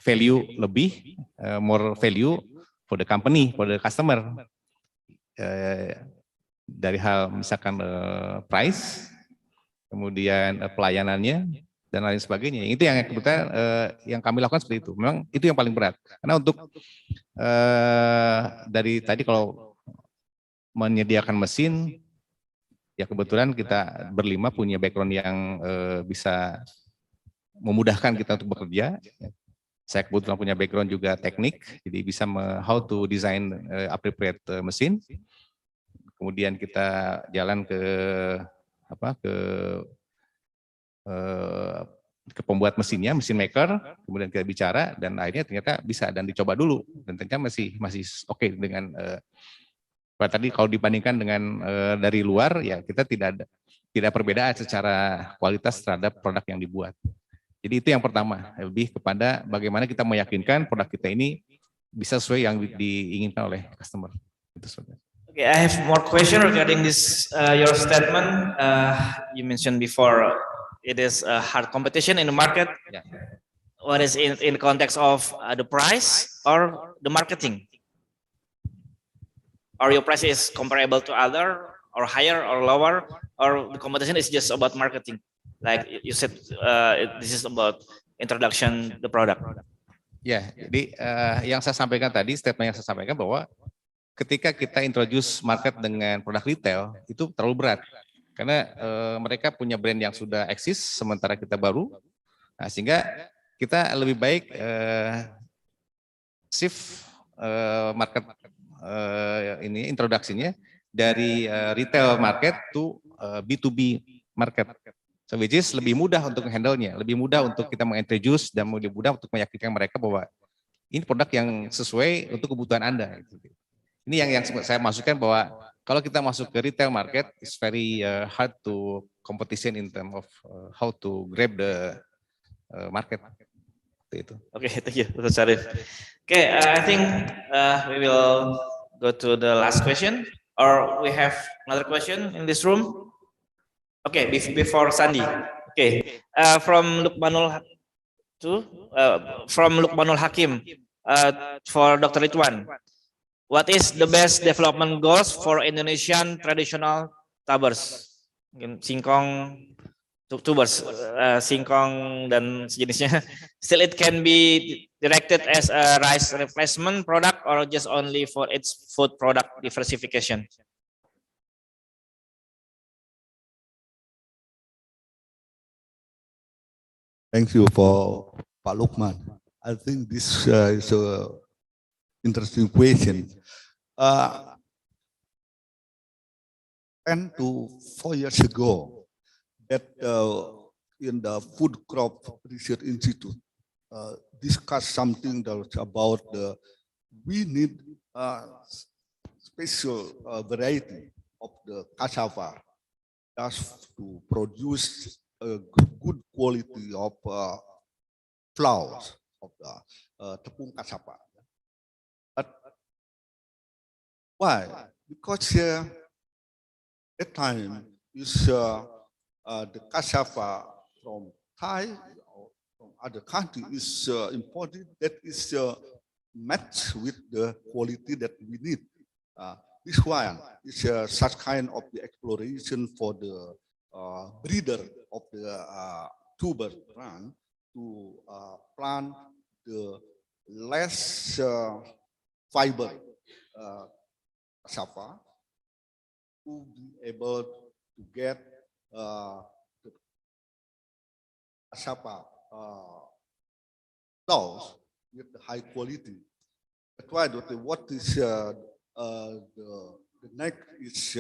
value lebih, more value for the company, for the customer. Dari hal misalkan price, kemudian pelayanannya, dan lain sebagainya. Itu yang kebetulan yang kami lakukan seperti itu. Memang itu yang paling berat. Karena untuk dari tadi kalau menyediakan mesin, ya kebetulan kita berlima punya background yang bisa memudahkan kita untuk bekerja. Saya kebetulan punya background juga teknik, jadi bisa how to design appropriate mesin. Kemudian kita jalan ke pembuat mesinnya, mesin maker, kemudian kita bicara dan akhirnya ternyata bisa dan dicoba dulu dan ternyata masih oke dengan tadi kalau dibandingkan dengan dari luar ya kita tidak perbedaan secara kualitas terhadap produk yang dibuat. Jadi itu yang pertama, lebih kepada bagaimana kita meyakinkan produk kita ini bisa sesuai yang diinginkan oleh customer. Itu saja. Okay, I have more question regarding this your statement. You mentioned before it is a hard competition in the market. Yeah. What is in context of the price or the marketing? Or your price is comparable to other, or higher or lower, or the competition is just about marketing? Like you said, this is about introduction the product. Ya, jadi yang saya sampaikan tadi, statement yang saya sampaikan bahwa ketika kita introduce market dengan produk retail itu terlalu berat karena mereka punya brand yang sudah eksis sementara kita baru, nah, sehingga kita lebih baik shift market ini introduksinya dari retail market to B2B market. So which is lebih mudah untuk handle-nya, lebih mudah untuk kita mengintroduce dan lebih mudah untuk meyakinkan mereka bahwa ini produk yang sesuai untuk kebutuhan Anda. Ini yang saya masukkan bahwa kalau kita masuk ke retail market, it's very hard to competition in terms of how to grab the market. Itu. Okay, thank you, Dr. Syarif. Okay, I think we will go to the last question, or we have another question in this room. Okay, before Sandi. Okay, from Lukmanul Hakim, for Dr. Ridwan. What is the best development goals for Indonesian traditional tubers? Singkong, tubers, singkong dan sejenisnya. Still it can be directed as a rice replacement product or just only for its food product diversification? Thank you for Pak Lukman. I think this is a interesting question. 10 to 4 years ago, that in the Food Crop Research Institute discussed something that about we need special variety of the cassava just to produce a good quality of flours of the tepung cassava. But why? Because that time is the cassava from Thai or from other country is imported that is matched with the quality that we need. This one is such kind of the exploration for the breeder of the tuber plant to plant the less fiber cassava to be able to get the cassava flours with the high quality. That's why what is the next is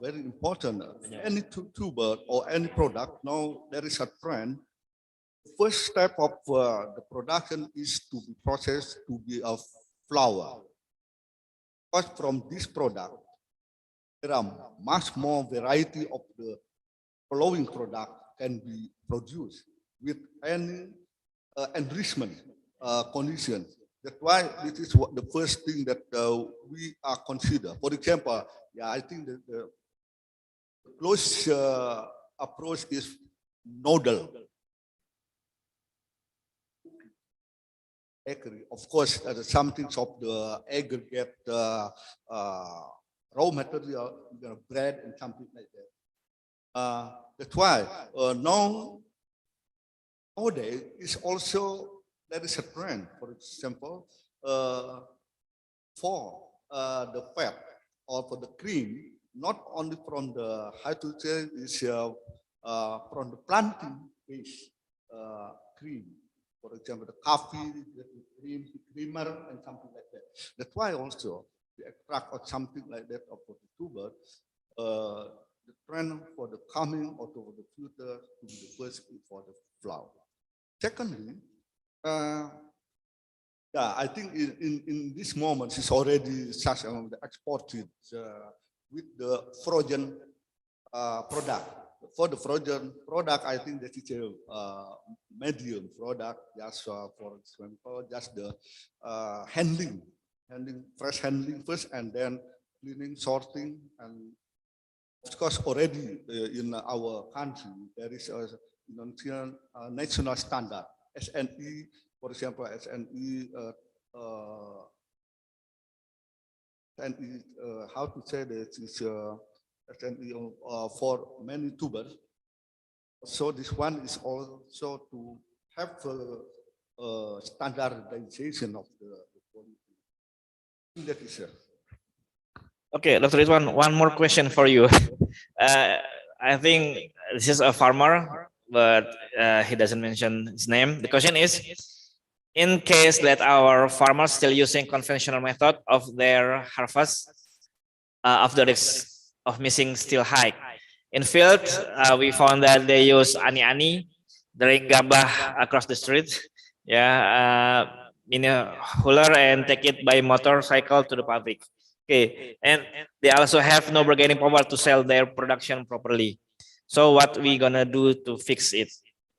very important. Any tuber or any product, now there is a trend. First step of the production is to be processed to be a flour. Because from this product, there are much more variety of the following product can be produced with any enrichment condition. That's why this is what the first thing that we are consider. For example, yeah, I think the close approach is nodal. Agree. Of course, there are some things of the aggregate raw material, bread and something like that. That's why nowadays is also there is a trend. For example, for the fat or for the cream, not only from the how to say is from the planting based cream. For example, the coffee, the cream, the creamer, and something like that. That's why also the extract or something like that of the tuber, the trend for the coming or for the future to be the first for the flour. Secondly, yeah, I think in this moment it's already such exported with the frozen product. For the frozen product, I think that is a medium product, just for example, just the handling, fresh handling first, and then cleaning, sorting, and of course already in our country there is a national standard, SNE, for example, SNE. How to say this is for many tubers. So this one is also to have standardization of the quality. That is Okay, Dr. Ridwan, one more question for you. I think this is a farmer, but he doesn't mention his name. The question is, in case that our farmers still using conventional method of their harvest, of the risk of missing still high. In field, we found that they use ani-ani, drawing gabah across the street, in a hauler and take it by motorcycle to the public. Okay, and they also have no bargaining power to sell their production properly. So what we gonna do to fix it?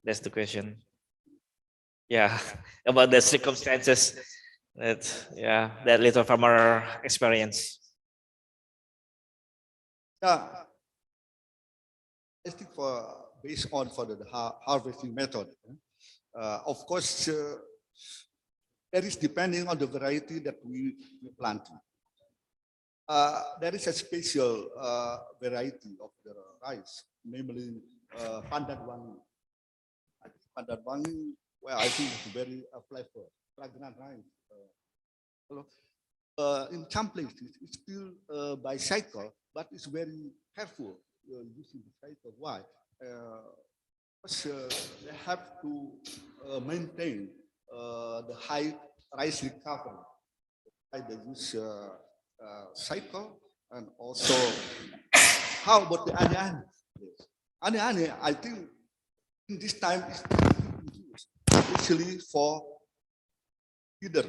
That's the question. Yeah, about the circumstances that that little farmer experience. Yeah, I think based on the harvesting method, of course, that is depending on the variety that we plant. There is a special variety of the rice, namely Pandan Wangi. Pandan Wangi, well, I think it's very flavor, fragrant rice. In some places, it's still by cycle, but it's very careful using the cycle. Why? Because they have to maintain the high rice recovery. They use cycle, and also how about the ani-ani? Ani-ani, I think in this time is used especially for breeder.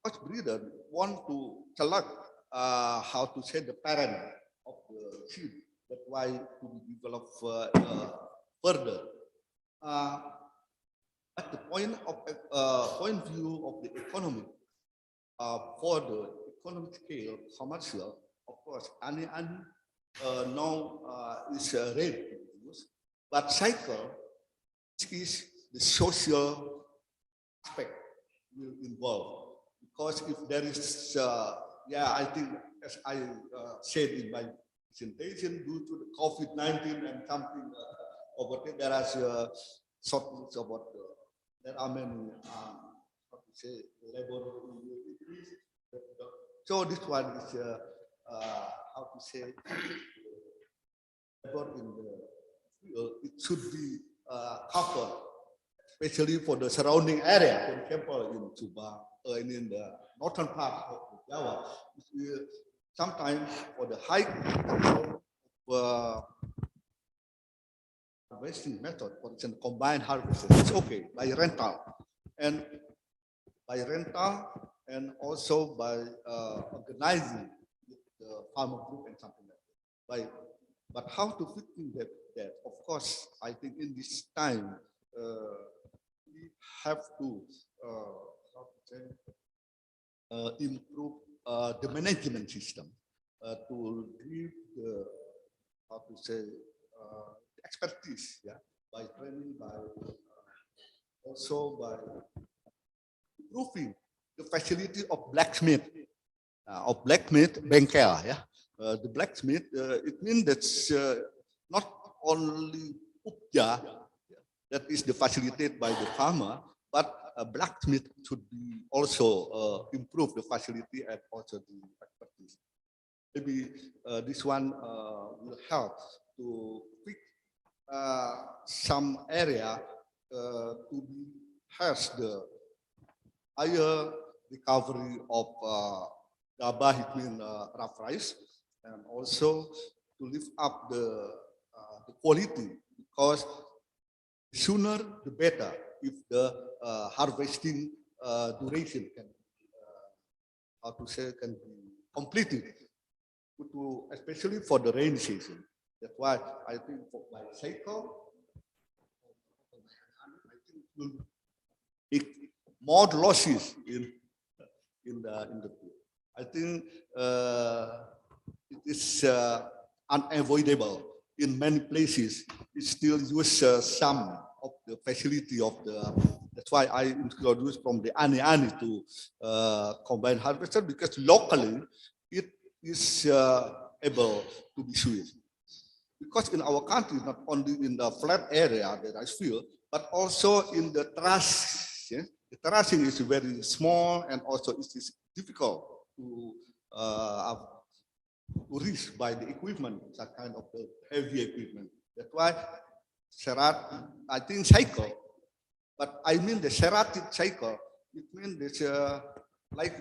Because breeder want to select how to say the parent of the sheep. That's why to develop further. At the point of view of the economy, for the economic scale, commercial, of course, ani-ani now is ready to use, but cycle is the social aspect will involve. Because if there is, I think, as I said in my presentation, due to the COVID-19 and something over there, there is shortage about there are many, how to say, labor. So this one is, how to say, labor in the field, it should be covered, especially for the surrounding area, for example, in Subang, in the northern part of Java. Sometimes for the high harvesting method, for example, combined harvesting, it's okay by rental, and also by organizing the farmer group and something like that. But how to fit in that? Of course, I think in this time we have to improve the management system. to give the, how to say, expertise, yeah, by training, by also by improving the facility of blacksmith, bengkel, yeah. The blacksmith, it means that's not only upja, that is the facilitated by the farmer, but a blacksmith should be also improve the facility and also the expertise. Maybe this one will help to fix some area to has the higher recovery of gabah, it means rough rice, and also to lift up the quality, because sooner the better if the harvesting duration can how to say can be completed, to especially for the rainy season. That's why I think for my cycle, I think it will be more losses in the field. I think it is unavoidable. In many places, it still use some of the facility of the. That's why I introduced from the ani to combined harvester, because locally it is able to be used. Because in our country, not only in the flat area, the rice field, but also in the terrace. Yeah? The terracing is very small, and also it is difficult to reach by the equipment, that kind of the heavy equipment. That's why serat, I think cycle, but I mean the serrated cycle. It means there's like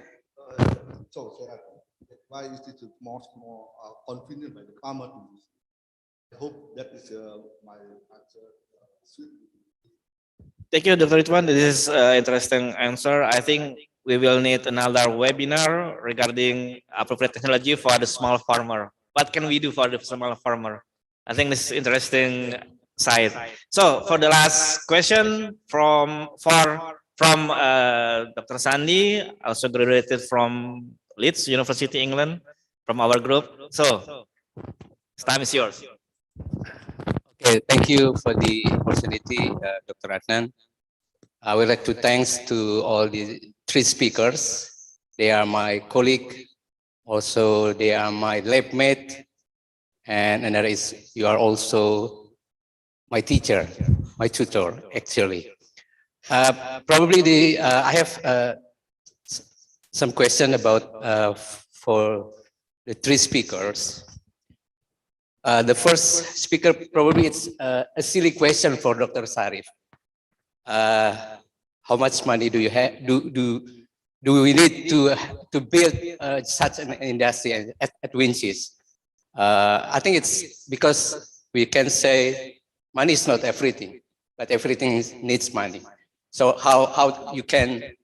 so serat. That's why it is more convenient by the farmer to use. I hope that is my answer. Thank you, Dr. Ridwan. This is an interesting answer. I think we will need another webinar regarding appropriate technology for the small farmer. What can we do for the small farmer? I think this is interesting side. So for the last question from Dr. Sandi, also graduated from Leeds University, England, from our group. So time is yours. Okay, thank you for the opportunity, Dr. Adnan. I would like to thanks to all the three speakers. They are my colleague, also they are my lab mate, and another is you are also my teacher, my tutor, actually. Probably I have some question about for the three speakers. The first speaker, probably it's a silly question for Dr. Sarif. How much money do you have? Do we need to build such an industry at Winches? I think it's because we can say money is not everything, but everything needs money. So how you can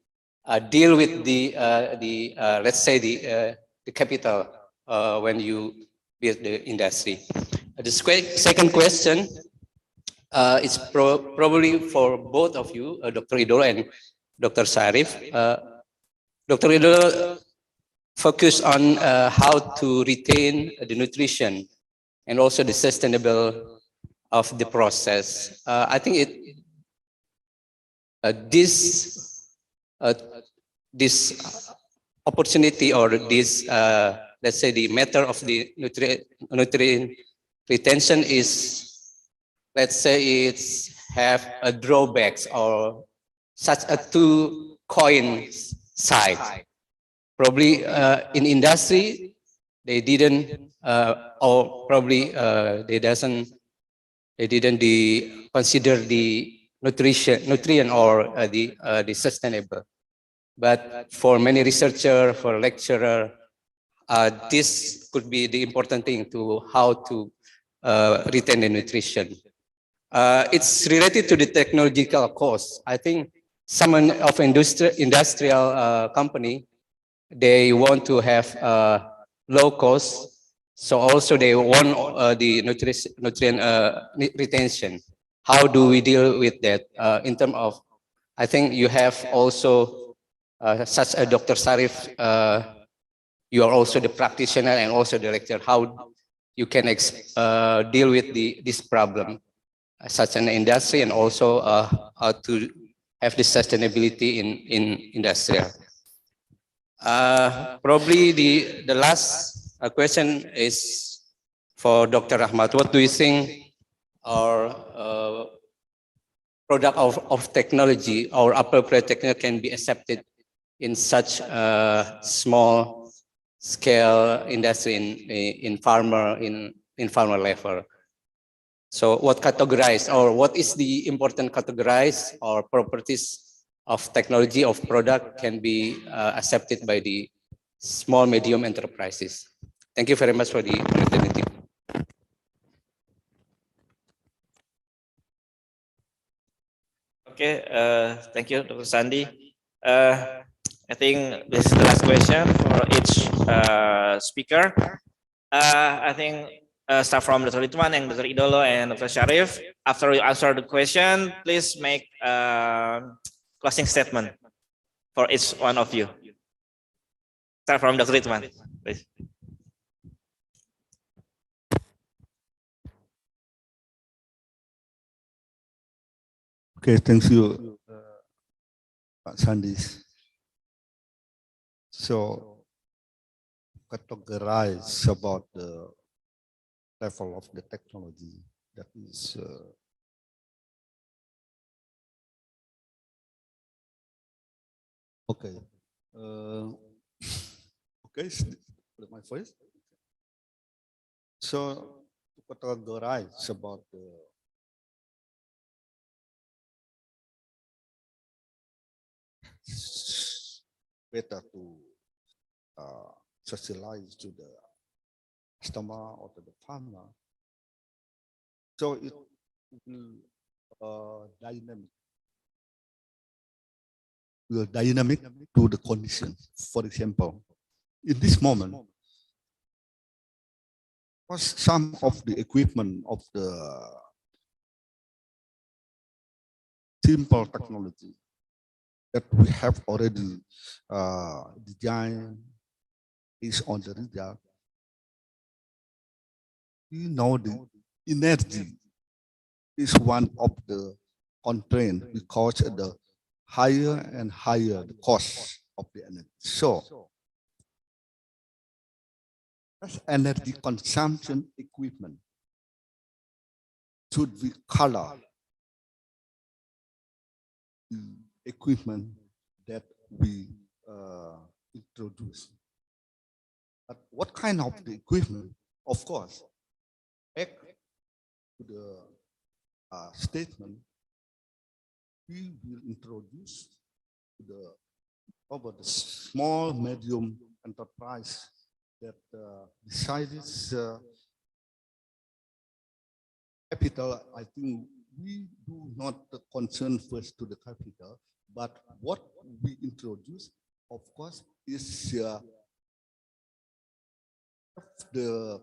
deal with the let's say the capital when you build the industry. The second question is probably for both of you, Dr. Idol and Dr. Sarif. Dr. Idol focus on how to retain the nutrition and also the sustainable of the process. I think this opportunity, or this let's say the matter of the nutrient retention is, let's say it's have a drawbacks or such a two coin side. Probably in industry they didn't or probably they didn't consider the nutrient or the sustainable. But for many researcher, for lecturer, this could be the important thing to how to retain the nutrition. It's related to the technological cost. I think some of industrial company, they want to have low cost, so also they want the nutrient retention. How do we deal with that in terms of? I think you have also such a Dr. Sarif. you are also the practitioner and also the lecturer, how you can deal with this problem, such an industry, and also how to have this sustainability in industrial. Probably the last question is for Dr. Rahmat. What do you think our product of technology or appropriate technology can be accepted in such a small scale industry in farmer level? So what categorize, or what is the important categorize or properties of technology of product can be accepted by the small medium enterprises? Thank you very much for the opportunity. Okay, thank you, Dr. Sandi. I think this is the last question for each speaker. I think start from Dr. Ridwan and Dr. Idolo and Dr. Sharif. After you answer the question, please make closing statement for each one of you. Start from Dr. Ridwan, please. Okay, thank you, Pak Sandis. So, categorize about the level of the technology that is okay. Okay, my voice. So, to categorize about the better to socialize to the customer or to the farmer. So it will dynamic to the condition. For example, in this moment, some of the equipment of the simple technology that we have already designed is on the result. You know, the energy is one of the constraints because of the higher and higher the cost of the energy. So, as energy consumption equipment should be color the equipment that we introduce. But what kind of the equipment? Of course, back to the statement, we will introduce over the small, medium enterprise that besides capital, I think we do not concern first to the capital, but what we introduce, of course, is the,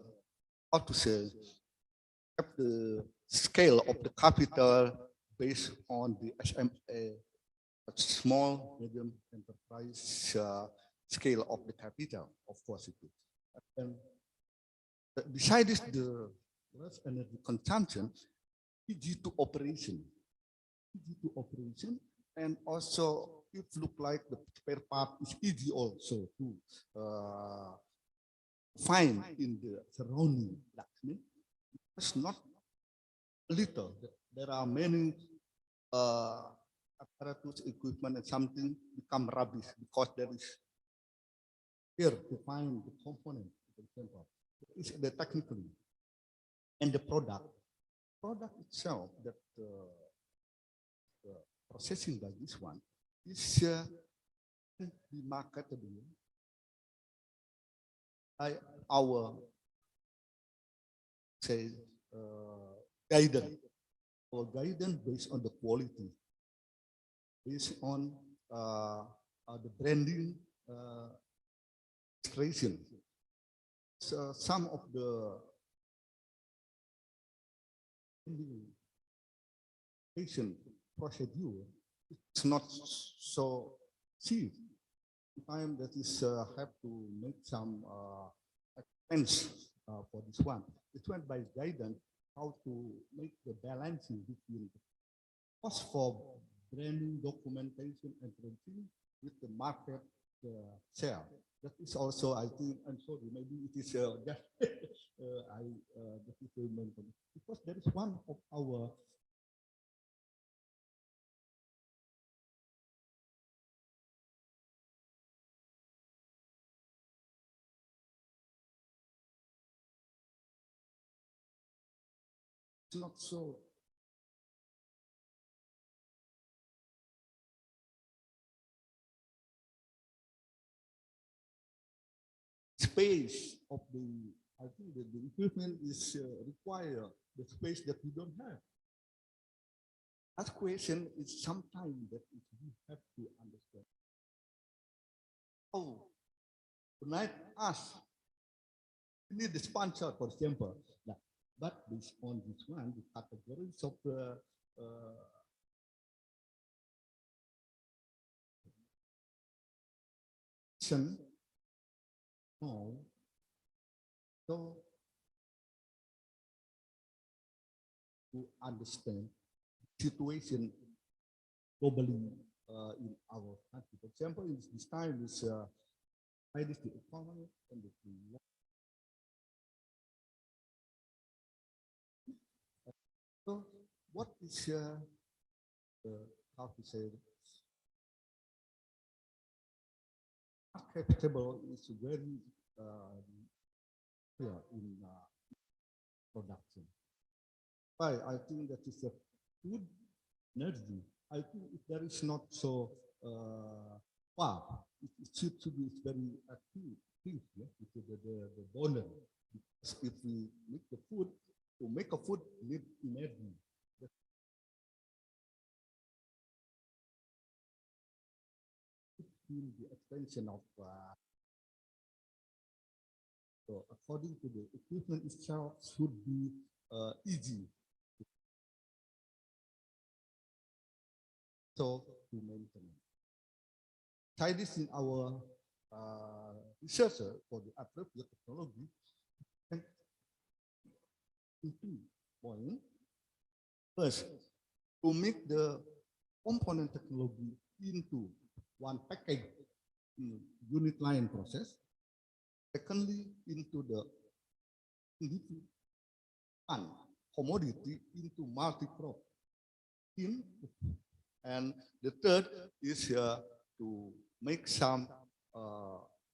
how to say, the scale of the capital based on the SMA, small, medium enterprise scale of the capital, of course it is. And besides the energy consumption, EG to operation, and also it look like the spare part is easy also to find in the surrounding. It's not little. There are many apparatus, equipment, and something become rubbish because there is here to find the component. For example, it's the technically and the product itself that processing by this one is be marketable by our say guidance. Our guidance based on the quality, based on the branding illustration. So some of the patient procedure is not so cheap. time that is have to make some expense for this one. It went by guidance how to make the balancing between the cost for branding, documentation, and printing with the market share. That is also, I think, I'm sorry, maybe it is just that is very important because there is one of our not so space of the, I think that the equipment is require the space that we don't have. That question is sometimes that we have to understand. Oh, tonight us we need the sponsor, for example. Yeah. But based on this one, the categories of the no. So to understand situation globally in our country. For example, in this time is the economy and the so what is how to say acceptable is very clear in production. I think that is a good energy. I think if there is not so far, it should be very active, yeah, the donor. Because if we make the food, to make a food need energy. The extension of so according to the equipment itself should be easy so to maintain. Try this in our researcher for the appropriate technology. And two point. First, to make the component technology into one package in unit line process. Secondly, into the one commodity into multi-crop. And the third is to make some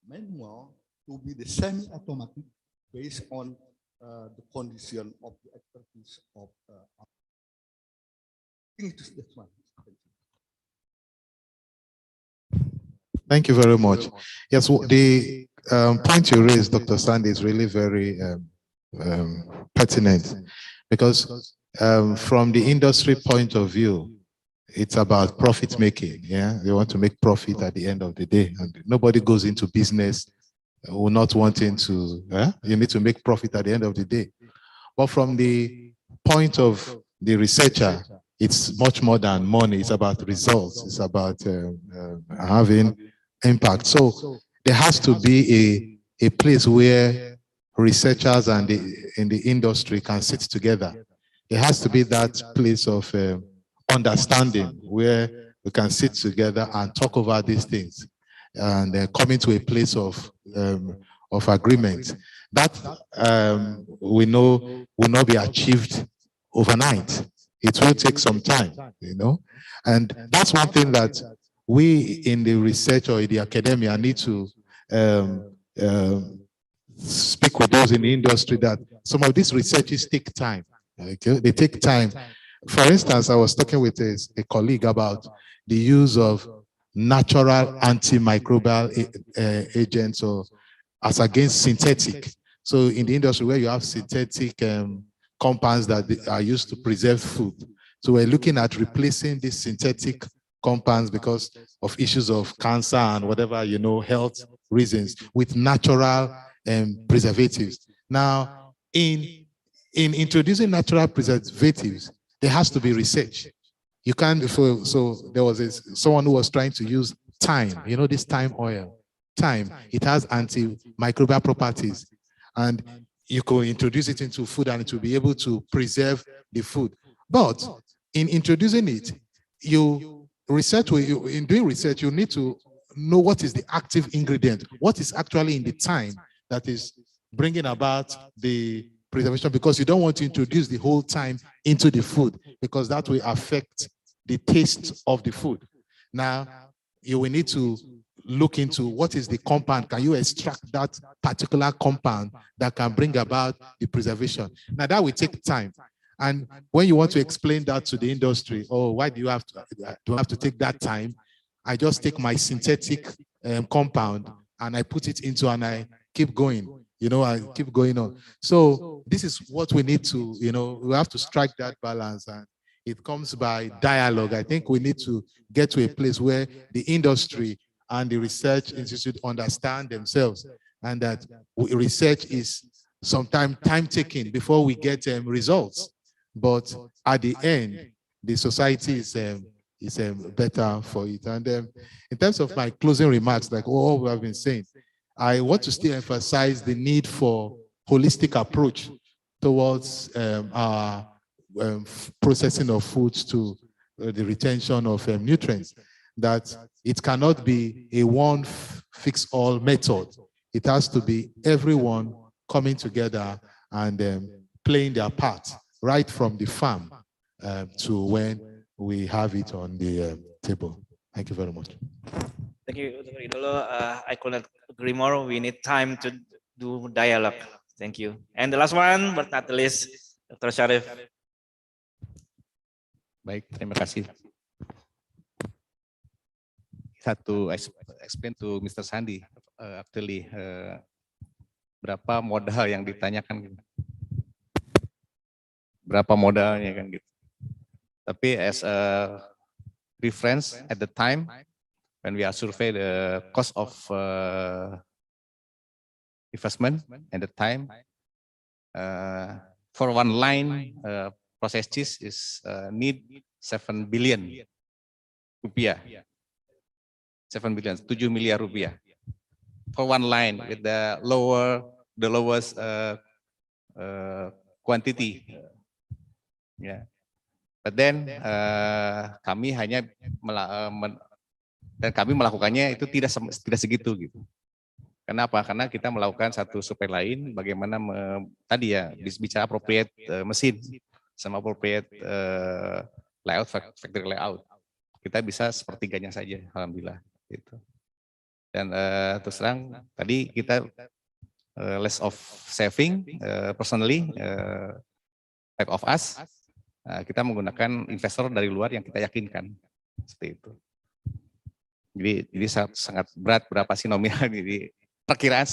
manual to be the semi-automatic based on the condition of the expertise of I think it is this one. Thank you very much. Yes, the point you raised, Dr. Sandy, is really very pertinent because from the industry point of view, it's about profit making. Yeah, they want to make profit at the end of the day, and nobody goes into business who not wanting to. You need to make profit at the end of the day. But from the point of the researcher, it's much more than money. It's about results. It's about having impact. So there has to be a place where researchers and in the industry can sit together. There has to be that place of understanding where we can sit together and talk over these things and coming to a place of agreement. That we know will not be achieved overnight. It will take some time, you know, and that's one thing that we in the research or in the academia need to speak with those in the industry that some of these researches take time. Okay? They take time. For instance, I was talking with a colleague about the use of natural antimicrobial agents or as against synthetic. So in the industry where you have synthetic compounds that are used to preserve food. So we're looking at replacing these synthetic compounds because of issues of cancer and whatever, you know, health reasons with natural preservatives. Now, in introducing natural preservatives, there has to be research. You can't, so there was someone who was trying to use thyme. You know this thyme oil? Thyme, it has antimicrobial properties, and you can introduce it into food and it will be able to preserve the food. But in introducing it, in doing research, you need to know what is the active ingredient, what is actually in the thyme that is bringing about the preservation, because you don't want to introduce the whole thyme into the food, because that will affect the taste of the food. Now, you will need to look into what is the compound. Can you extract that particular compound that can bring about the preservation? Now, that will take time. And when you want to explain that to the industry, oh, why do I have to take that time? I just take my synthetic compound and I put it into, and I keep going. You know, I keep going on. So this is what we need to, we have to strike that balance, and it comes by dialogue. I think we need to get to a place where the industry and the research institute understand themselves, and that research is sometimes time-taking before we get results. But at the end, the society is better for it. And in terms of my closing remarks, like all we have been saying, I want to still emphasize the need for holistic approach towards our processing of foods to the retention of nutrients, that it cannot be a one-fix-all method. It has to be everyone coming together and playing their part right from the farm to when we have it on the table. Thank you very much. Thank you, Dr. Idolo. I could not agree more. We need time to do dialogue. Thank you. And the last one, but not the least, Dr. Syarif. Baik, terima kasih. Satu explain to Mr. Sandi, actually berapa modal yang ditanyakan, berapa modalnya kan gitu. Tapi as a reference at the time when we are survey the cost of investment at the time for one line processed cheese is need 7 billion rupiah. 7 billion, 7 miliar rupiah for one line with the lowest quantity. Yeah. But then kami hanya kami melakukannya itu tidak segitu gitu. Kenapa? Karena kita melakukan satu survei lain, bagaimana tadi ya bicara appropriate mesin sama appropriate layout, factory layout. Kita bisa sepertiganya saja, alhamdulillah. Gitu. Dan terus terang tadi kita less of saving personally type of us, kita menggunakan investor dari luar yang kita yakinkan seperti itu. Jadi sangat berat berapa sih nominal, jadi perkiraan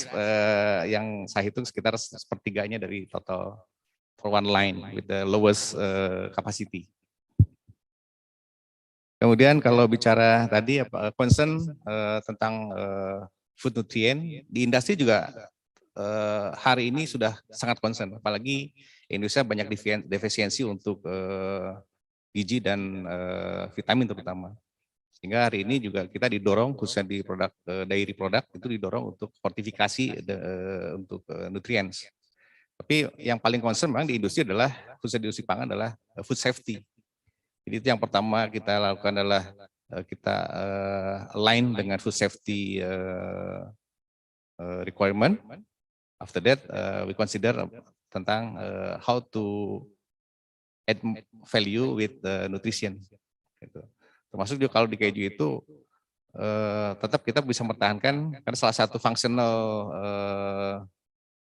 yang saya hitung sekitar sepertiganya dari total for one line with the lowest capacity. Kemudian kalau bicara tadi concern tentang food nutrient di industri juga hari ini sudah sangat concern, apalagi Indonesia banyak defisiensi untuk gizi dan vitamin terutama. Sehingga hari ini juga kita didorong khususnya di produk dairy product itu didorong untuk fortifikasi untuk nutrients. Tapi yang paling concern memang di industri adalah khususnya di industri pangan adalah food safety. Jadi itu yang pertama kita lakukan adalah kita align dengan food safety requirement. After that, we consider tentang how to add value with nutrition. Gitu. Termasuk juga kalau di keju itu tetap kita bisa mempertahankan, karena salah satu functional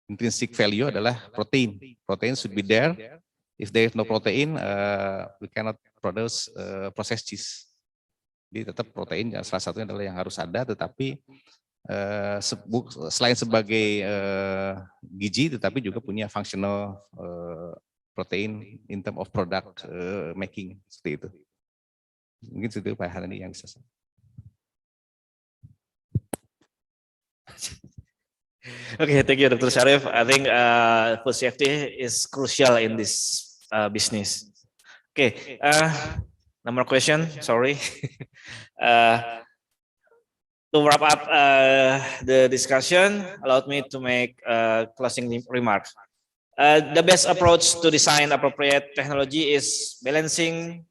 intrinsic value adalah protein. Protein should be there. If there is no protein, we cannot produce processed cheese. Jadi tetap protein salah satunya adalah yang harus ada, tetapi selain sebagai gizi, tetapi juga punya functional protein in term of product making, seperti itu. Mungkin itu Pak Harani yang bisa. Okay, thank you, Dr. Syarif. I think food safety is crucial in this business. Okay, no more question. Sorry. To wrap up the discussion, allow me to make a closing remark. The best approach to design appropriate technology is balancing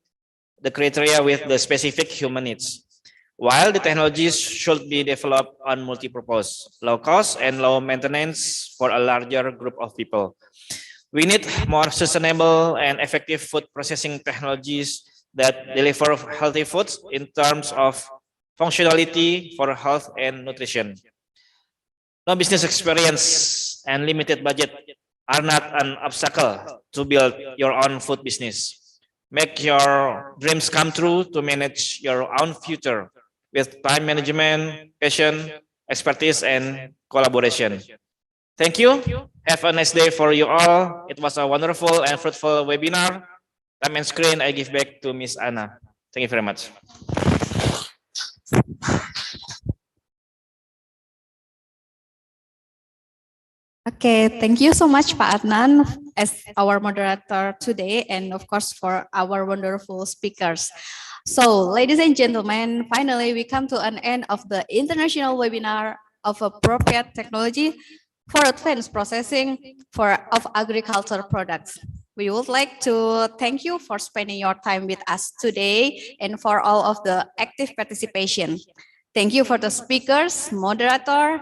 the criteria with the specific human needs. While the technologies should be developed on multi-purpose, low cost and low maintenance for a larger group of people. We need more sustainable and effective food processing technologies that deliver healthy foods in terms of functionality for health and nutrition. No business experience and limited budget are not an obstacle to build your own food business. Make your dreams come true to manage your own future with time management, passion, expertise, and collaboration. Thank you. Have a nice day for you all. It was a wonderful and fruitful webinar. Time and screen, I give back to Miss Anna. Thank you very much. Okay, thank you so much, Pak Adnan, as our moderator today, and of course for our wonderful speakers. So, ladies and gentlemen, finally we come to an end of the international webinar of appropriate technology for advanced processing of agricultural products. We would like to thank you for spending your time with us today and for all of the active participation. Thank you for the speakers, moderator,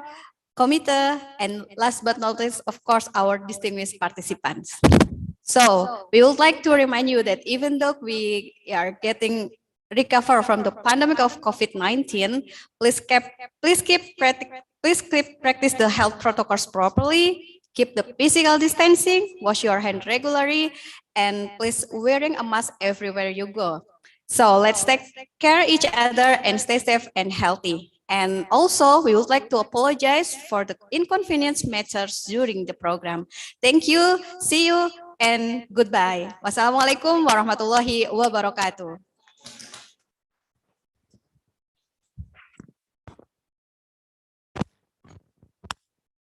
committee, and last but not least, of course, our distinguished participants. So we would like to remind you that even though we are getting recover from the pandemic of COVID-19, please practice the health protocols properly, keep the physical distancing, wash your hand regularly, and please wearing a mask everywhere you go. So let's take care of each other and stay safe and healthy. And also, we would like to apologize for the inconvenience matters during the program. Thank you, see you, and goodbye. Wassalamualaikum warahmatullahi wabarakatuh.